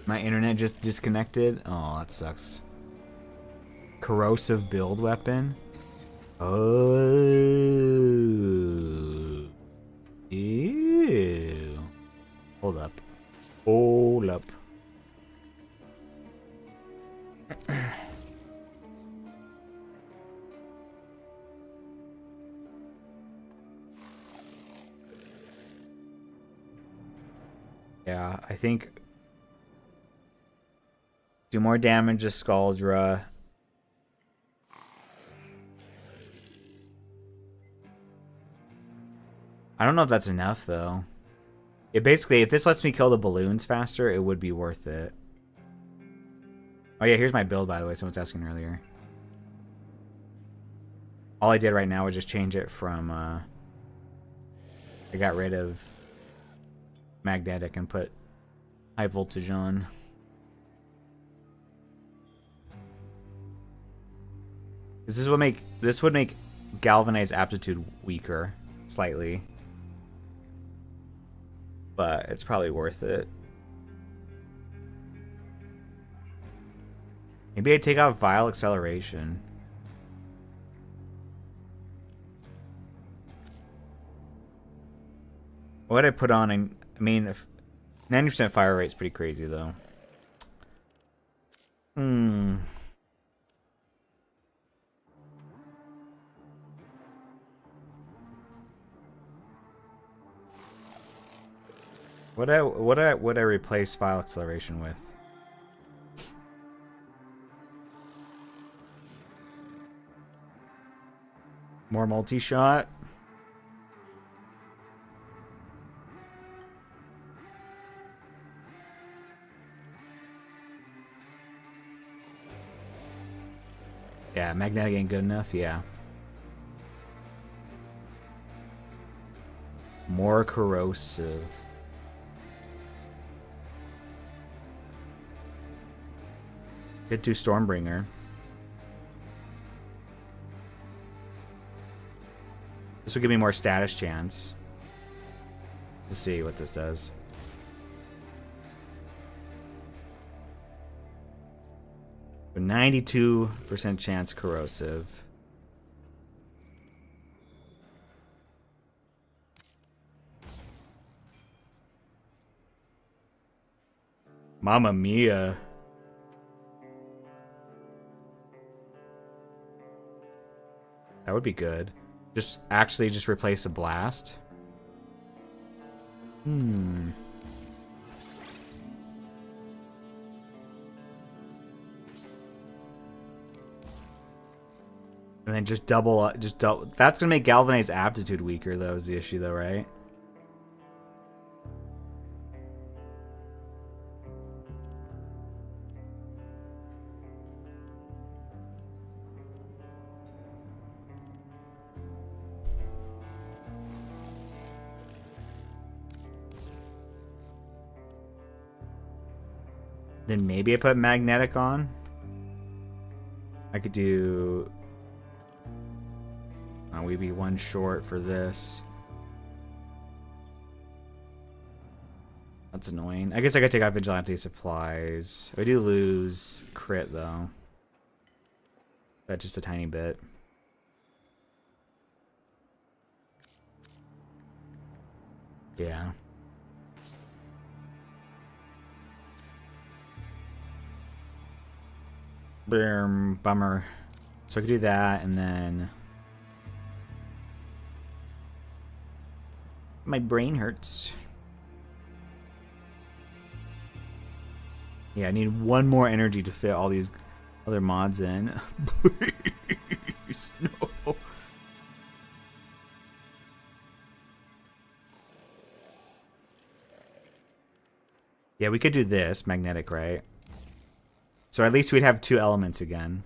Speaker 2: My internet just disconnected. Oh, that sucks. Corrosive build weapon. Oh. Ew. Hold up. Hold up. Yeah, I think do more damage to Scaldra. I don't know if that's enough, though. It basically, if this lets me kill the balloons faster, it would be worth it. Oh yeah, here's my build, by the way. Someone's asking earlier. All I did right now was just change it from, I got rid of magnetic and put high voltage on. This would make galvanized aptitude weaker, slightly. But it's probably worth it. Maybe I take out Vile Acceleration. What would I put on? I mean, 90% fire rate is pretty crazy, though. What would I replace Vile Acceleration with? More multi-shot? Yeah, magnetic ain't good enough, yeah. More corrosive. Hit 2 Stormbringer. This will give me more status chance. Let's see what this does. A 92% chance corrosive. Mamma mia. That would be good. Just replace a blast. And then just double. That's gonna make galvanized aptitude weaker, though. Is the issue, though, right? Then maybe I put magnetic on. I could do. We'd be 1 short for this. That's annoying. I guess I could take out Vigilante Supplies. I do lose crit, though. But just a tiny bit. Yeah. Bummer. So I could do that, and then... My brain hurts. Yeah, I need 1 more energy to fit all these other mods in. Please, no. Yeah, we could do this, magnetic, right? So at least we'd have 2 elements again.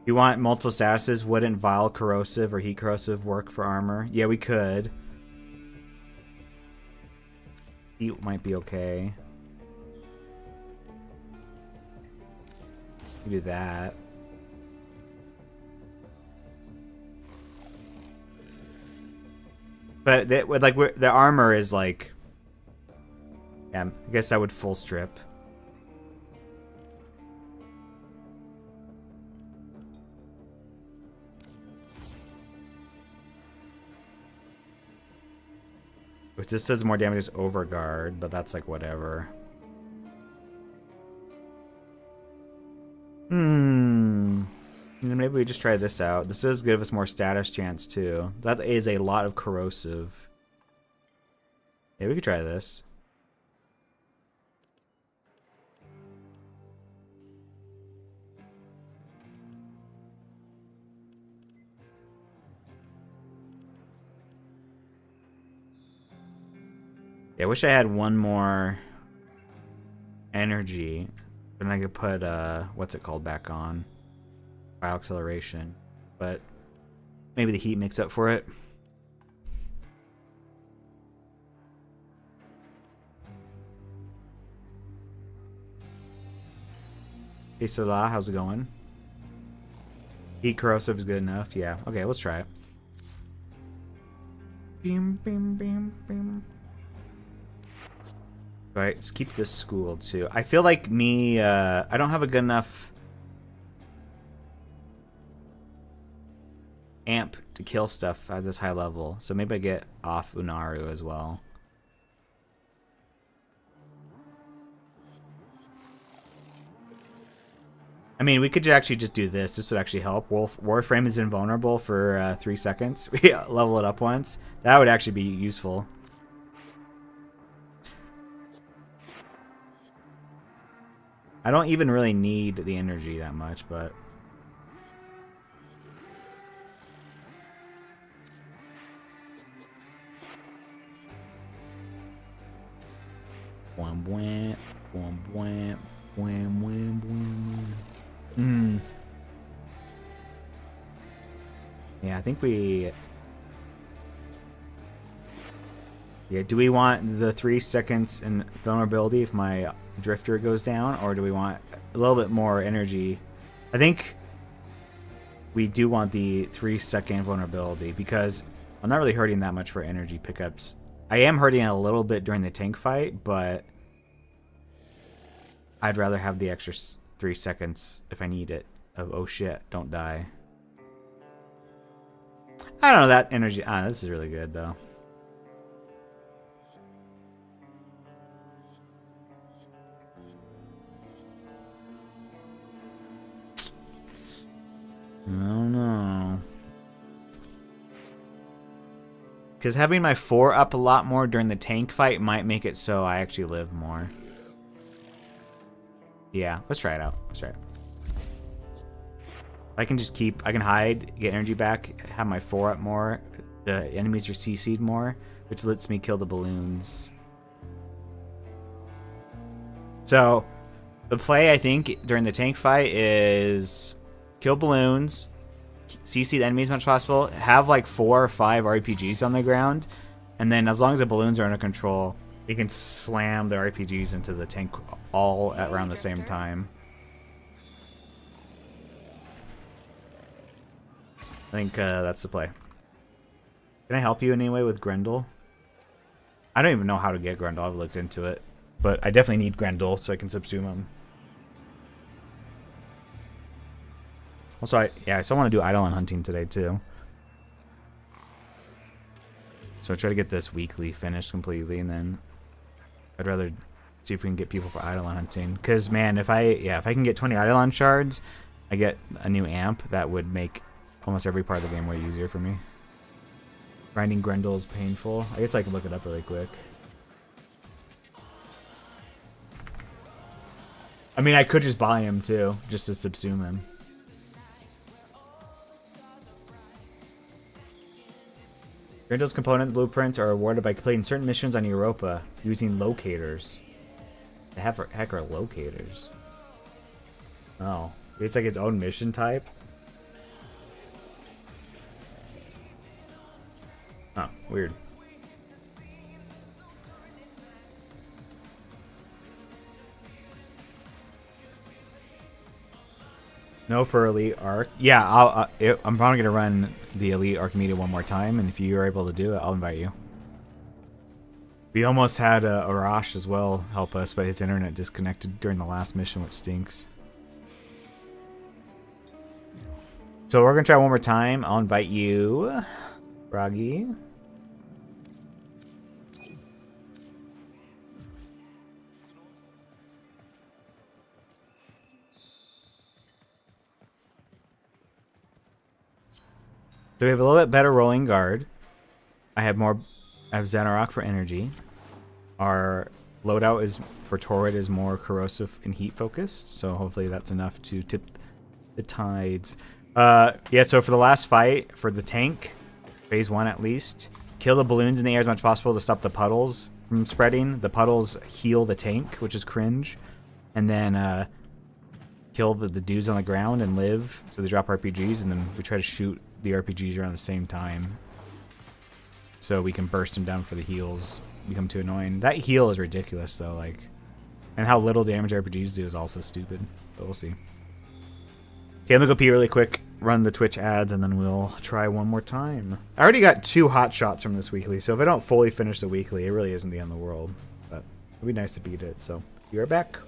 Speaker 2: You want multiple statuses? Wouldn't Vile Corrosive or Heat Corrosive work for armor? Yeah, we could. Heat might be okay. We do that. But the armor is like... Yeah, I guess I would full strip. Which this does more damage as Overguard, but that's like whatever. Maybe we just try this out. This does give us more status chance too. That is a lot of corrosive. Yeah, we could try this. Yeah, I wish I had one more energy. Then I could put, what's it called back on? File acceleration. But maybe the heat makes up for it. Hey, Salah, how's it going? Heat corrosive is good enough. Yeah. Okay, let's try it. Bim, bim, bim, bim. Alright, let's keep this school too. I feel like I don't have a good enough amp to kill stuff at this high level. So maybe I get off Unaru as well. I mean, we could actually just do this. This would actually help. Warframe is invulnerable for 3 seconds. We level it up once. That would actually be useful. I don't even really need the energy that much, but... Bwam, bwam, bwam, bwam, bwam, bwam, bwam. Yeah, I think we... Yeah, do we want the 3 seconds in vulnerability if my drifter goes down, or do we want a little bit more energy? I think we do want the 3-second vulnerability because I'm not really hurting that much for energy pickups. I am hurting a little bit during the tank fight, but I'd rather have the extra 3 seconds if I need it of, oh shit, don't die. I don't know, that energy... this is really good though. I don't know. Because having my 4 up a lot more during the tank fight might make it so I actually live more. Yeah, let's try it out. Let's try it. I can just keep... I can hide, get energy back, have my 4 up more. The enemies are CC'd more, which lets me kill the balloons. So, the play, I think, during the tank fight is... kill balloons, CC the enemies as much as possible, have like 4 or 5 RPGs on the ground, and then as long as the balloons are under control, you can slam the RPGs into the tank all at around the same time. I think that's the play. Can I help you in any way with Grendel? I don't even know how to get Grendel. I've looked into it. But I definitely need Grendel so I can subsume him. Also, I still want to do Eidolon hunting today, too. So I try to get this weekly finished completely, and then I'd rather see if we can get people for Eidolon hunting. Because, man, if I can get 20 Eidolon shards, I get a new amp, that would make almost every part of the game way easier for me. Grinding Grendel is painful. I guess I can look it up really quick. I mean, I could just buy him, too, just to subsume him. Grendel's component blueprints are awarded by completing certain missions on Europa using locators. The heck are locators? Oh, it's like its own mission type? Oh, weird. No for Elite Arc. Yeah, I'm probably going to run the Elite Archimeda one more time, and if you are able to do it, I'll invite you. We almost had Arash as well help us, but his internet disconnected during the last mission, which stinks. So we're going to try one more time. I'll invite you, Froggy. So we have a little bit better rolling guard. I have Zanarok for energy. Our loadout is for turret is more corrosive and heat focused, so hopefully that's enough to tip the tides. Yeah, so for the last fight, for the tank, phase 1 at least, kill the balloons in the air as much as possible to stop the puddles from spreading. The puddles heal the tank, which is cringe. And then kill the dudes on the ground and live. So they drop RPGs, and then we try to shoot the RPGs around the same time. So we can burst them down for the heals. Become too annoying. That heal is ridiculous, though. Like, and how little damage RPGs do is also stupid. But we'll see. Okay, let me go pee really quick, run the Twitch ads, and then we'll try one more time. I already got 2 hot shots from this weekly, so if I don't fully finish the weekly, it really isn't the end of the world. But it'd be nice to beat it, so be right back.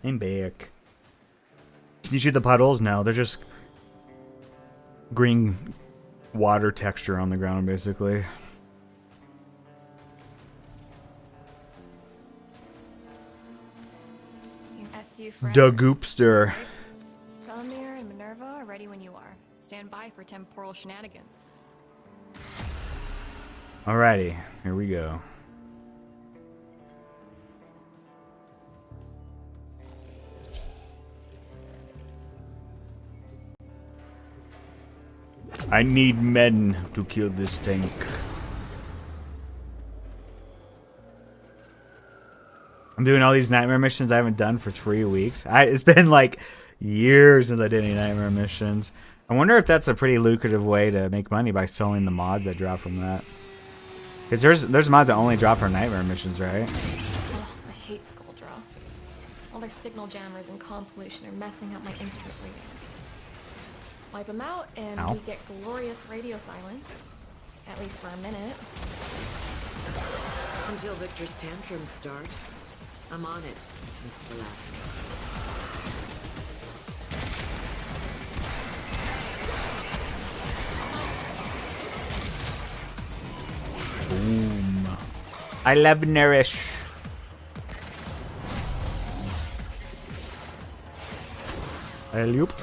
Speaker 2: I'm back. Can you shoot the puddles? No, they're just green water texture on the ground, basically. The Goopster.
Speaker 9: Felomir and Minerva are ready when you are. Stand by for temporal shenanigans.
Speaker 2: Alrighty, here we go. I need men to kill this tank. I'm doing all these nightmare missions I haven't done for 3 weeks. It's been like years since I did any nightmare missions. I wonder if that's a pretty lucrative way to make money by selling the mods that drop from that. Because there's mods that only drop for nightmare missions, right?
Speaker 9: Ugh, I hate Skulldraw. All their signal jammers and comp pollution are messing up my instrument readings. Wipe them out, and we get glorious radio silence. At least for a minute.
Speaker 13: Until Victor's tantrums start. I'm on it, Miss Velasco.
Speaker 2: Boom. I love Nourish. Alley-oop.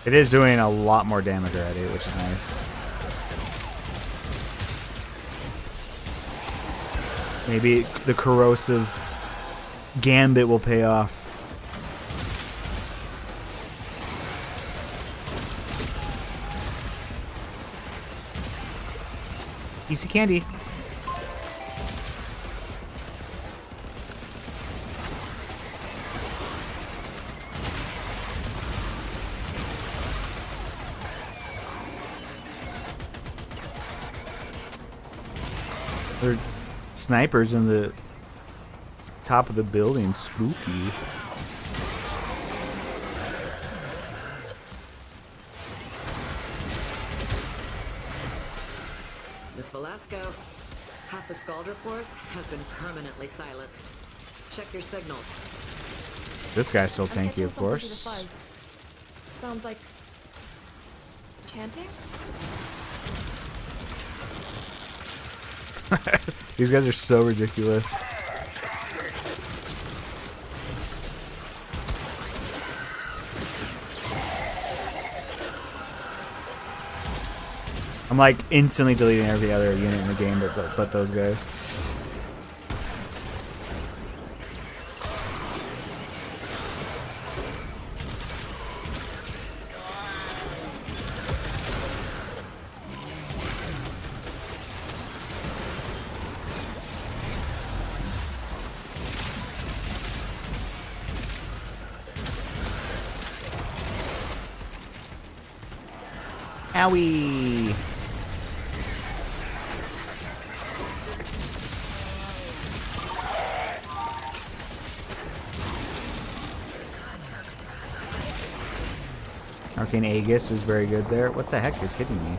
Speaker 2: It is doing a lot more damage already, which is nice. Maybe the corrosive gambit will pay off. Easy candy. There are snipers in the top of the building. Spooky.
Speaker 13: Miss Velasco, half the Skuldra force has been permanently silenced. Check your signals.
Speaker 2: This guy's still tanky, of course.
Speaker 9: Sounds like chanting?
Speaker 2: These guys are so ridiculous. I'm like instantly deleting every other unit in the game but those guys. Owie! Arcane Aegis is very good there. What the heck is hitting me?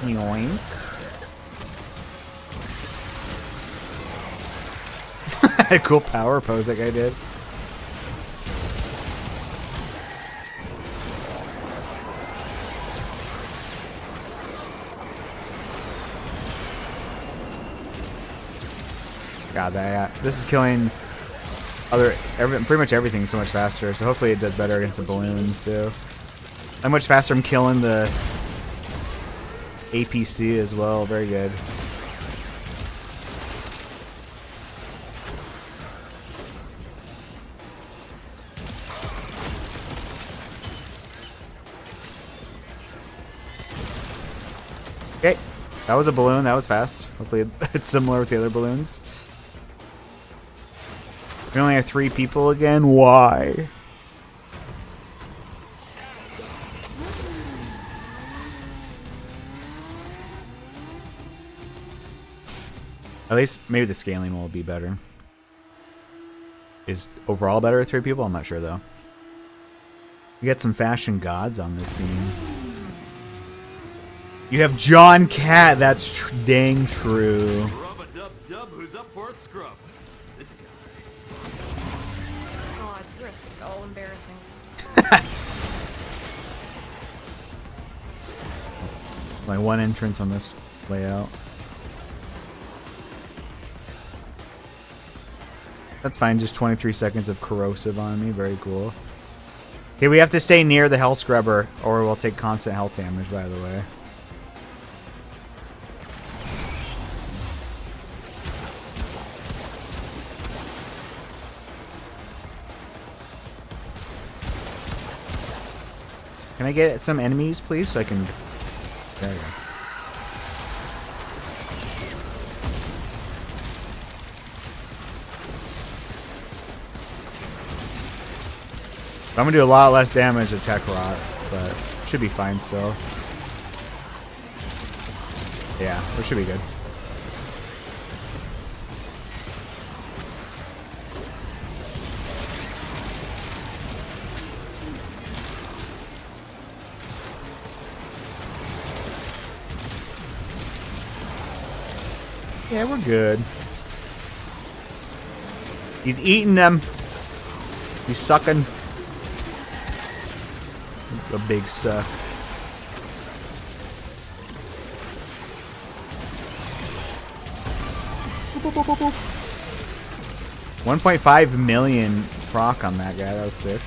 Speaker 2: Yoink. Cool power pose that guy did. God, this is killing pretty much everything so much faster. So hopefully it does better against the balloons too. How much faster I'm killing the APC as well. Very good. Okay, that was a balloon. That was fast. Hopefully it's similar with the other balloons. We only have 3 people again. Why? At least maybe the scaling will be better. Is overall better with 3 people? I'm not sure though. We got some fashion gods on the team. You have John Cat. That's dang true.
Speaker 14: Rub-a-dub-dub, who's up for a scrub? This guy.
Speaker 9: God, you're so embarrassing.
Speaker 2: My one entrance on this layout. That's fine, just 23 seconds of corrosive on me. Very cool. Okay, we have to stay near the Hell Scrubber, or we'll take constant health damage, by the way. Can I get some enemies, please, so I can... There we go. I'm gonna do a lot less damage to Tech Rot, but should be fine still. Yeah, we should be good. Yeah, we're good. He's eating them. He's sucking. A big suck. Boop, boop, boop, boop. 1.5 million proc on that guy. That was sick.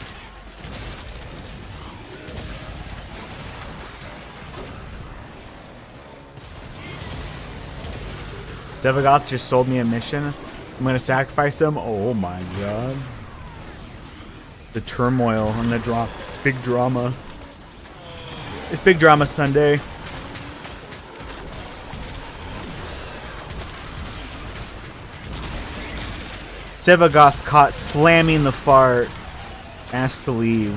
Speaker 2: Zevagoth just sold me a mission. I'm gonna sacrifice him. Oh my god. The turmoil and the big drama. It's Big Drama Sunday. Zevagoth caught slamming the fart. Asked to leave.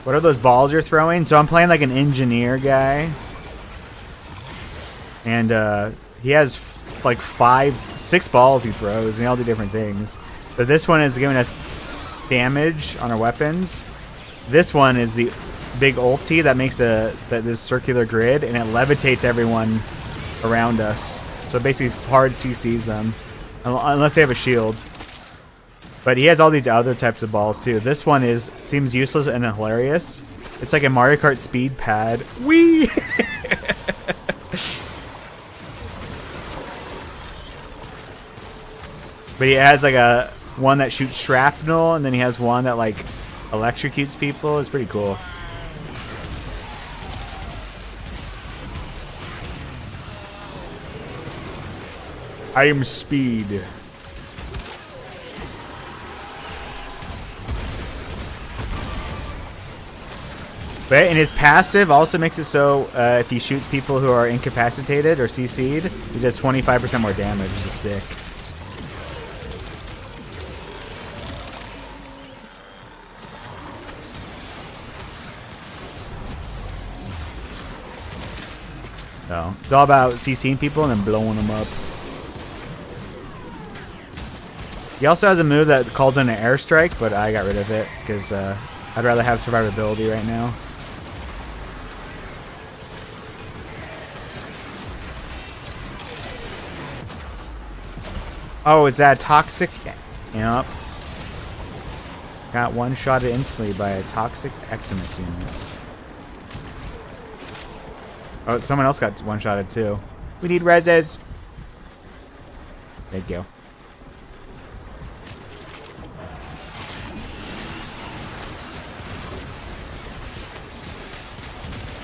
Speaker 2: What are those balls you're throwing? So I'm playing like an engineer guy. And he has like 6 balls he throws, and they all do different things. But this one is giving us damage on our weapons. This one is the big ulti that makes this circular grid, and it levitates everyone around us. So it basically hard CCs them, unless they have a shield. But he has all these other types of balls too. This one seems useless and hilarious. It's like a Mario Kart speed pad. Whee! But he has like one that shoots shrapnel, and then he has one that like electrocutes people. It's pretty cool. I am speed. But and his passive also makes it so if he shoots people who are incapacitated or CC'd, he does 25% more damage, which is sick. So it's all about CCing people and then blowing them up. He also has a move that calls in an airstrike, but I got rid of it because I'd rather have survivability right now. Oh, is that toxic? Yep. Got one-shotted instantly by a toxic Eximus unit. Oh, someone else got one-shotted too. We need reses. Thank you.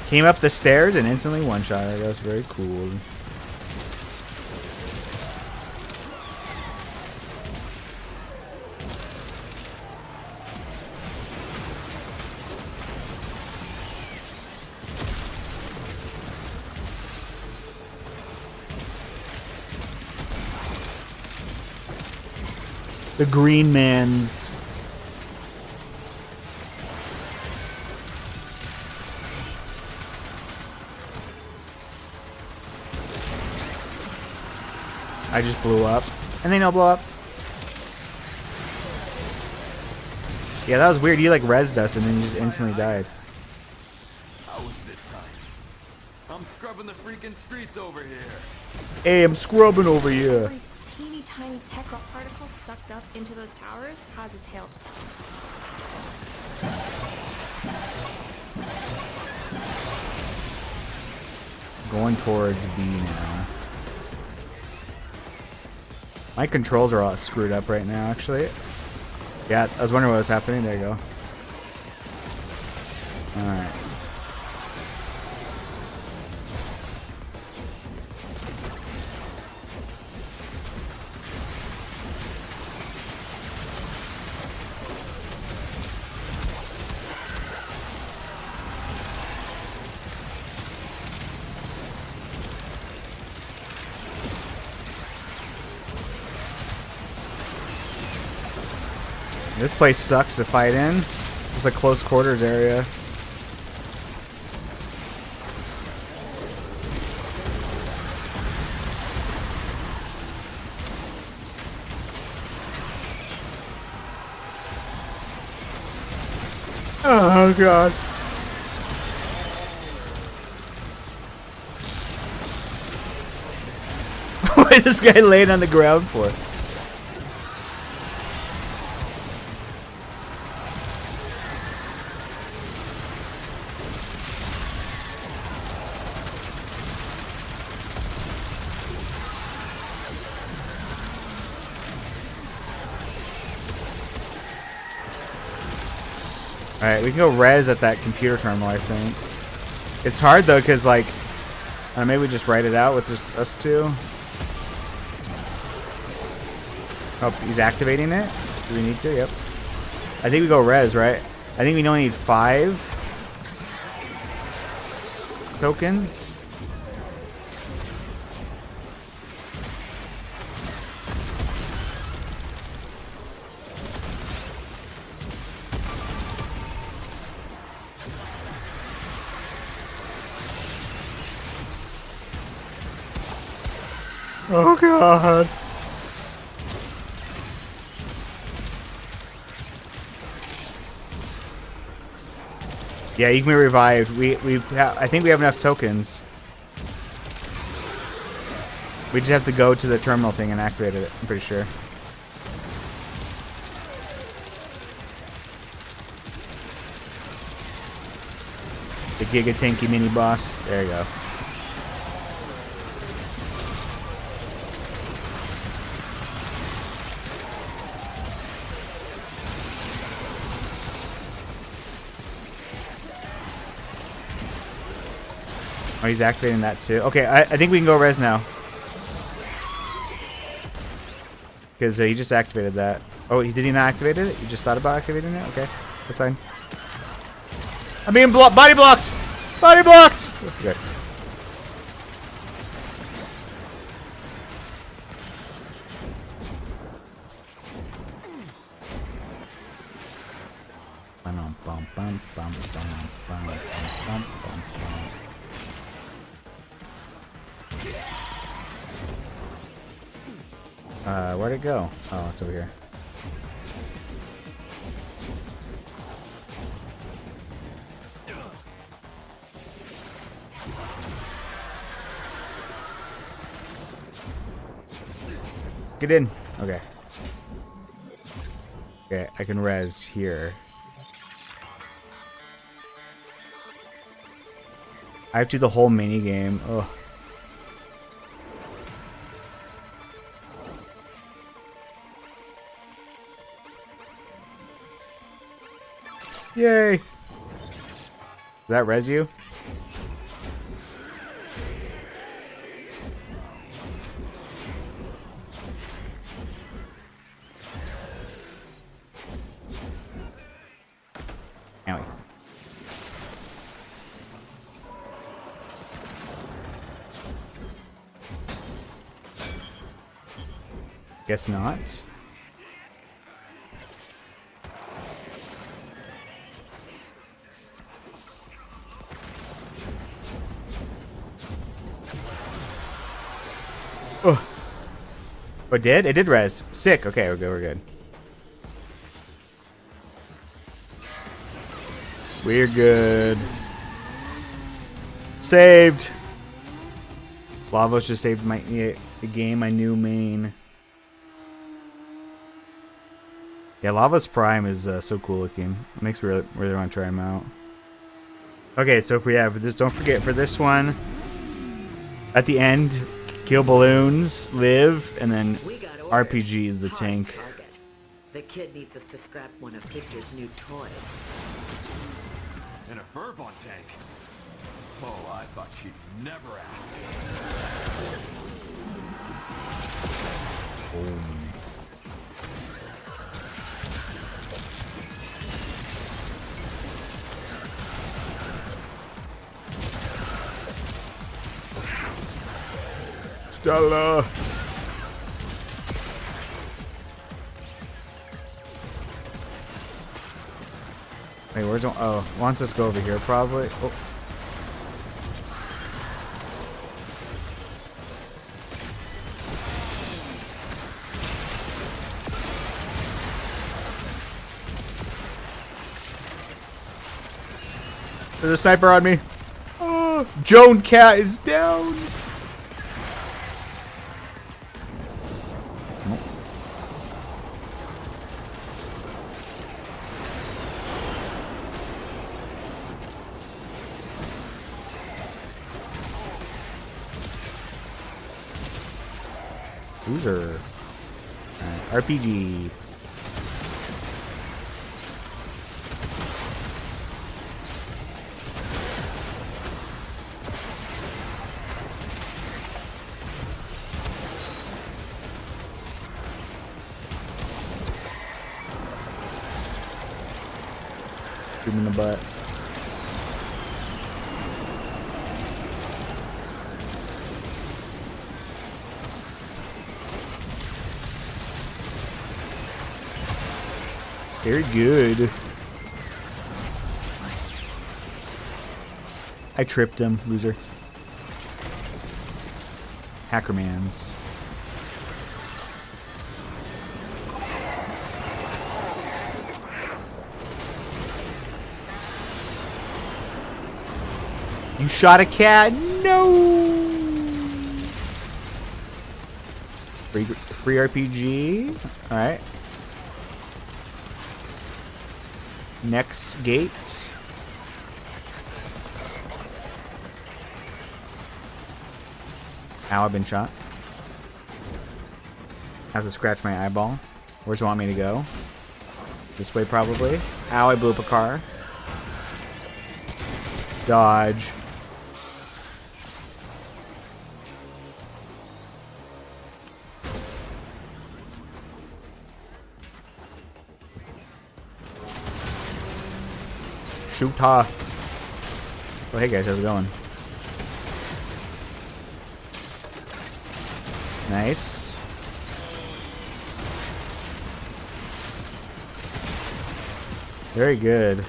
Speaker 2: Came up the stairs and instantly one-shotted. That was very cool. The green man's. I just blew up. And then I'll blow up. Yeah, that was weird. You like rezzed us and then you just instantly died.
Speaker 14: How was this science? I'm scrubbing the freaking streets over here.
Speaker 2: Hey, I'm scrubbing over here.
Speaker 9: Every teeny tiny tech rock particle sucked up into those towers has a tale to tell.
Speaker 2: Going towards B now. My controls are all screwed up right now, actually. Yeah, I was wondering what was happening. There you go. Alright. This place sucks to fight in. It's a close quarters area. Oh god. What is this guy laying on the ground for? Alright, we can go res at that computer terminal, I think. It's hard though, because like, maybe we just write it out with just us two. Oh, he's activating it? Do we need to? Yep. I think we go res, right? I think we only need 5 tokens. Oh god. Yeah, you can be revived. I think we have enough tokens. We just have to go to the terminal thing and activate it, I'm pretty sure. The Giga Tanky mini boss. There you go. Oh, he's activating that too. Okay, I think we can go res now. Because he just activated that. Oh, did he not activate it? You just thought about activating it? Okay, that's fine. I'm being body blocked! Body blocked! Okay. Where'd it go? Oh, it's over here. Get in. Okay. Okay, I can res here. I have to do the whole mini game. Oh. Yay! Did that res you? Owie. Guess not. Oh. Oh, it did? It did res. Sick. Okay, we're good. We're good. We're good. Saved. Lavos just saved the game. My new main. Yeah, Lava's Prime is so cool looking. It makes me really want to try him out. Okay, so if we have this, don't forget for this one, at the end, kill balloons, live, and then RPG the tank.
Speaker 13: Target. The kid needs us to scrap one of Victor's new toys.
Speaker 14: And a Fervon tank. Oh, I thought she'd never ask.
Speaker 2: Stella. Wait, where's oh, wants us to go over here probably. Oh. There's a sniper on me. Oh, Joan Cat is down. Loser. RPG. Shoot him in the butt. Very good. I tripped him, loser. Hackermans. You shot a cat? No! Free RPG. Alright. Next gate. Ow, I've been shot. Have to scratch my eyeball. Where do you want me to go? This way, probably. Ow, I blew up a car. Dodge. Shoot her. Oh, hey guys, how's it going? Nice. Very good.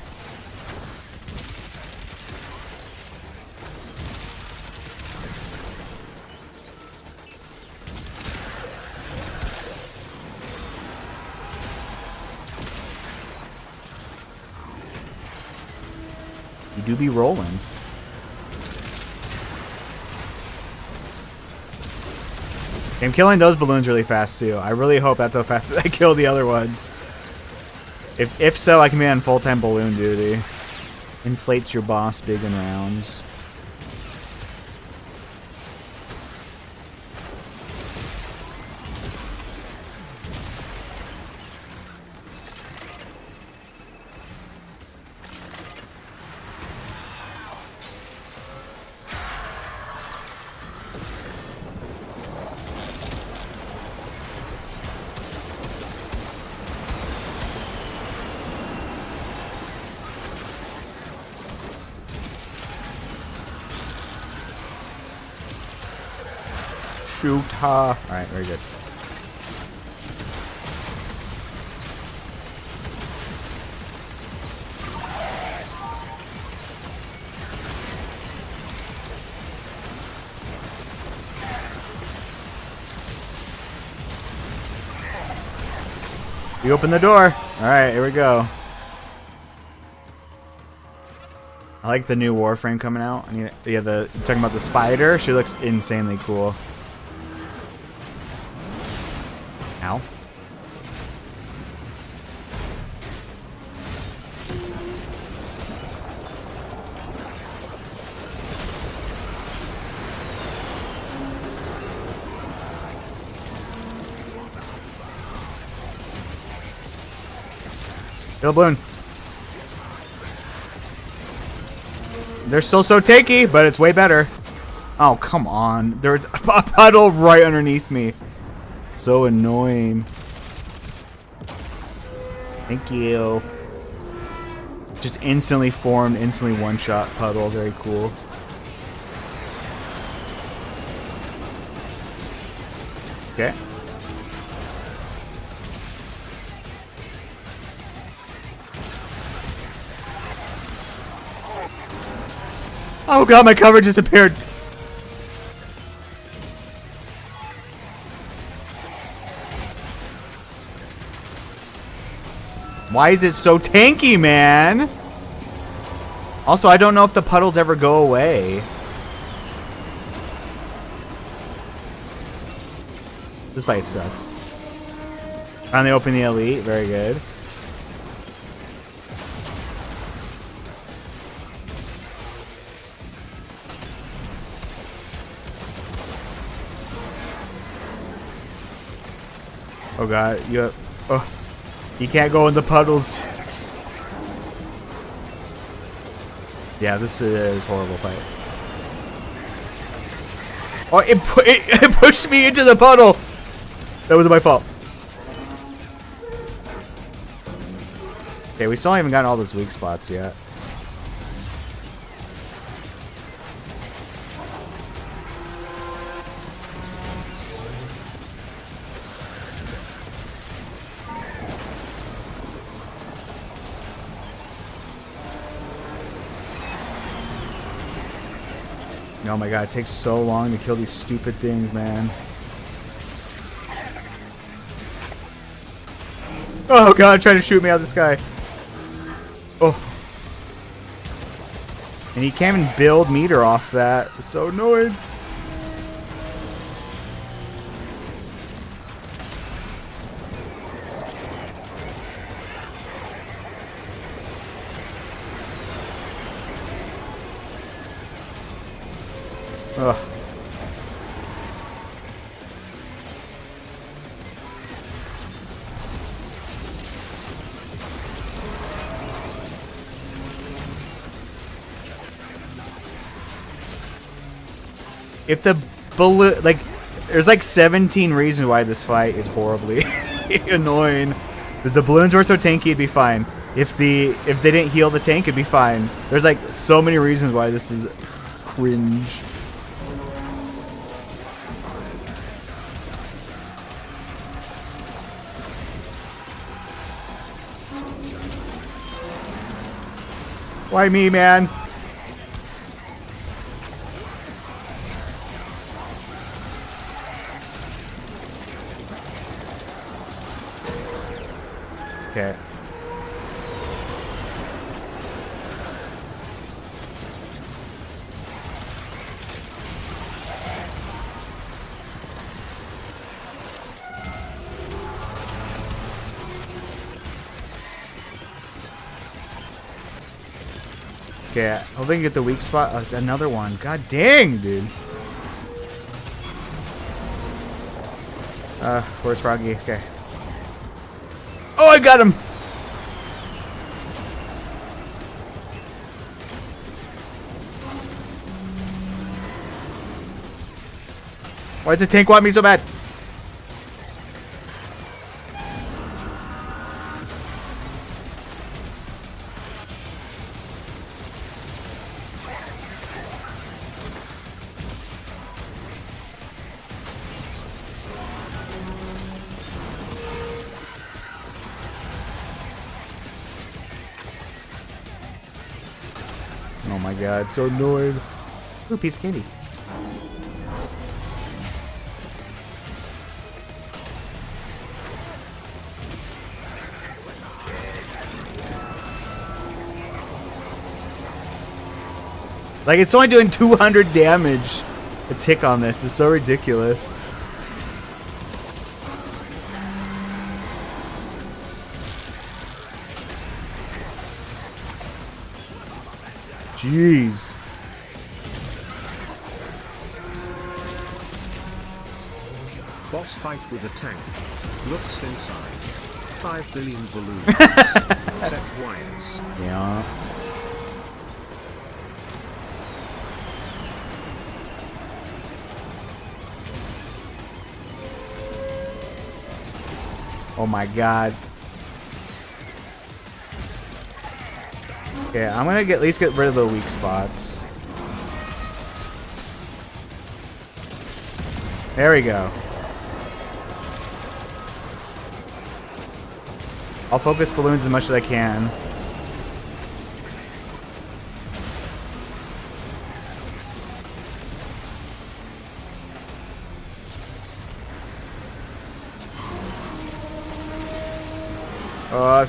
Speaker 2: You do be rolling. I'm killing those balloons really fast too. I really hope that's how fast I kill the other ones. If so, I can be on full-time balloon duty. Inflates your boss big and round. Shoot her. Alright, very good. You open the door. Alright, here we go. I like the new Warframe coming out. Yeah, talking about the spider. She looks insanely cool. Ow. Kill a balloon. They're still so tanky, but it's way better. Oh, come on. There's a puddle right underneath me. So annoying. Thank you. Just instantly formed, instantly one-shot puddle. Very cool. Okay. Oh god, my cover disappeared. Why is it so tanky, man? Also, I don't know if the puddles ever go away. This fight sucks. Finally open the elite. Very good. Oh god, you can't go in the puddles. Yeah, this is a horrible fight. Oh, it pushed me into the puddle. That wasn't my fault. Okay, we still haven't gotten all those weak spots yet. Oh my god, it takes so long to kill these stupid things, man. Oh god, trying to shoot me out of the sky. Oh. And you can't even build meter off that. It's so annoying. Ugh. If the balloon, like, there's like 17 reasons why this fight is horribly annoying. If the balloons weren't so tanky, it'd be fine. If they didn't heal the tank, it'd be fine. There's like so many reasons why this is cringe. Why me, man? Okay. Okay, hoping to get the weak spot. Another one. God dang, dude. Where's Froggy? Okay. Oh, I got him! Why does the tank want me so bad? Oh my god, so annoyed. Ooh, piece of candy. Like, it's only doing 200 damage a tick on this. It's so ridiculous. Jeez.
Speaker 11: Boss fight with a tank. Looks inside. 5 billion balloons. Set wires.
Speaker 2: Yeah. Oh my god. Okay, I'm gonna at least get rid of the weak spots. There we go. I'll focus balloons as much as I can.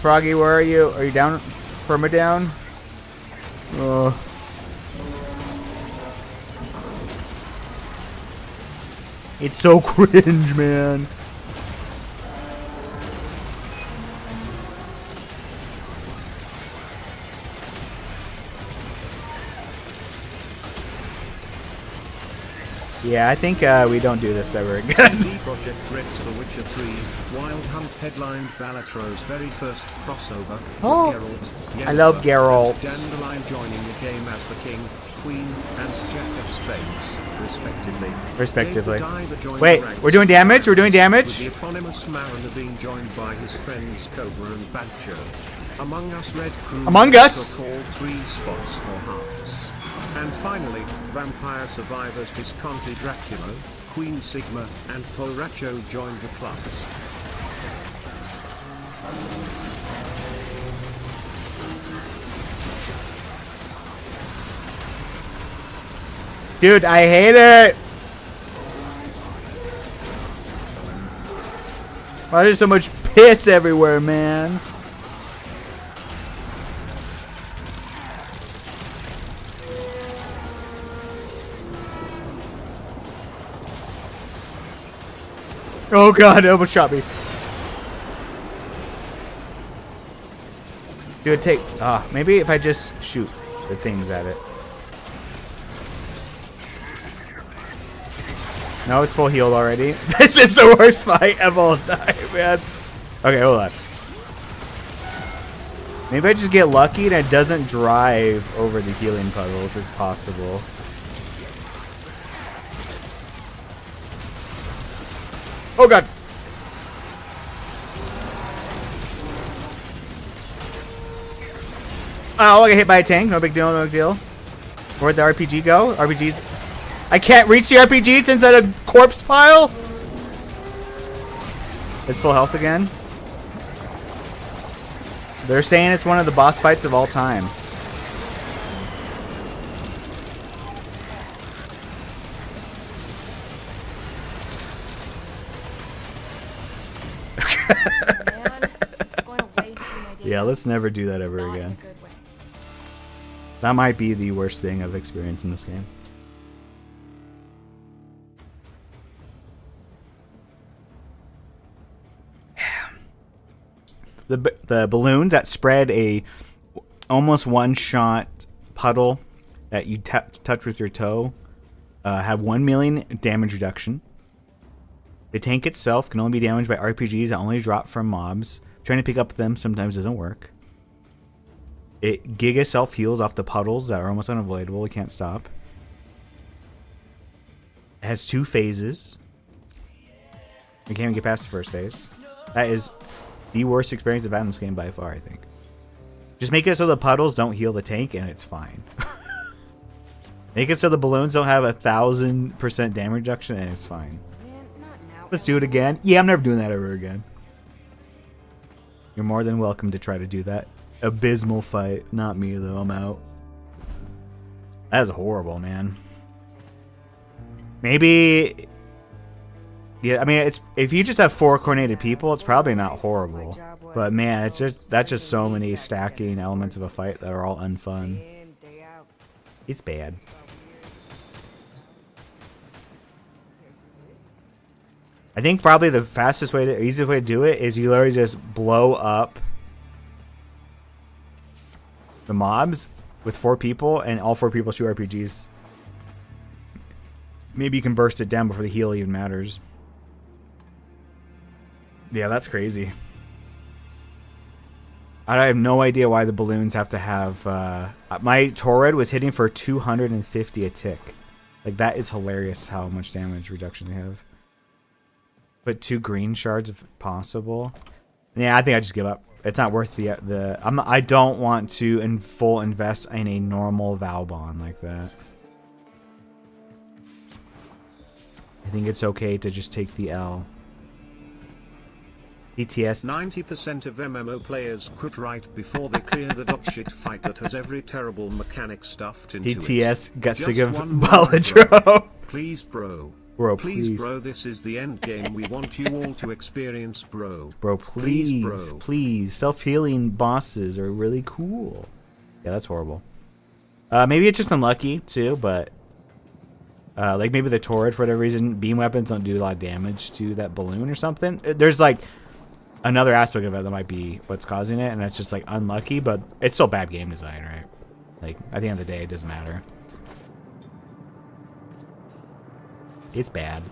Speaker 2: Froggy, where are you? Are you down? Perma down? It's so cringe, man. Yeah, I think we don't do this ever again.
Speaker 11: Project Red's The Witcher 3 Wild Hunt headlined Balatros' very first crossover.
Speaker 2: Oh,
Speaker 11: Geralt,
Speaker 2: I love Geralt.
Speaker 11: Dandelion joining the game as the king, queen, and jack of spades, respectively.
Speaker 2: Respectively. Wait, we're doing damage? We're doing damage?
Speaker 11: With the eponymous Mariner being joined by his friends Cobra and Badger. Among Us Red Crew.
Speaker 2: Among Us?
Speaker 11: Took all 3 spots for hearts. And finally, Vampire Survivors Visconti Dracula, Queen Sigma, and Poracho joined the clubs.
Speaker 2: Dude, I hate it! Why is there so much piss everywhere, man? Oh god, it almost shot me. Do it take... maybe if I just shoot the things at it. No, it's full healed already. This is the worst fight of all time, man. Okay, hold on. Maybe I just get lucky and it doesn't drive over the healing puddles. It's possible. Oh god. Oh, I got hit by a tank. No big deal, no big deal. Where'd the RPG go? RPGs. I can't reach the RPG. It's inside a corpse pile. It's full health again. They're saying it's one of the boss fights of all time. Yeah, let's never do that ever again. That might be the worst thing I've experienced in this game. The balloons that spread a almost one-shot puddle that you touch with your toe have 1 million damage reduction. The tank itself can only be damaged by RPGs that only drop from mobs. Trying to pick up them sometimes doesn't work. It giga self-heals off the puddles that are almost unavoidable. It can't stop. It has 2 phases. We can't even get past the first phase. That is the worst experience I've had in this game by far, I think. Just make it so the puddles don't heal the tank and it's fine. Make it so the balloons don't have 1,000% damage reduction and it's fine. Let's do it again. Yeah, I'm never doing that ever again. You're more than welcome to try to do that abysmal fight. Not me, though. I'm out. That is horrible, man. Maybe... Yeah, I mean, it's if you just have 4 coordinated people, it's probably not horrible. But man, that's just so many stacking elements of a fight that are all unfun. It's bad. I think probably the fastest way to, easiest way to do it is you literally just blow up the mobs with 4 people, and all 4 people shoot RPGs. Maybe you can burst it down before the heal even matters. Yeah, that's crazy. I have no idea why the balloons have to have... my Torrid was hitting for 250 a tick. Like, that is hilarious how much damage reduction they have. Put 2 green shards if possible. Yeah, I think I just give up. It's not worth the... I don't want to invest in a normal Valbon like that. I think it's okay to just take the L. DTS.
Speaker 11: 90% of MMO players quit right before they clear the dogshit fight that has every terrible mechanic stuffed into
Speaker 2: DTS
Speaker 11: it.
Speaker 2: got sick of
Speaker 11: one
Speaker 2: Baladro.
Speaker 11: Please, bro.
Speaker 2: Bro,
Speaker 11: please, bro, this is the end game we want you all to experience, bro.
Speaker 2: Bro, please,
Speaker 11: bro.
Speaker 2: Please. Self-healing bosses are really cool. Yeah, that's horrible. Maybe it's just unlucky, too, but... like, maybe the Torrid, for whatever reason, beam weapons don't do a lot of damage to that balloon or something. There's, like, another aspect of it that might be what's causing it, and it's just, like, unlucky, but it's still bad game design, right? Like, at the end of the day, it doesn't matter. It's bad.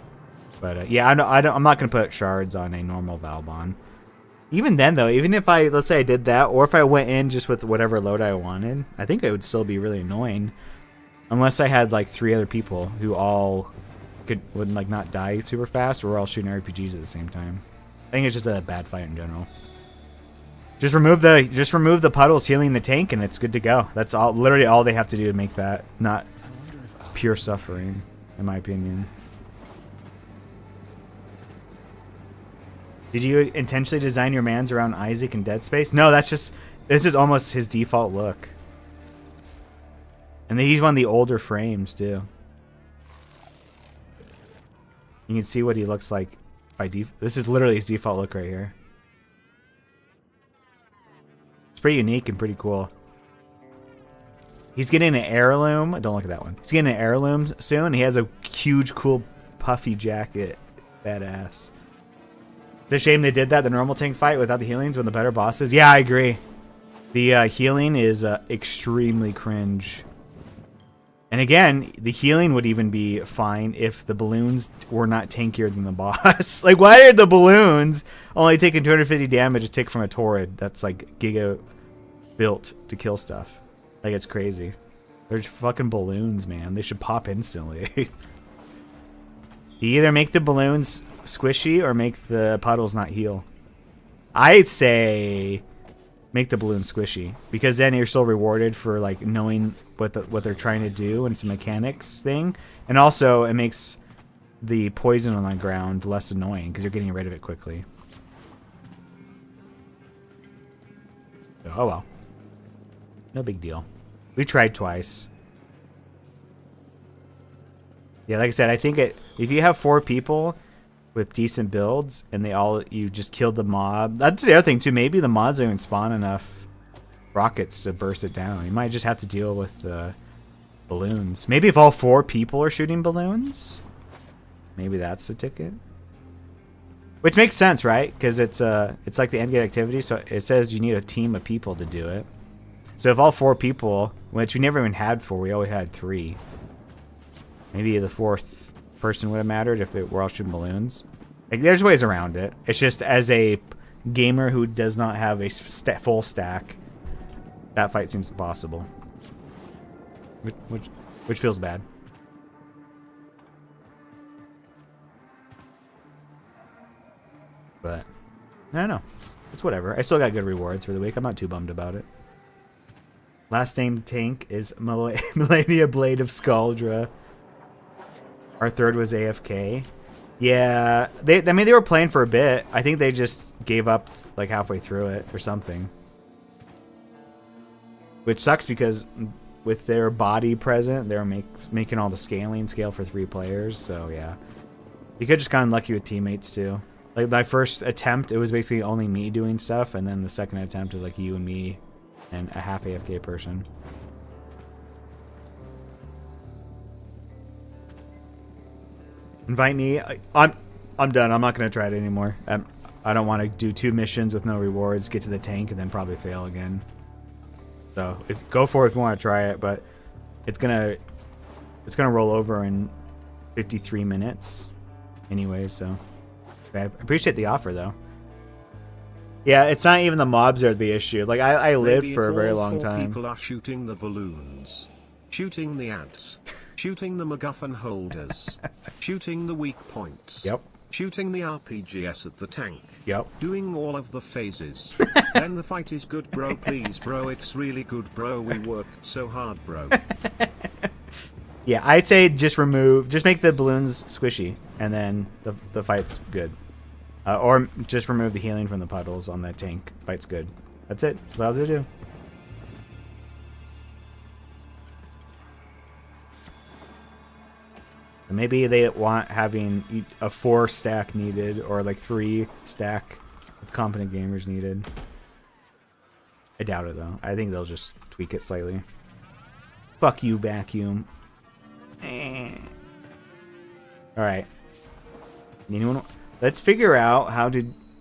Speaker 2: But, yeah, I'm not going to put shards on a normal Valbon. Even then, though, even if let's say I did that, or if I went in just with whatever load I wanted, I think it would still be really annoying. Unless I had, like, 3 other people who all would, like, not die super fast, or we're all shooting RPGs at the same time. I think it's just a bad fight in general. Just remove the puddles healing the tank, and it's good to go. That's literally all they have to do to make that not pure suffering, in my opinion. Did you intentionally design your mans around Isaac and Dead Space? No, this is almost his default look. And he's one of the older frames, too. You can see what he looks like by default. This is literally his default look right here. It's pretty unique and pretty cool. He's getting an heirloom. Don't look at that one. He's getting an heirloom soon. He has a huge, cool, puffy jacket. Badass. It's a shame they did that, the normal tank fight without the healings when the better bosses. Yeah, I agree. The healing is extremely cringe. And again, the healing would even be fine if the balloons were not tankier than the boss. Like, why are the balloons only taking 250 damage a tick from a Torrid that's like Giga built to kill stuff? Like, it's crazy. They're just fucking balloons, man. They should pop instantly. You either make the balloons squishy or make the puddles not heal. I'd say make the balloon squishy, because then you're still rewarded for like knowing what they're trying to do, and it's a mechanics thing, and also it makes the poison on the ground less annoying because you're getting rid of it quickly. Oh well, no big deal. We tried twice. Yeah, like I said, I think if you have 4 people with decent builds and you just killed the mob. That's the other thing too. Maybe the mods don't even spawn enough rockets to burst it down. You might just have to deal with the balloons. Maybe if all 4 people are shooting balloons, maybe that's the ticket. Which makes sense, right? Because it's like the end game activity, so it says you need a team of people to do it. So if all 4 people, which we never even had 4, we always had 3. Maybe the 4th person would have mattered if they were all shooting balloons. Like, there's ways around it. It's just as a gamer who does not have a full stack, that fight seems impossible. Which feels bad. But I don't know. It's whatever. I still got good rewards for the week. I'm not too bummed about it. Last named tank is Melania Blade of Scaldra. Our 3rd was AFK. Yeah, I mean, they were playing for a bit. I think they just gave up like halfway through it or something. Which sucks because with their body present, they're making all the scale for 3 players. So yeah, you could just got unlucky with teammates too. Like my first attempt, it was basically only me doing stuff, and then the second attempt is like you and me and a half AFK person. Invite me. I'm done. I'm not gonna try it anymore. I don't want to do 2 missions with no rewards, get to the tank, and then probably fail again. So go for it if you want to try it, but it's gonna roll over in 53 minutes anyway. So I appreciate the offer though. Yeah, it's not even the mobs that are the issue. Like I lived for a very long time.
Speaker 11: People are shooting the balloons, shooting the ants, shooting the MacGuffin holders, shooting the weak points.
Speaker 2: Yep.
Speaker 11: Shooting the RPGs at the tank.
Speaker 2: Yep.
Speaker 11: Doing all of the phases. Then the fight is good, bro. Please, bro. It's really good, bro. We worked so hard, bro.
Speaker 2: Yeah, I'd say just make the balloons squishy, and then the fight's good. Or just remove the healing from the puddles on that tank. Fight's good. That's it. That's all to do. Maybe they want having a 4 stack needed, or like 3 stack with competent gamers needed. I doubt it though. I think they'll just tweak it slightly. Fuck you, vacuum. Alright. Anyone? Let's figure out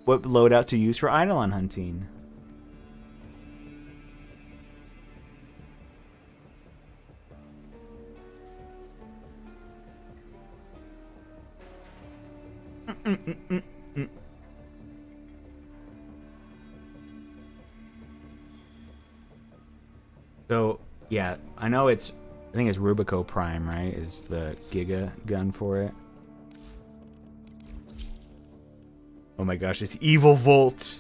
Speaker 2: what loadout to use for Eidolon hunting. So yeah, I know I think it's Rubico Prime, right? Is the Giga gun for it. Oh my gosh, it's Evil Volt.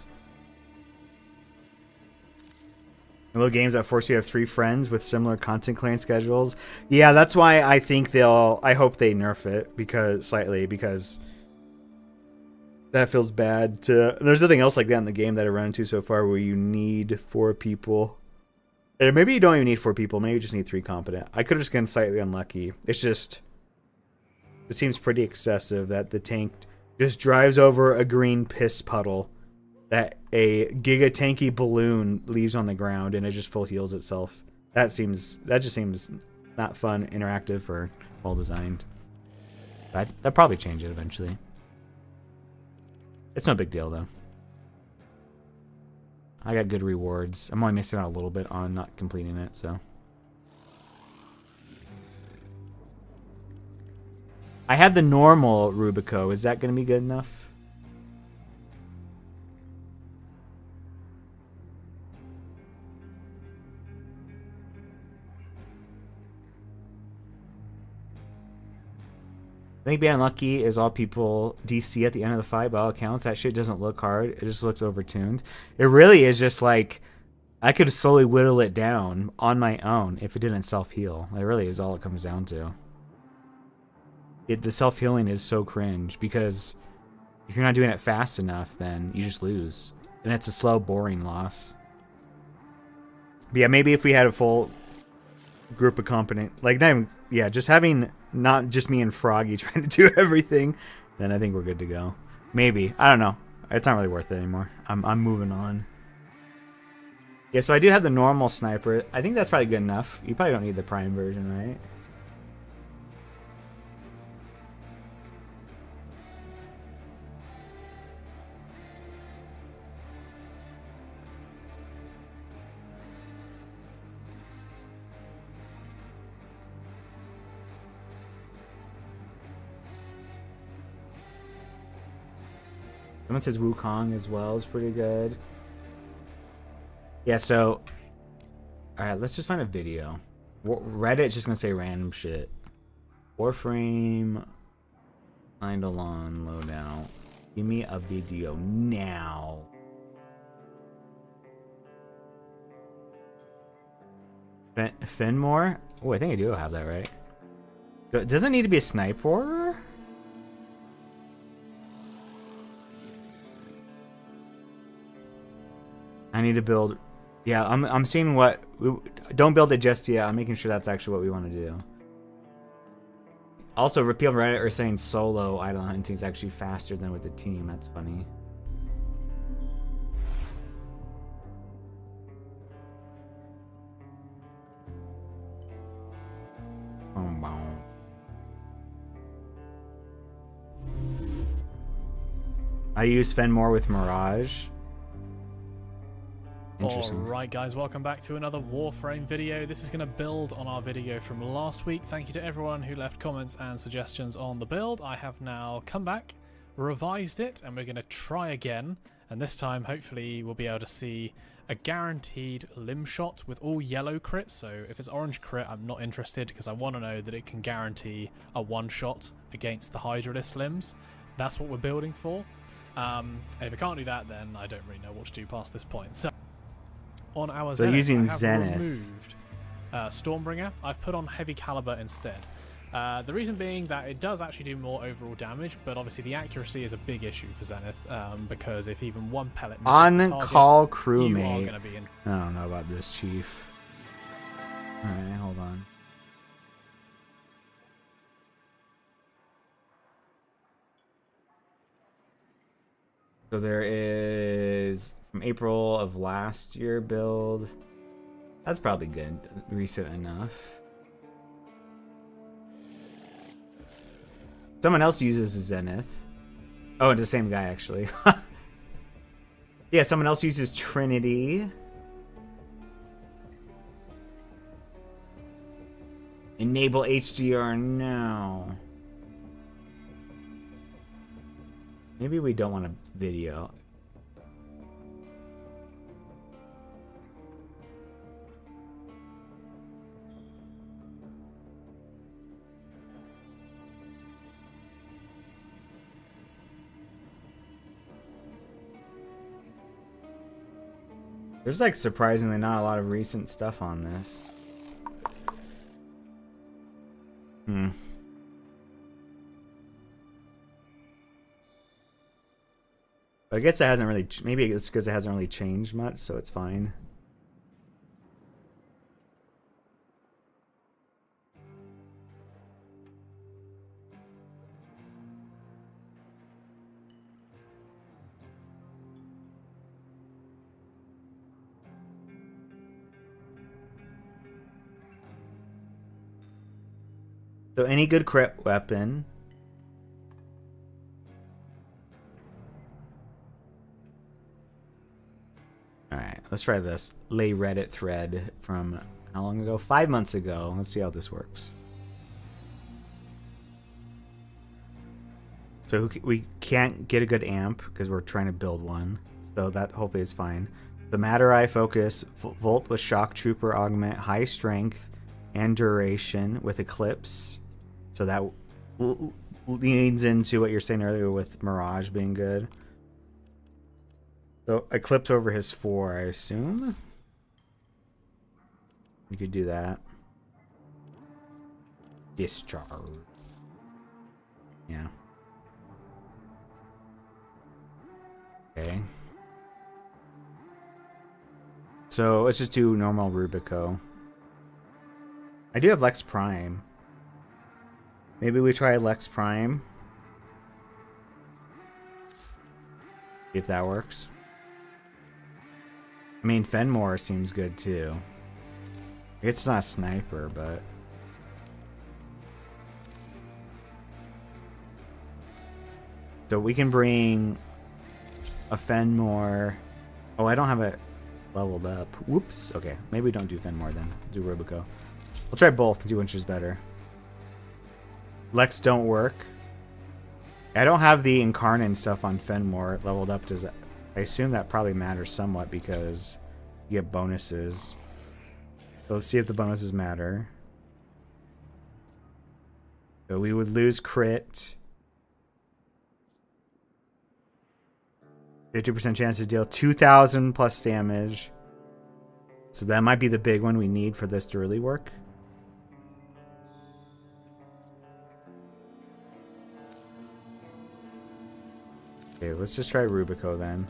Speaker 2: Little games that force you to have 3 friends with similar content clearing schedules. Yeah, that's why I think I hope they nerf it slightly because that feels bad there's nothing else like that in the game that I run into so far where you need 4 people. And maybe you don't even need 4 people, maybe you just need 3 competent. I could have just gotten slightly unlucky. It's just, it seems pretty excessive that the tank just drives over a green piss puddle that a giga tanky balloon leaves on the ground and it just full heals itself. That just seems not fun, interactive, or well designed. They'll probably change it eventually. It's no big deal, though. I got good rewards. I'm only missing out a little bit on not completing it, so. I have the normal Rubico. Is that going to be good enough? I think being unlucky is all people DC at the end of the fight by all accounts. That shit doesn't look hard. It just looks overtuned. It really is just like, I could slowly whittle it down on my own if it didn't self-heal. It really is all it comes down to. The self-healing is so cringe because if you're not doing it fast enough, then you just lose. And it's a slow, boring loss. But yeah, maybe if we had a full group of competent, like, not even, yeah, just having not just me and Froggy trying to do everything, then I think we're good to go. Maybe. I don't know. It's not really worth it anymore. I'm moving on. Yeah, so I do have the normal sniper. I think that's probably good enough. You probably don't need the prime version, right? Someone says Wukong as well is pretty good. Yeah, so... Alright, let's just find a video. Reddit's just gonna say random shit. Warframe... Eidolon loadout. Give me a video now. Fenmore? Oh, I think I do have that right. Does it need to be a sniper? I need to build. Yeah, I'm seeing what. Don't build it just yet. I'm making sure that's actually what we want to do. Also, people on Reddit are saying solo idol hunting is actually faster than with a team. That's funny. I use Fenmore with Mirage.
Speaker 16: Alright guys, welcome back to another Warframe video. This is going to build on our video from last week. Thank you to everyone who left comments and suggestions on the build. I have now come back, revised it, and we're going to try again. And this time, hopefully, we'll be able to see a guaranteed limb shot with all yellow crits. So if it's orange crit, I'm not interested because I want to know that it can guarantee a one-shot against the Hydralisk limbs. That's what we're building for. And if I can't do that, then I don't really know what to do past this point. So on our Zenith,
Speaker 2: using
Speaker 16: I have
Speaker 2: Zenith.
Speaker 16: removed Stormbringer. I've put on Heavy Caliber instead. The reason being that it does actually do more overall damage, but obviously the accuracy is a big issue for Zenith, because if even one pellet misses the target,
Speaker 2: On-call
Speaker 16: you
Speaker 2: crewmate.
Speaker 16: are going to be in.
Speaker 2: I don't know about this, Chief. Alright, hold on. So there is from April of last year build. That's probably good. Recent enough. Someone else uses Zenith. Oh, it's the same guy actually. Yeah, someone else uses Trinity. Enable HDR now. Maybe we don't want a video. There's like surprisingly not a lot of recent stuff on this. I guess it hasn't really. Maybe it's because it hasn't really changed much, so it's fine. So any good crit weapon. let's try this. Lay Reddit thread from how long ago? 5 months ago. Let's see how this works. So we can't get a good amp because we're trying to build one. So that hopefully is fine. The Matter Eye Focus, Volt with Shock Trooper Augment, High Strength and Duration with Eclipse. So that leans into what you're saying earlier with Mirage being good. So Eclipse over his 4, I assume. You could do that. Discharge. Yeah. Okay. So let's just do normal Rubico. I do have Lex Prime. Maybe we try Lex Prime. See if that works. I mean, Fenmore seems good too. I guess it's not a sniper, but... So we can bring a Fenmore. Oh, I don't have it leveled up. Whoops. Okay, maybe we don't do Fenmore then. Do Rubico. We'll try both and see which is better. Lex don't work. I don't have the Incarnate stuff on Fenmore leveled up. Does it? I assume that probably matters somewhat because you get bonuses. So let's see if the bonuses matter. So we would lose crit. 50% chance to deal 2,000 plus damage. So that might be the big one we need for this to really work. Okay, let's just try Rubico then.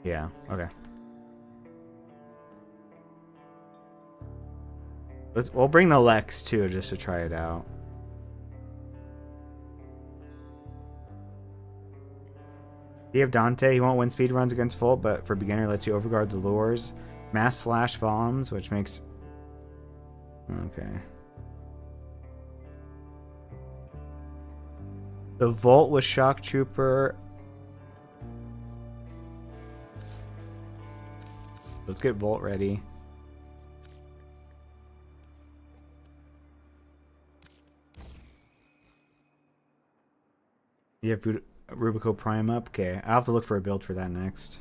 Speaker 2: Yeah, okay. We'll bring the Lex too just to try it out. You have Dante, he won't win speed runs against Volt, but for beginner lets you overguard the lures. Mass slash bombs, which makes... Okay. The Volt with Shock Trooper. Let's get Volt ready. You have Rubico Prime up? Okay, I'll have to look for a build for that next.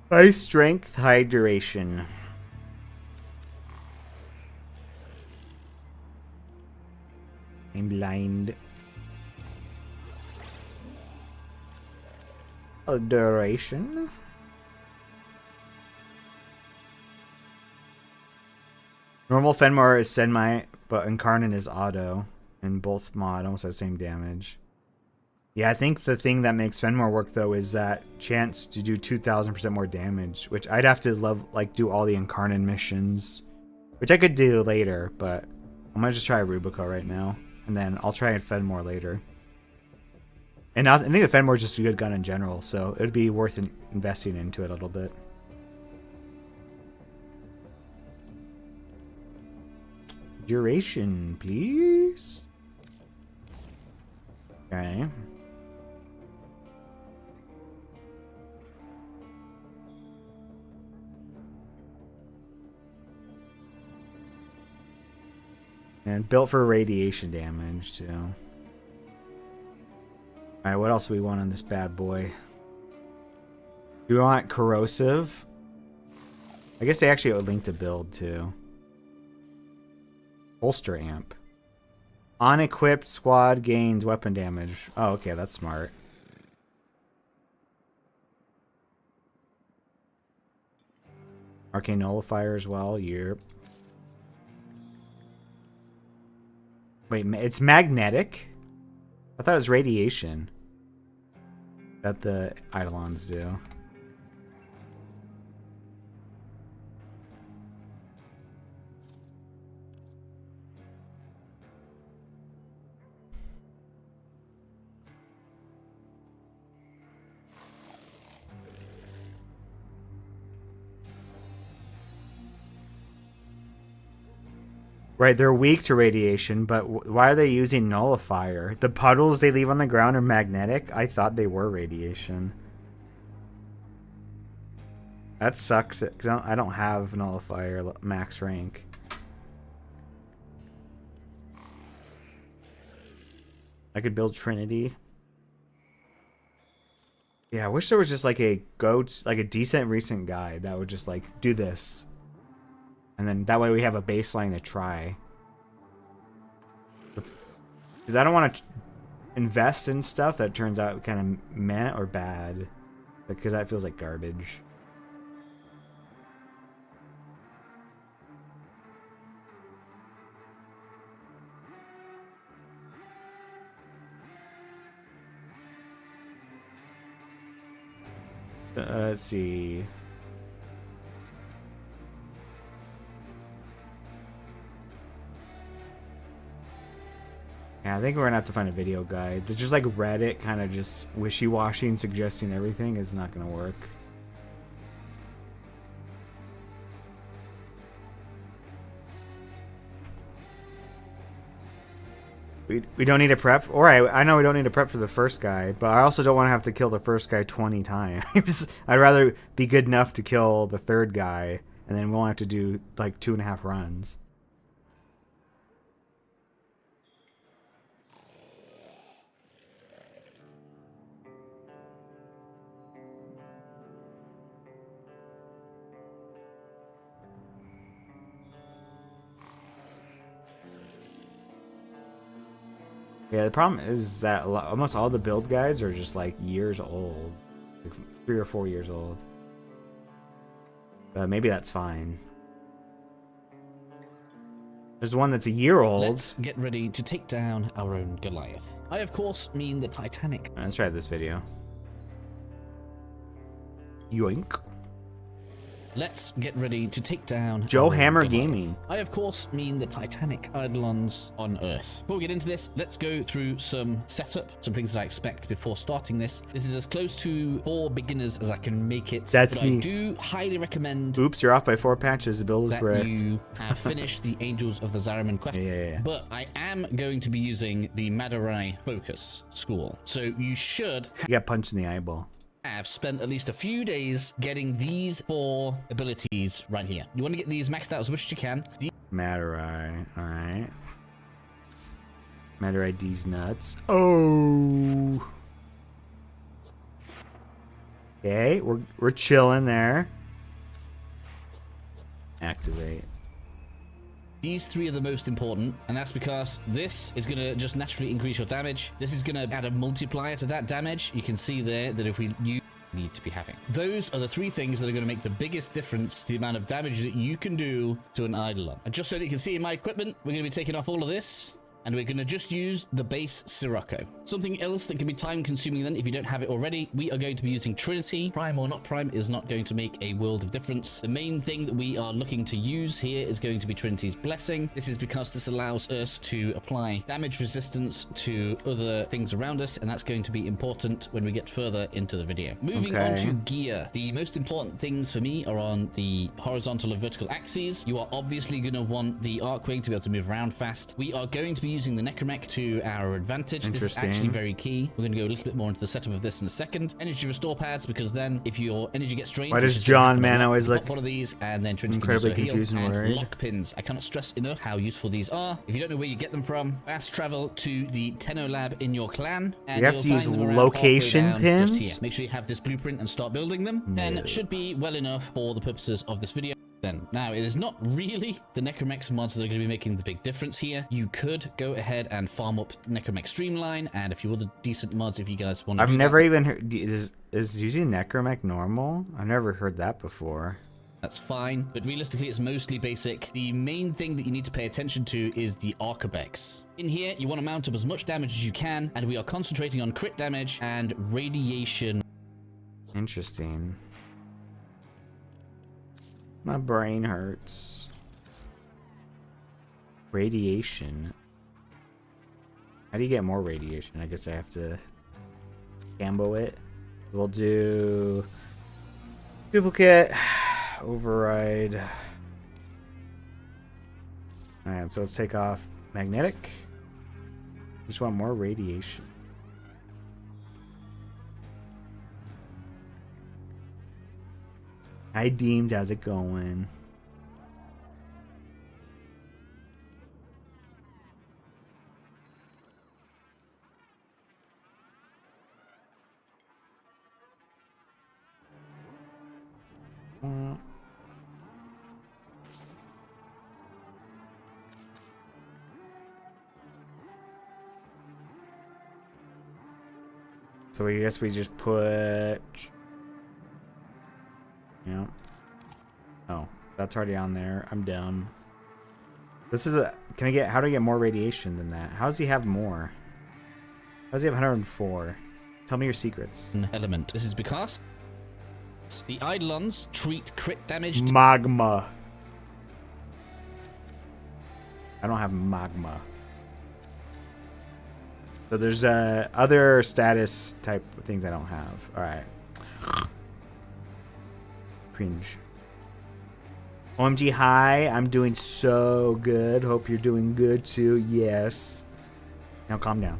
Speaker 2: High strength, high duration. I'm blind. A duration? Normal Fenmore is semi, but Incarnate is auto. And both mod almost have the same damage. Yeah, I think the thing that makes Fenmore work though is that chance to do 2,000% more damage, which I'd have to do all the Incarnate missions, which I could do later, but I'm gonna just try Rubico right now, and then I'll try Fenmore later. And I think the Fenmore is just a good gun in general, so it would be worth investing into it a little bit. Duration, please. Okay. And built for radiation damage, too. Alright, what else do we want on this bad boy? Do we want corrosive? I guess they actually would link to build, too. Holster amp. Unequipped squad gains weapon damage. Oh, okay, that's smart. Arcane Nullifier as well, yep. Wait, it's magnetic? I thought it was radiation that the Eidolons do. Right, they're weak to radiation, but why are they using nullifier? The puddles they leave on the ground are magnetic? I thought they were radiation. That sucks, because I don't have nullifier max rank. I could build Trinity. Yeah, I wish there was just like a like a decent recent guide that would just like do this. And then that way we have a baseline to try. Because I don't want to invest in stuff that turns out kind of meh or bad. Because that feels like garbage. Let's see. Yeah, I think we're gonna have to find a video guide. It's just like Reddit kind of just wishy-washy and suggesting everything is not gonna work. We don't need a prep. Or I know we don't need a prep for the first guy, but I also don't want to have to kill the first guy 20 times. I'd rather be good enough to kill the third guy, and then we'll have to do like 2.5 runs. Yeah, the problem is that almost all the build guides are just like years old, like 3 or 4 years old. But maybe that's fine. There's one that's a year old.
Speaker 17: Let's get ready to take down our own Goliath. I, of course, mean the Titanic.
Speaker 2: Let's try this video. Yoink.
Speaker 17: Let's get ready to take down
Speaker 2: Joe Hammer
Speaker 17: Goliath.
Speaker 2: Gaming.
Speaker 17: I, of course, mean the Titanic Eidolons on Earth. Before we get into this, let's go through some setup, some things that I expect before starting this. This is as close to for beginners as I can make it.
Speaker 2: That's
Speaker 17: but
Speaker 2: me.
Speaker 17: I do highly recommend.
Speaker 2: Oops, you're off by 4 patches. The build is
Speaker 17: that
Speaker 2: correct.
Speaker 17: You have finished the Angels of the Zariman quest.
Speaker 2: Yeah.
Speaker 17: But I am going to be using the Madurai Focus School. So you should.
Speaker 2: You got punched in the eyeball.
Speaker 17: I've spent at least a few days getting these 4 abilities right here. You want to get these maxed out as much as you can.
Speaker 2: Madurai, alright. Madurai D's nuts. Oh! Okay, we're chilling there. Activate.
Speaker 17: These 3 are the most important, and that's because this is going to just naturally increase your damage. This is going to add a multiplier to that damage. You can see there that if we need to be having. Those are the 3 things that are going to make the biggest difference to the amount of damage that you can do to an Eidolon. And just so that you can see in my equipment, we're going to be taking off all of this. And we're going to just use the base Sirocco. Something else that can be time consuming then, if you don't have it already, we are going to be using Trinity. Prime or not Prime is not going to make a world of difference. The main thing that we are looking to use here is going to be Trinity's Blessing. This is because this allows us to apply damage resistance to other things around us, and that's going to be important when we get further into the video. Moving on to gear. The most important things for me are on the horizontal and vertical axes. You are obviously going to want the Archwing to be able to move around fast. We are going to be using the Necromech to our advantage. This is actually very key. We're going to go a little bit more into the setup of this in a second. Energy restore pads, because then if your energy gets drained,
Speaker 2: why does John Man always look
Speaker 17: one of these and then Trinity
Speaker 2: incredibly confused and worried?
Speaker 17: Lock pins. I cannot stress enough how useful these are. If you don't know where you get them from, fast travel to the Tenno lab in your clan, and
Speaker 2: you have to use location pins.
Speaker 17: Here. Make sure you have this blueprint and start building them. Then it should be well enough for the purposes of this video. Now, it is not really the Necromech mods that are going to be making the big difference here. You could go ahead and farm up Necromech Streamline and a few other decent mods if you guys want to
Speaker 2: I've never even heard... Is using Necromech normal? I've never heard that before.
Speaker 17: That's fine, but realistically, it's mostly basic. The main thing that you need to pay attention to is the Archabex. In here, you want to mount up as much damage as you can, and we are concentrating on crit damage and radiation.
Speaker 2: Interesting. My brain hurts. Radiation. How do you get more radiation? I guess I have to combo it. We'll do duplicate, override. Alright, so let's take off magnetic. Just want more radiation. Hi Deems, how's it going? So I guess we just put... Yeah. Oh, that's already on there. I'm dumb. This is a... Can I get... How do I get more radiation than that? How does he have more? How does he have 104? Tell me your secrets.
Speaker 17: Element. This is because the Eidolons treat crit damage.
Speaker 2: Magma. I don't have magma. So there's other status type things I don't have. All right. Cringe. OMG, hi. I'm doing so good. Hope you're doing good too. Yes. Now calm down.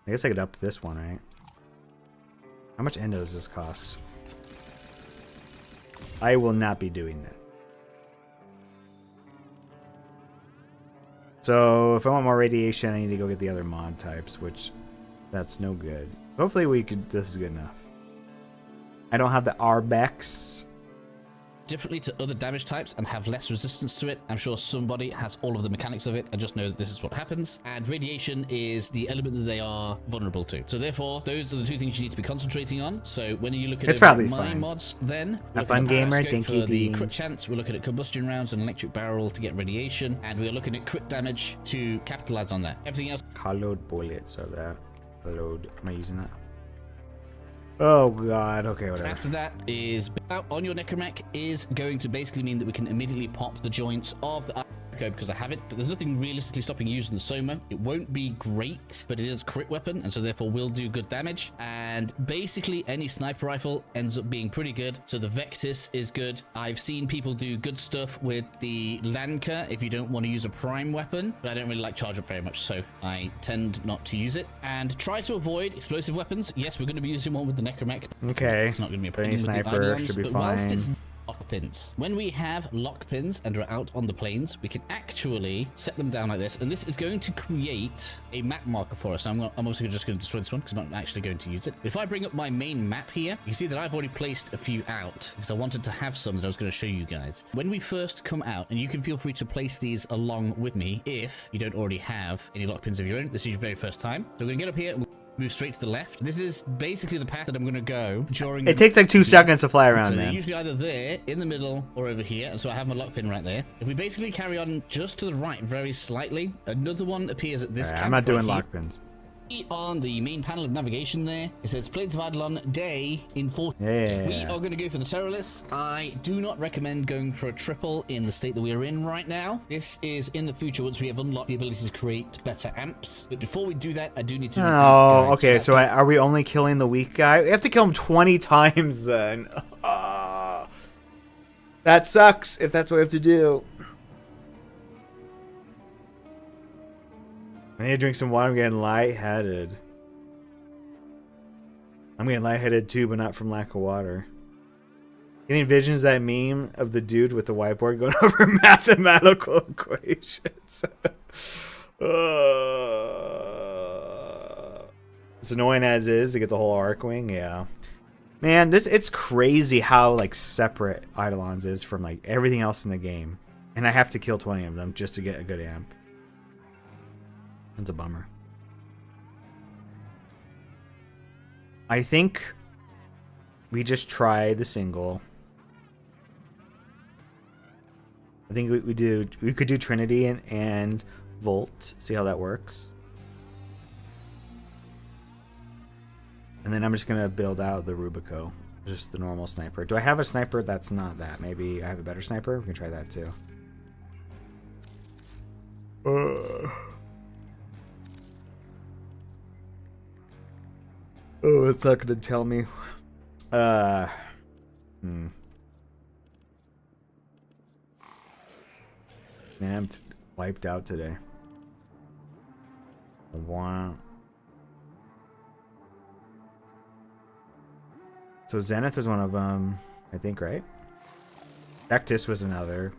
Speaker 2: I guess I could up this one, right? How much endo does this cost? I will not be doing that. So if I want more radiation, I need to go get the other mod types, which that's no good. Hopefully we could. This is good enough. I don't have the Arbex.
Speaker 17: Differently to other damage types and have less resistance to it. I'm sure somebody has all of the mechanics of it. I just know that this is what happens. And radiation is the element that they are vulnerable to. So therefore, those are the two things you need to be concentrating on. So when you look at my mods, then
Speaker 2: a fun gamer. Thank you,
Speaker 17: the crit chance. We're looking at combustion rounds and electric barrel to get radiation, and we're looking at crit damage to capitalize on that. Everything else.
Speaker 2: Hallowed bullets are there. Hallowed. Am I using that? Oh god, okay, whatever.
Speaker 17: After that is out on your necromech is going to basically mean that we can immediately pop the joints of the code because I have it, but there's nothing realistically stopping using the Soma. It won't be great, but it is a crit weapon, and so therefore will do good damage. And basically any sniper rifle ends up being pretty good. So the Vectis is good. I've seen people do good stuff with the Lanka if you don't want to use a prime weapon, but I don't really like charge up very much, so I tend not to use it. And try to avoid explosive weapons. Yes, we're going to be using one with the necromech.
Speaker 2: Okay.
Speaker 17: It's not going to be a problem
Speaker 2: Any
Speaker 17: with the
Speaker 2: sniper
Speaker 17: Eidolons,
Speaker 2: should be
Speaker 17: but
Speaker 2: fine.
Speaker 17: whilst it's lock pins. When we have lock pins and we're out on the plains, we can actually set them down like this, and this is going to create a map marker for us. I'm also just going to destroy this one because I'm not actually going to use it. If I bring up my main map here, you can see that I've already placed a few out because I wanted to have some that I was going to show you guys. When we first come out, and you can feel free to place these along with me if you don't already have any lock pins of your own. This is your very first time. So we're going to get up here. Move straight to the left. This is basically the path that I'm going to go during...
Speaker 2: It takes like 2 seconds to fly around,
Speaker 17: so
Speaker 2: man.
Speaker 17: They're usually either there, in the middle, or over here. And so I have my lock pin right there. If we basically carry on just to the right very slightly, another one appears at this camp.
Speaker 2: I'm not doing
Speaker 17: right
Speaker 2: lock pins.
Speaker 17: On the main panel of navigation there, it says Plains of Eidolon Day in 40.
Speaker 2: Yeah.
Speaker 17: We are going to go for the terror list. I do not recommend going for a triple in the state that we are in right now. This is in the future once we have unlocked the ability to create better amps. But before we do that, I do need to...
Speaker 2: Oh, okay. So are we only killing the weak guy? We have to kill him 20 times then. That sucks if that's what we have to do. I need to drink some water. I'm getting lightheaded. I'm getting lightheaded too, but not from lack of water. Getting visions that meme of the dude with the whiteboard going over mathematical equations. It's annoying as is to get the whole Arcwing, yeah. Man, it's crazy how like separate Eidolons is from like everything else in the game. And I have to kill 20 of them just to get a good amp. That's a bummer. I think we just try the single. I think we could do Trinity and Volt, see how that works. And then I'm just gonna build out the Rubico, just the normal sniper. Do I have a sniper that's not that? Maybe I have a better sniper? We can try that too. Oh, it's not gonna tell me. Man, I'm wiped out today. Wow. So Zenith was one of them, I think, right? Vectis was another.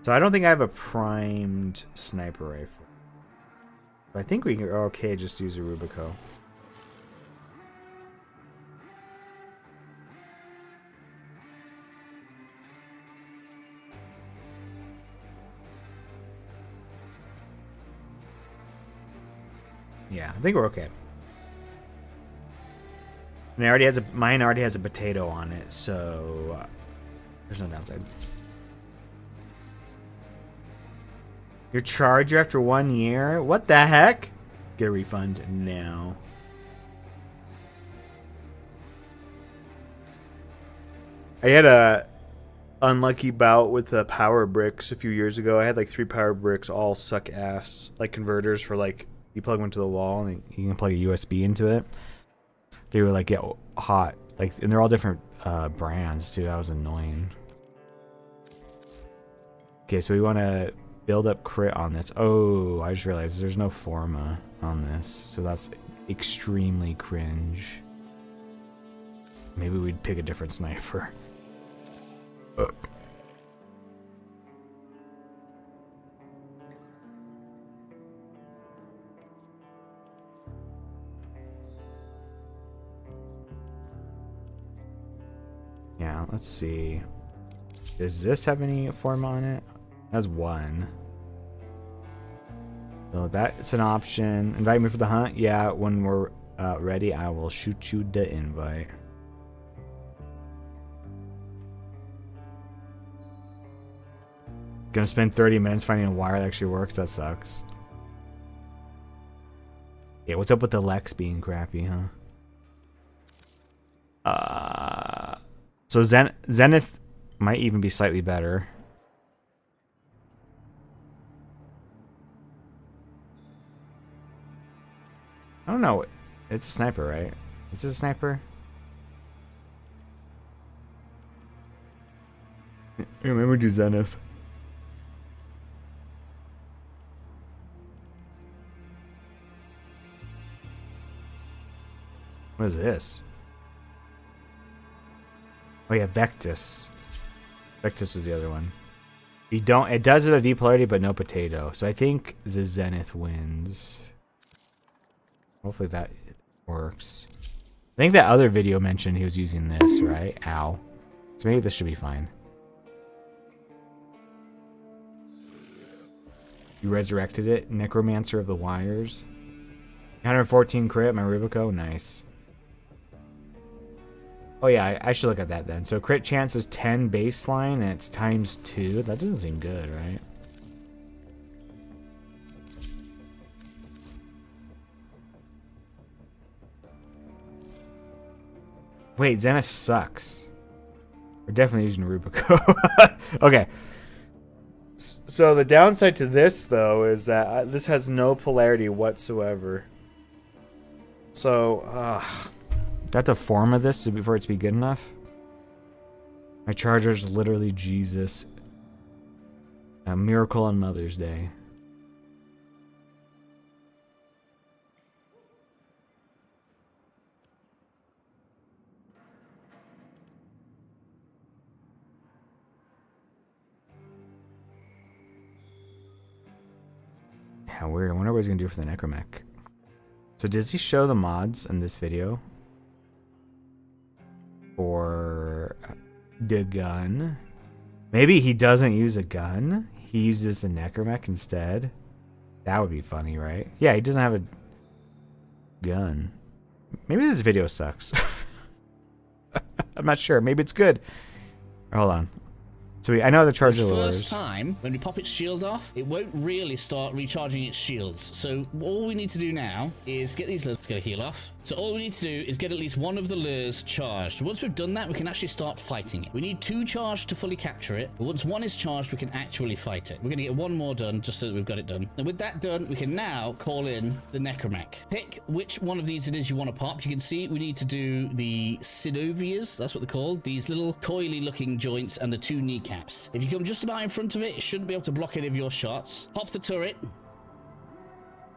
Speaker 2: So I don't think I have a primed sniper rifle. But I think we can okay just use a Rubico. Yeah, I think we're okay. And it already has mine already has a potato on it, so there's no downside. Your charger after 1 year? What the heck? Get a refund now. I had a unlucky bout with the power bricks a few years ago. I had like 3 power bricks, all suck ass, like converters for like you plug them into the wall and you can plug a USB into it. They were like get hot, like, and they're all different brands too. That was annoying. Okay, so we want to build up crit on this. Oh, I just realized there's no Forma on this, so that's extremely cringe. Maybe we'd pick a different sniper. Yeah, let's see. Does this have any Forma on it? It has 1. So that's an option. Invite me for the hunt? Yeah, when we're ready, I will shoot you the invite. Gonna spend 30 minutes finding a wire that actually works? That sucks. Yeah, what's up with the Lex being crappy, huh? So Zenith might even be slightly better. I don't know. It's a sniper, right? Is this a sniper? I remember do Zenith. What is this? Oh yeah, Vectis. Vectis was the other one. You don't. It does have a V polarity, but no potato. So I think the Zenith wins. Hopefully that works. I think that other video mentioned he was using this, right? Ow. So maybe this should be fine. You resurrected it. Necromancer of the Wires. 114 crit, my Rubico. Nice. Oh yeah, I should look at that then. So crit chance is 10 baseline and it's times 2. That doesn't seem good, right? Wait, Zenith sucks. We're definitely using Rubico. Okay. So the downside to this, though, is that this has no polarity whatsoever. So, do I have to Forma this before it to be good enough? My charger's literally Jesus. A miracle on Mother's Day. Yeah, weird. I wonder what he's gonna do for the Necromech. So does he show the mods in this video? For the gun? Maybe he doesn't use a gun. He uses the Necromech instead. That would be funny, right? Yeah, he doesn't have a gun. Maybe this video sucks. I'm not sure. Maybe it's good. Hold on. So I know the charger lowers.
Speaker 17: First time, when we pop its shield off, it won't really start recharging its shields. So all we need to do now is get these. Let's get a heal off. So all we need to do is get at least one of the lures charged. Once we've done that, we can actually start fighting it. We need 2 charged to fully capture it. But once 1 is charged, we can actually fight it. We're going to get 1 more done just so that we've got it done. And with that done, we can now call in the Necromech. Pick which one of these it is you want to pop. You can see we need to do the synovias. That's what they're called. These little coily looking joints and the 2 kneecaps. If you come just about in front of it, it shouldn't be able to block any of your shots. Pop the turret.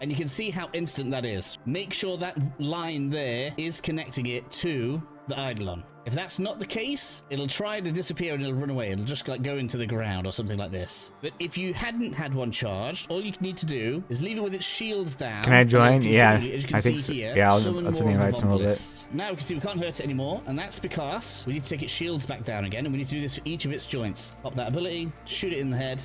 Speaker 17: And you can see how instant that is. Make sure that line there is connecting it to the Eidolon. If that's not the case, it'll try to disappear and it'll run away. It'll just like go into the ground or something like this. But if you hadn't had one charged, all you need to do is leave it with its shields down.
Speaker 2: Can I join? Yeah,
Speaker 17: as you can
Speaker 2: I think
Speaker 17: see
Speaker 2: so.
Speaker 17: here,
Speaker 2: Yeah,
Speaker 17: summon
Speaker 2: let's
Speaker 17: more
Speaker 2: invite some of it.
Speaker 17: Vombulists. Now we can see we can't hurt it anymore, and that's because we need to take its shields back down again, and we need to do this for each of its joints. Pop that ability, shoot it in the head.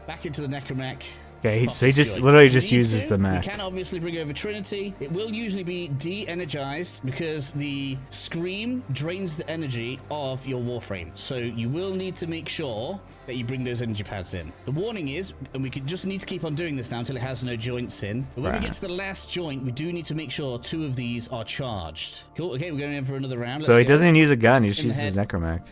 Speaker 17: Back into the Necromech.
Speaker 2: Okay, so he just literally just uses the mech.
Speaker 17: You can obviously bring over Trinity. It will usually be de-energized because the Scream drains the energy of your Warframe. So you will need to make sure that you bring those energy pads in. The warning is, and we can just need to keep on doing this now until it has no joints in. But when we get to the last joint, we do need to make sure 2 of these are charged. Cool, okay, we're going in for another round.
Speaker 2: So he doesn't even use a gun, he just uses his Necromech.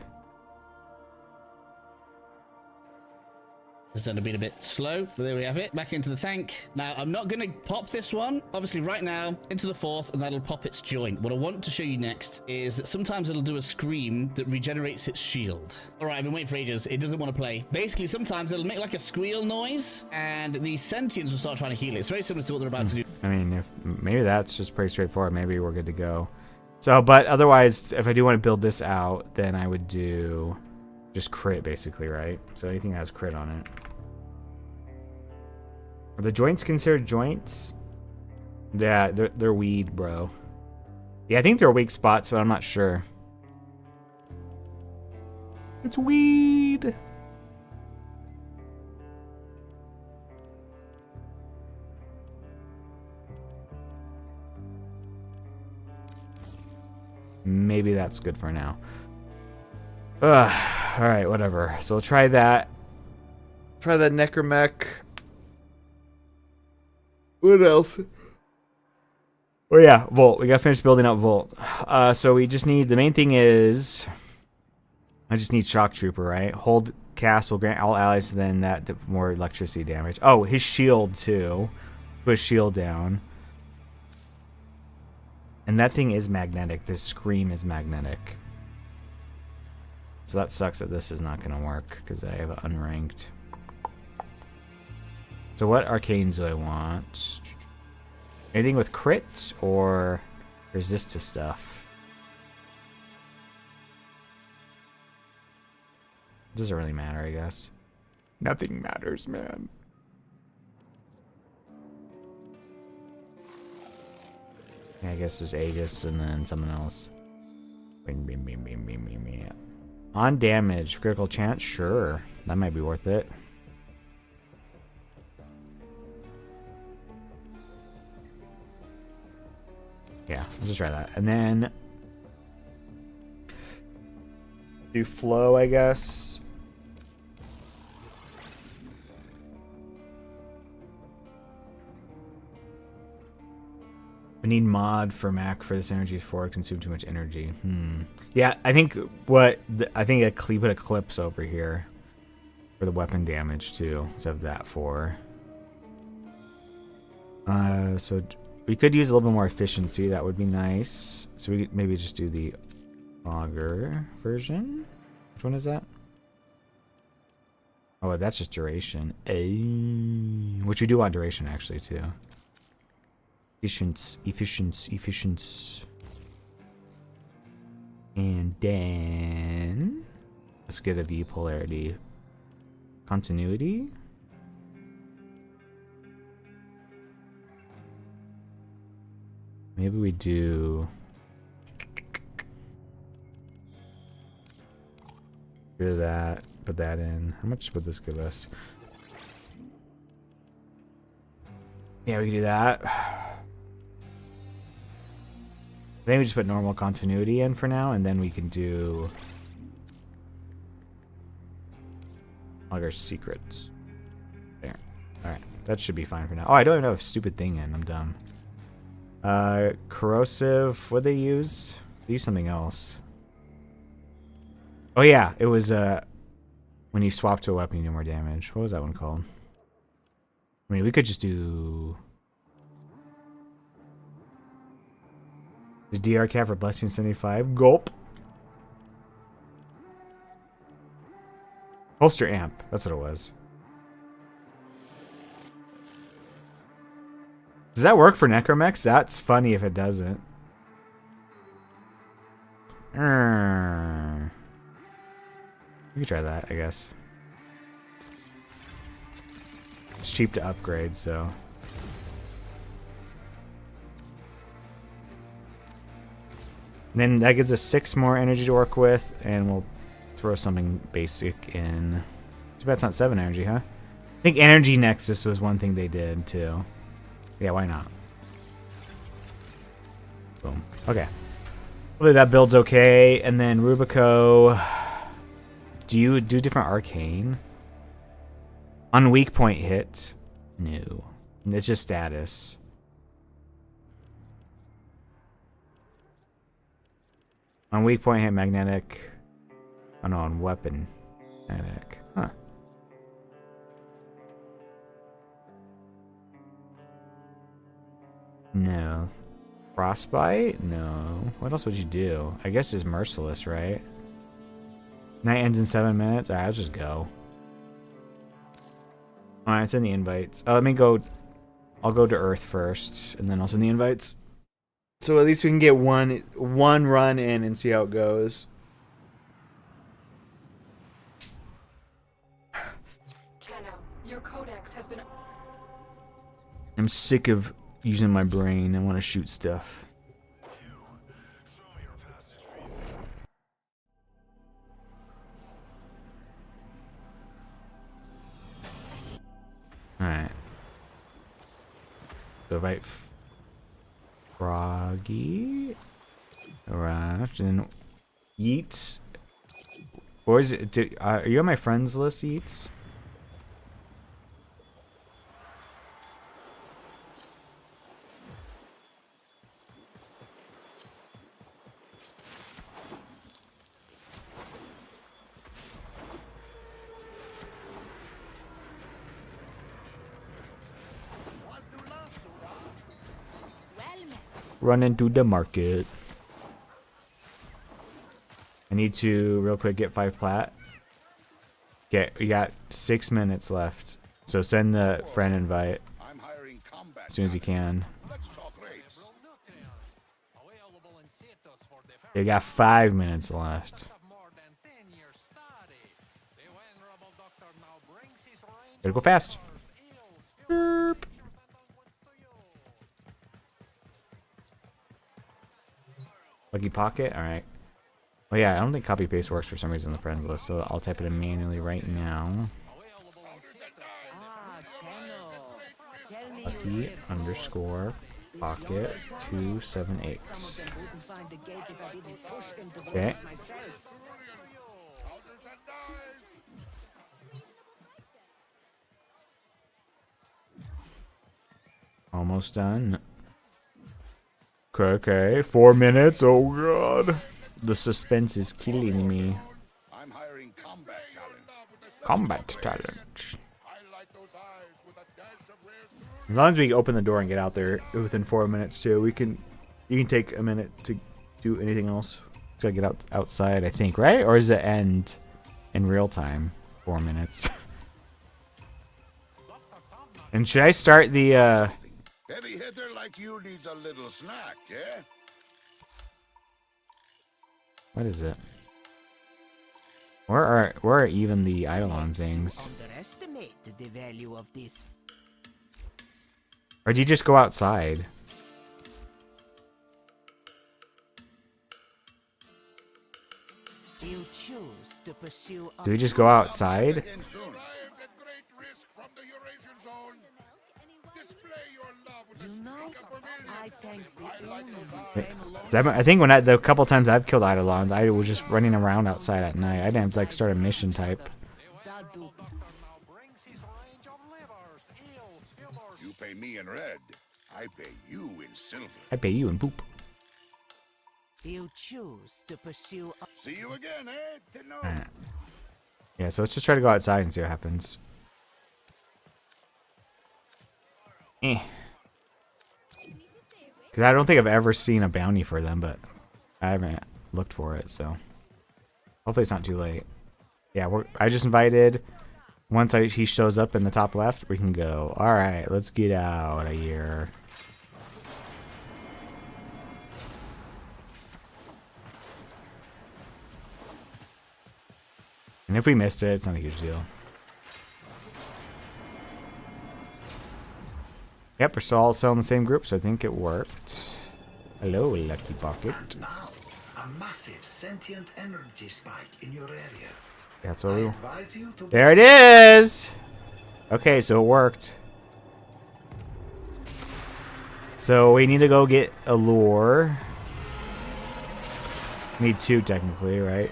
Speaker 17: This is been a bit slow, but there we have it. Back into the tank. Now, I'm not going to pop this one. Obviously, right now, into the 4th, and that'll pop its joint. What I want to show you next is that sometimes it'll do a scream that regenerates its shield. All right, I've been waiting for ages. It doesn't want to play. Basically, sometimes it'll make like a squeal noise, and the sentients will start trying to heal it. It's very similar to what they're about to do.
Speaker 2: I mean, if maybe that's just pretty straightforward. Maybe we're good to go. So, but otherwise, if I do want to build this out, then I would do just crit, basically, right? So anything that has crit on it. Are the joints considered joints? Yeah, they're weed, bro. Yeah, I think they're weak spots, but I'm not sure. It's weed. Maybe that's good for now. Alright, whatever. So we'll try that. Try that Necromech. What else? Oh yeah, Volt. We gotta finish building up Volt. So we just need, the main thing is, I just need Shock Trooper, right? Hold cast will grant all allies then that more electricity damage. Oh, his shield too. Put his shield down. And that thing is magnetic. This Scream is magnetic. So that sucks that this is not gonna work because I have it unranked. So what arcanes do I want? Anything with crit or resist to stuff? Doesn't really matter, I guess. Nothing matters, man. Yeah, I guess there's Aegis and then something else. On damage, critical chance? Sure. That might be worth it. Yeah, let's just try that. And then do flow, I guess. We need mod for Mac for this energy for consume too much energy. Yeah, I think put Eclipse over here for the weapon damage too. Let's have that for. So we could use a little bit more efficiency. That would be nice. So we could maybe just do the Augur version. Which one is that? Oh, that's just duration. Which we do want duration actually too. Efficiency. And then let's get a V polarity. Continuity. Maybe we do that, put that in. How much would this give us? Yeah, we can do that. Then we just put normal continuity in for now, and then we can do Augur secrets. There. Alright, that should be fine for now. Oh, I don't even have a stupid thing in. I'm dumb. Corrosive. What'd they use? They used something else. Oh yeah, it was when you swap to a weapon, you do more damage. What was that one called? I mean, we could just do the DR cap for Blessing 75. Gulp. Holster amp. That's what it was. Does that work for Necromex? That's funny if it doesn't. We could try that, I guess. It's cheap to upgrade, so. Then that gives us 6 more energy to work with, and we'll throw something basic in. Too bad it's not 7 energy, huh? I think Energy Nexus was one thing they did, too. Yeah, why not? Boom. Okay. Hopefully that build's okay. And then Rubico. Do you do different arcane? On weak point hit? No. It's just status. On weak point hit magnetic. Oh no, on weapon magnetic. Huh. No. Frostbite? No. What else would you do? I guess just Merciless, right? Night ends in 7 minutes? Alright, let's just go. Alright, send the invites. Let me go. I'll go to Earth first, and then I'll send the invites. So at least we can get one run in and see how it goes.
Speaker 9: Your codex has been.
Speaker 2: I'm sick of using my brain. I want to shoot stuff. Alright. So right, Froggy. Alright, and Yeats. Or is it? Are you on my friends list, Yeats? Run into the market. I need to real quick get 5 plat. Okay, we got 6 minutes left. So send the friend invite as soon as you can. You got 5 minutes left. Gotta go fast. Burp. Lucky Pocket? Alright. Oh yeah, I don't think copy paste works for some reason in the friends list, so I'll type it in manually right now. Lucky underscore pocket 278. Okay. Almost done. Okay, 4 minutes. Oh god. The suspense is killing me.
Speaker 5: I'm hiring combat talent.
Speaker 2: Combat talent. As long as we open the door and get out there within 4 minutes too, you can take a minute to do anything else. Just gotta get outside, I think, right? Or does it end in real time? 4 minutes. And should I start the
Speaker 5: Heavy hitter like you needs a little snack, yeah?
Speaker 2: what is it? Where are even the Eidolon things?
Speaker 18: Underestimate the value of this.
Speaker 2: Or do you just go outside?
Speaker 18: You choose to pursue.
Speaker 2: Do we just go outside? I think when the couple times I've killed Eidolons, I was just running around outside at night. I didn't like start a mission type.
Speaker 5: You pay me in red.
Speaker 19: I pay you in silver.
Speaker 2: I pay you in poop.
Speaker 18: You choose to pursue.
Speaker 19: See you again, eh? Tenno?
Speaker 2: Alright. Yeah, so let's just try to go outside and see what happens. Because I don't think I've ever seen a bounty for them, but I haven't looked for it, so hopefully it's not too late. Yeah, I just invited. Once he shows up in the top left, we can go. All right, let's get out of here. And if we missed it, it's not a huge deal. Yep, we're still all in the same group, so I think it worked. Hello, Lucky Pocket.
Speaker 20: And now, a massive sentient energy spike in your area.
Speaker 2: That's what we...
Speaker 20: advise you to...
Speaker 2: There it is! Okay, so it worked. So we need to go get a lure. Need 2 technically, right?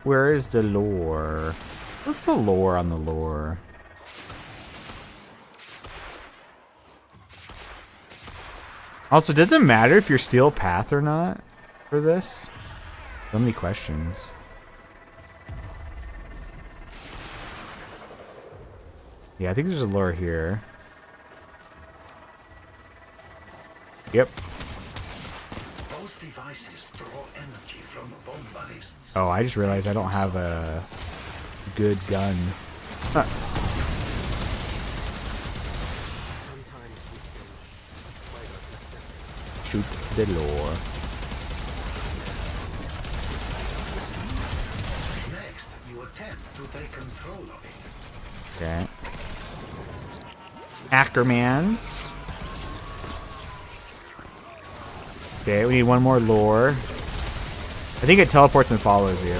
Speaker 2: Where is the lore? What's the lore on the lore? Also, does it matter if you're steel path or not for this? So many questions. Yeah, I think there's a lure here. Yep.
Speaker 20: Those devices draw energy from bomb ballists.
Speaker 2: Oh, I just realized I don't have a good gun. Huh. Shoot the lure.
Speaker 20: Next, you attempt to take control of it.
Speaker 2: Okay. Ackermans. Okay, we need one more lure. I think it teleports and follows you.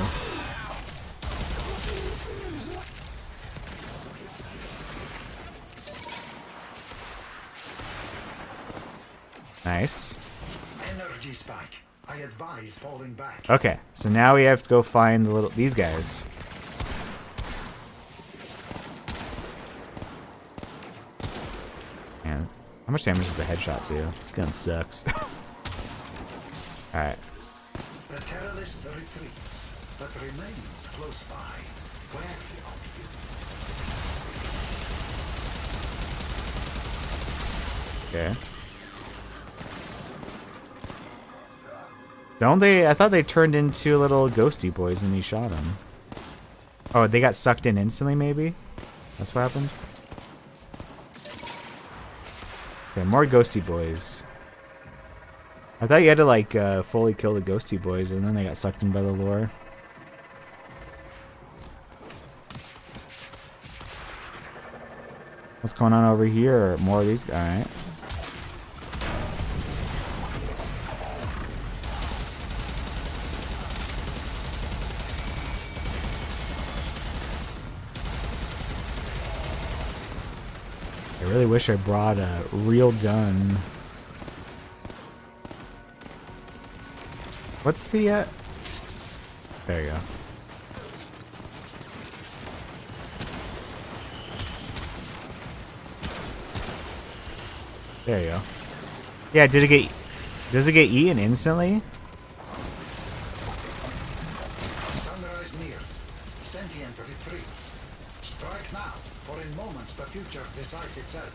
Speaker 2: Nice.
Speaker 20: Energy spike. I advise falling back.
Speaker 2: Okay, so now we have to go find these guys. Man, how much damage does the headshot do? This gun sucks. Alright.
Speaker 20: The terrorist retreats, but remains close by, wary of you.
Speaker 2: Okay. Don't they? I thought they turned into little ghosty boys and he shot them. Oh, they got sucked in instantly, maybe? That's what happened? Okay, more ghosty boys. I thought you had to, like, fully kill the ghosty boys and then they got sucked in by the lure. What's going on over here? More of these guys. Alright. I really wish I brought a real gun. What's the, there you go. There you go. Yeah, does it get eaten instantly?
Speaker 20: Sunrise nears. Sentient retreats. Strike now, for in moments the future decides itself.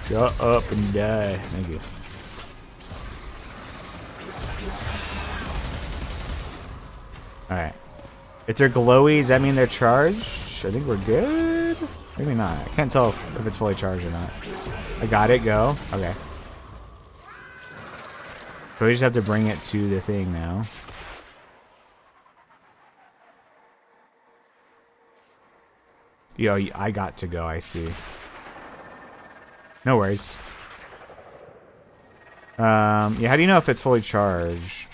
Speaker 2: Shut up and die. Thank you. Alright. If they're glowy, does that mean they're charged? I think we're good. Maybe not. I can't tell if it's fully charged or not. I got it. Go. Okay. So we just have to bring it to the thing now. Yo, I got to go. I see. No worries. Yeah, how do you know if it's fully charged?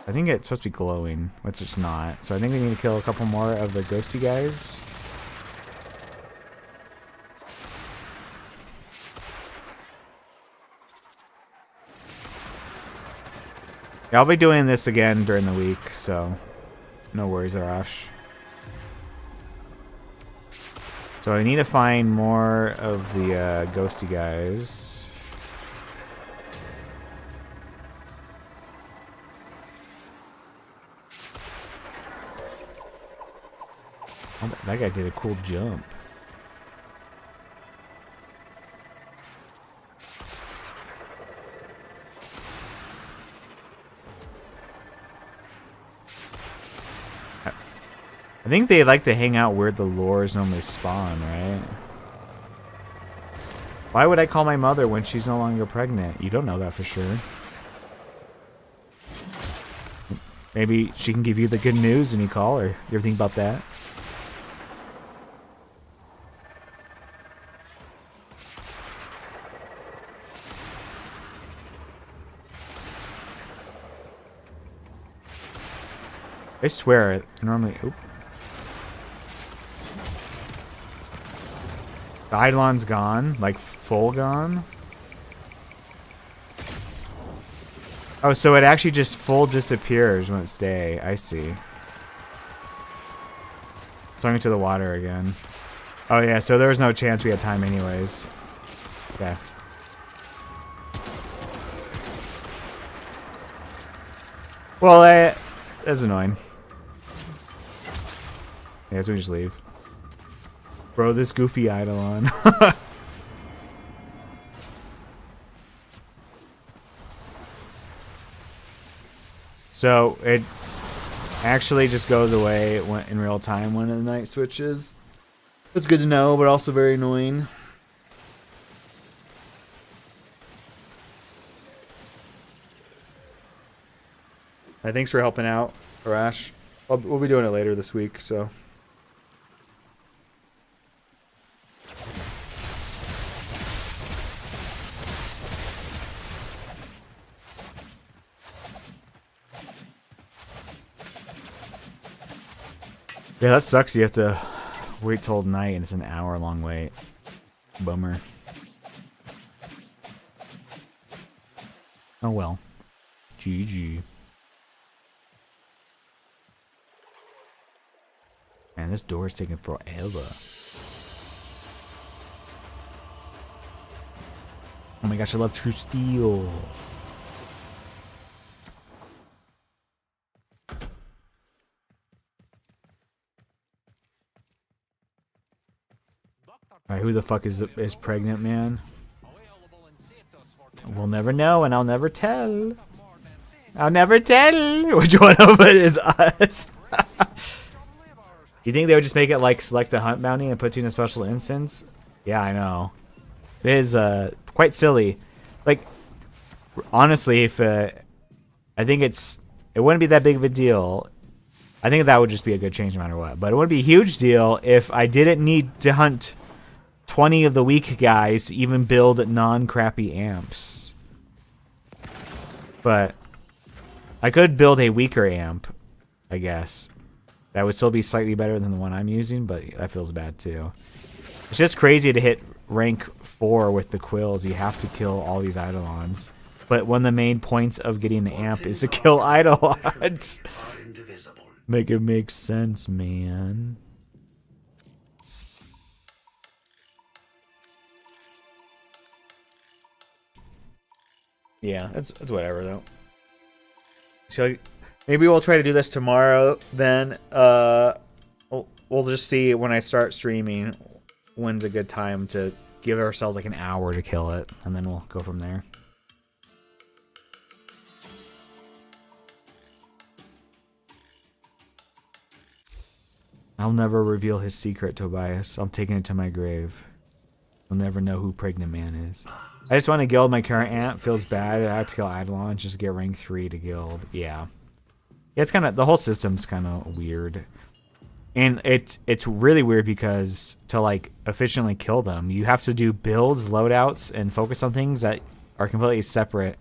Speaker 2: I think it's supposed to be glowing, which it's not. So I think we need to kill a couple more of the ghosty guys. Yeah, I'll be doing this again during the week, so no worries, Arash. So I need to find more of the ghosty guys. Oh, that guy did a cool jump. I think they like to hang out where the lures normally spawn, right? Why would I call my mother when she's no longer pregnant? You don't know that for sure. Maybe she can give you the good news when you call her. You ever think about that? I swear, normally... Oop. The Eidolon's gone, like full gone. Oh, so it actually just full disappears when it's day. I see. So I'm into the water again. Oh yeah, so there was no chance we had time anyways. Okay. Well, that's annoying. Yeah, so we just leave. Bro, this goofy Eidolon. So it actually just goes away in real time when the night switches. That's good to know, but also very annoying. Thanks for helping out, Arash. We'll be doing it later this week, so. Yeah, that sucks. You have to wait till night, and it's an hour-long wait. Bummer. Oh well. GG. Man, this door is taking forever. Oh my gosh, I love True Steel. Alright, who the fuck is pregnant, man? We'll never know, and I'll never tell. I'll never tell which one of it is us. You think they would just make it like select a hunt bounty and put you in a special instance? Yeah, I know. It is quite silly. Like, honestly, if I think it wouldn't be that big of a deal. I think that would just be a good change no matter what. But it would be a huge deal if I didn't need to hunt 20 of the weak guys to even build non-crappy amps. But I could build a weaker amp, I guess. That would still be slightly better than the one I'm using, but that feels bad too. It's just crazy to hit rank 4 with the quills. You have to kill all these Eidolons. But one of the main points of getting the amp is to kill Eidolons. Make it make sense, man. Yeah, it's whatever though. So maybe we'll try to do this tomorrow. Then we'll just see when I start streaming when's a good time to give ourselves like an hour to kill it, and then we'll go from there. I'll never reveal his secret, Tobias. I'm taking it to my grave. You'll never know who Pregnant Man is. I just want to guild my current amp. Feels bad. I have to kill Eidolon just to get rank 3 to guild. Yeah. It's kind of, the whole system's kind of weird. And it's really weird because to like efficiently kill them, you have to do builds, loadouts, and focus on things that are completely separate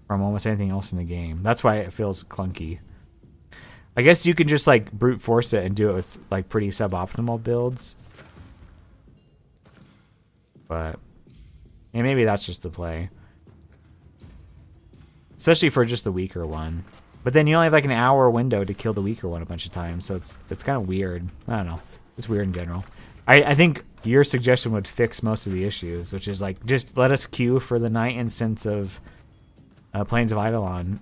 Speaker 2: from almost anything else in the game. That's why it feels clunky. I guess you can just like brute force it and do it with like pretty suboptimal builds. But yeah, maybe that's just the play. especially for just the weaker one. But then you only have like an hour window to kill the weaker one a bunch of times, so it's kind of weird. I don't know. It's weird in general. I think your suggestion would fix most of the issues, which is like just let us queue for the night instance of Plains of Eidolon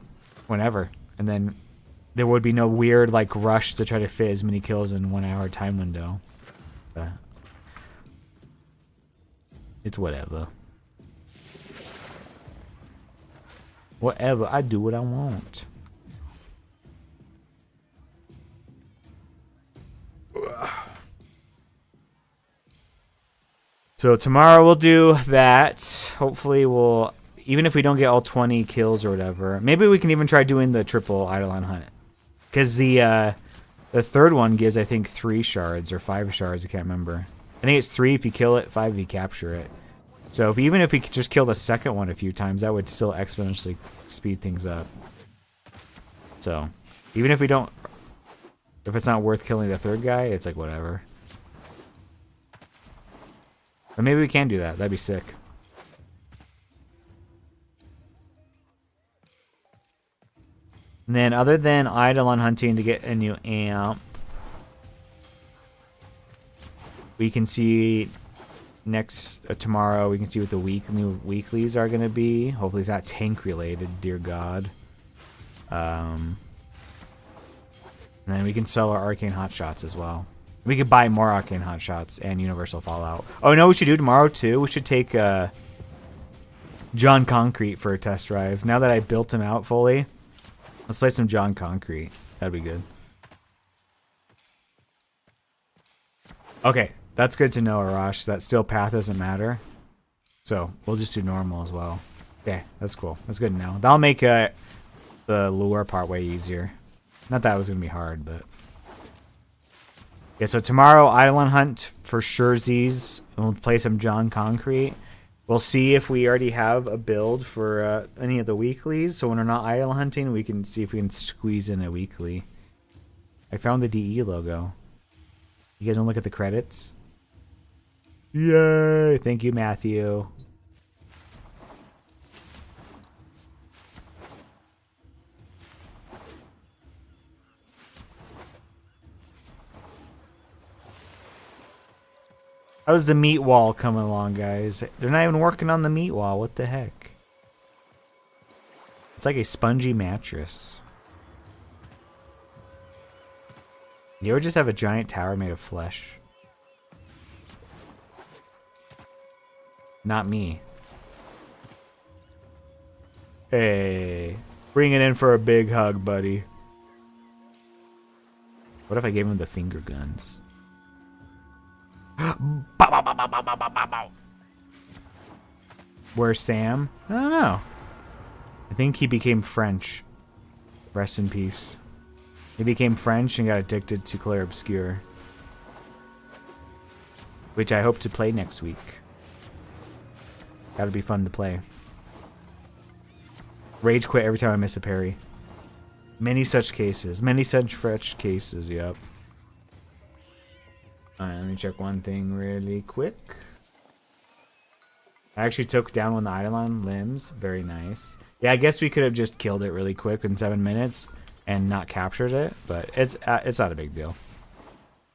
Speaker 2: whenever, and then there would be no weird like rush to try to fit as many kills in 1 hour time window. It's whatever. Whatever. I do what I want. So tomorrow we'll do that. Hopefully we'll, even if we don't get all 20 kills or whatever, maybe we can even try doing the triple Eidolon hunt. Because the third one gives, I think, 3 shards or 5 shards. I can't remember. I think it's 3 if you kill it, 5 if you capture it. So even if we could just kill the second one a few times, that would still exponentially speed things up. So even if we don't, if it's not worth killing the third guy, it's like whatever. But maybe we can do that. That'd be sick. And then other than Eidolon hunting to get a new amp, we can see tomorrow we can see what the new weeklies are going to be. Hopefully it's not tank related, dear God. And then we can sell our arcane hotshots as well. We could buy more arcane hotshots and universal fallout. Oh, you know what we should do tomorrow too? We should take John Concrete for a test drive. Now that I built him out fully, let's play some John Concrete. That'd be good. Okay, that's good to know, Arash. That steel path doesn't matter. So we'll just do normal as well. Okay, that's cool. That's good to know. That'll make the lure part way easier. Not that it was gonna be hard, but yeah. So tomorrow, Eidolon hunt for surezies. We'll play some John Concrete. We'll see if we already have a build for any of the weeklies. So when we're not Eidolon hunting, we can see if we can squeeze in a weekly. I found the DE logo. You guys want to look at the credits? Yay! Thank you, Matthew. How's the meat wall coming along, guys? They're not even working on the meat wall. What the heck? It's like a spongy mattress. You ever just have a giant tower made of flesh? Not me. Hey, bring it in for a big hug, buddy. What if I gave him the finger guns? Where's Sam? I don't know. I think he became French. Rest in peace. He became French and got addicted to Clair Obscur, which I hope to play next week. That'll be fun to play. Rage quit every time I miss a parry. Many such cases. Many such fresh cases, yep. Alright, let me check one thing really quick. I actually took down one of the Eidolon limbs. Very nice. Yeah, I guess we could have just killed it really quick in 7 minutes and not captured it, but it's not a big deal.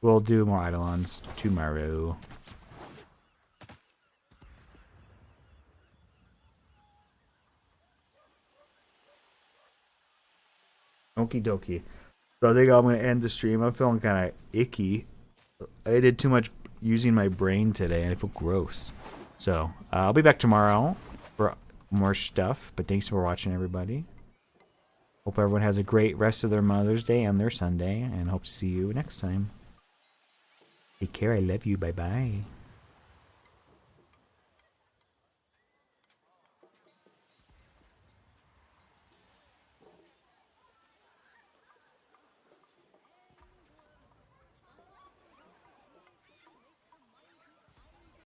Speaker 2: We'll do more Eidolons tomorrow. Okie dokie. So I think I'm going to end the stream. I'm feeling kind of icky. I did too much using my brain today and I feel gross. So I'll be back tomorrow for more stuff. But thanks for watching, everybody. Hope everyone has a great rest of their Mother's Day and their Sunday. And hope to see you next time. Take care. I love you. Bye-bye.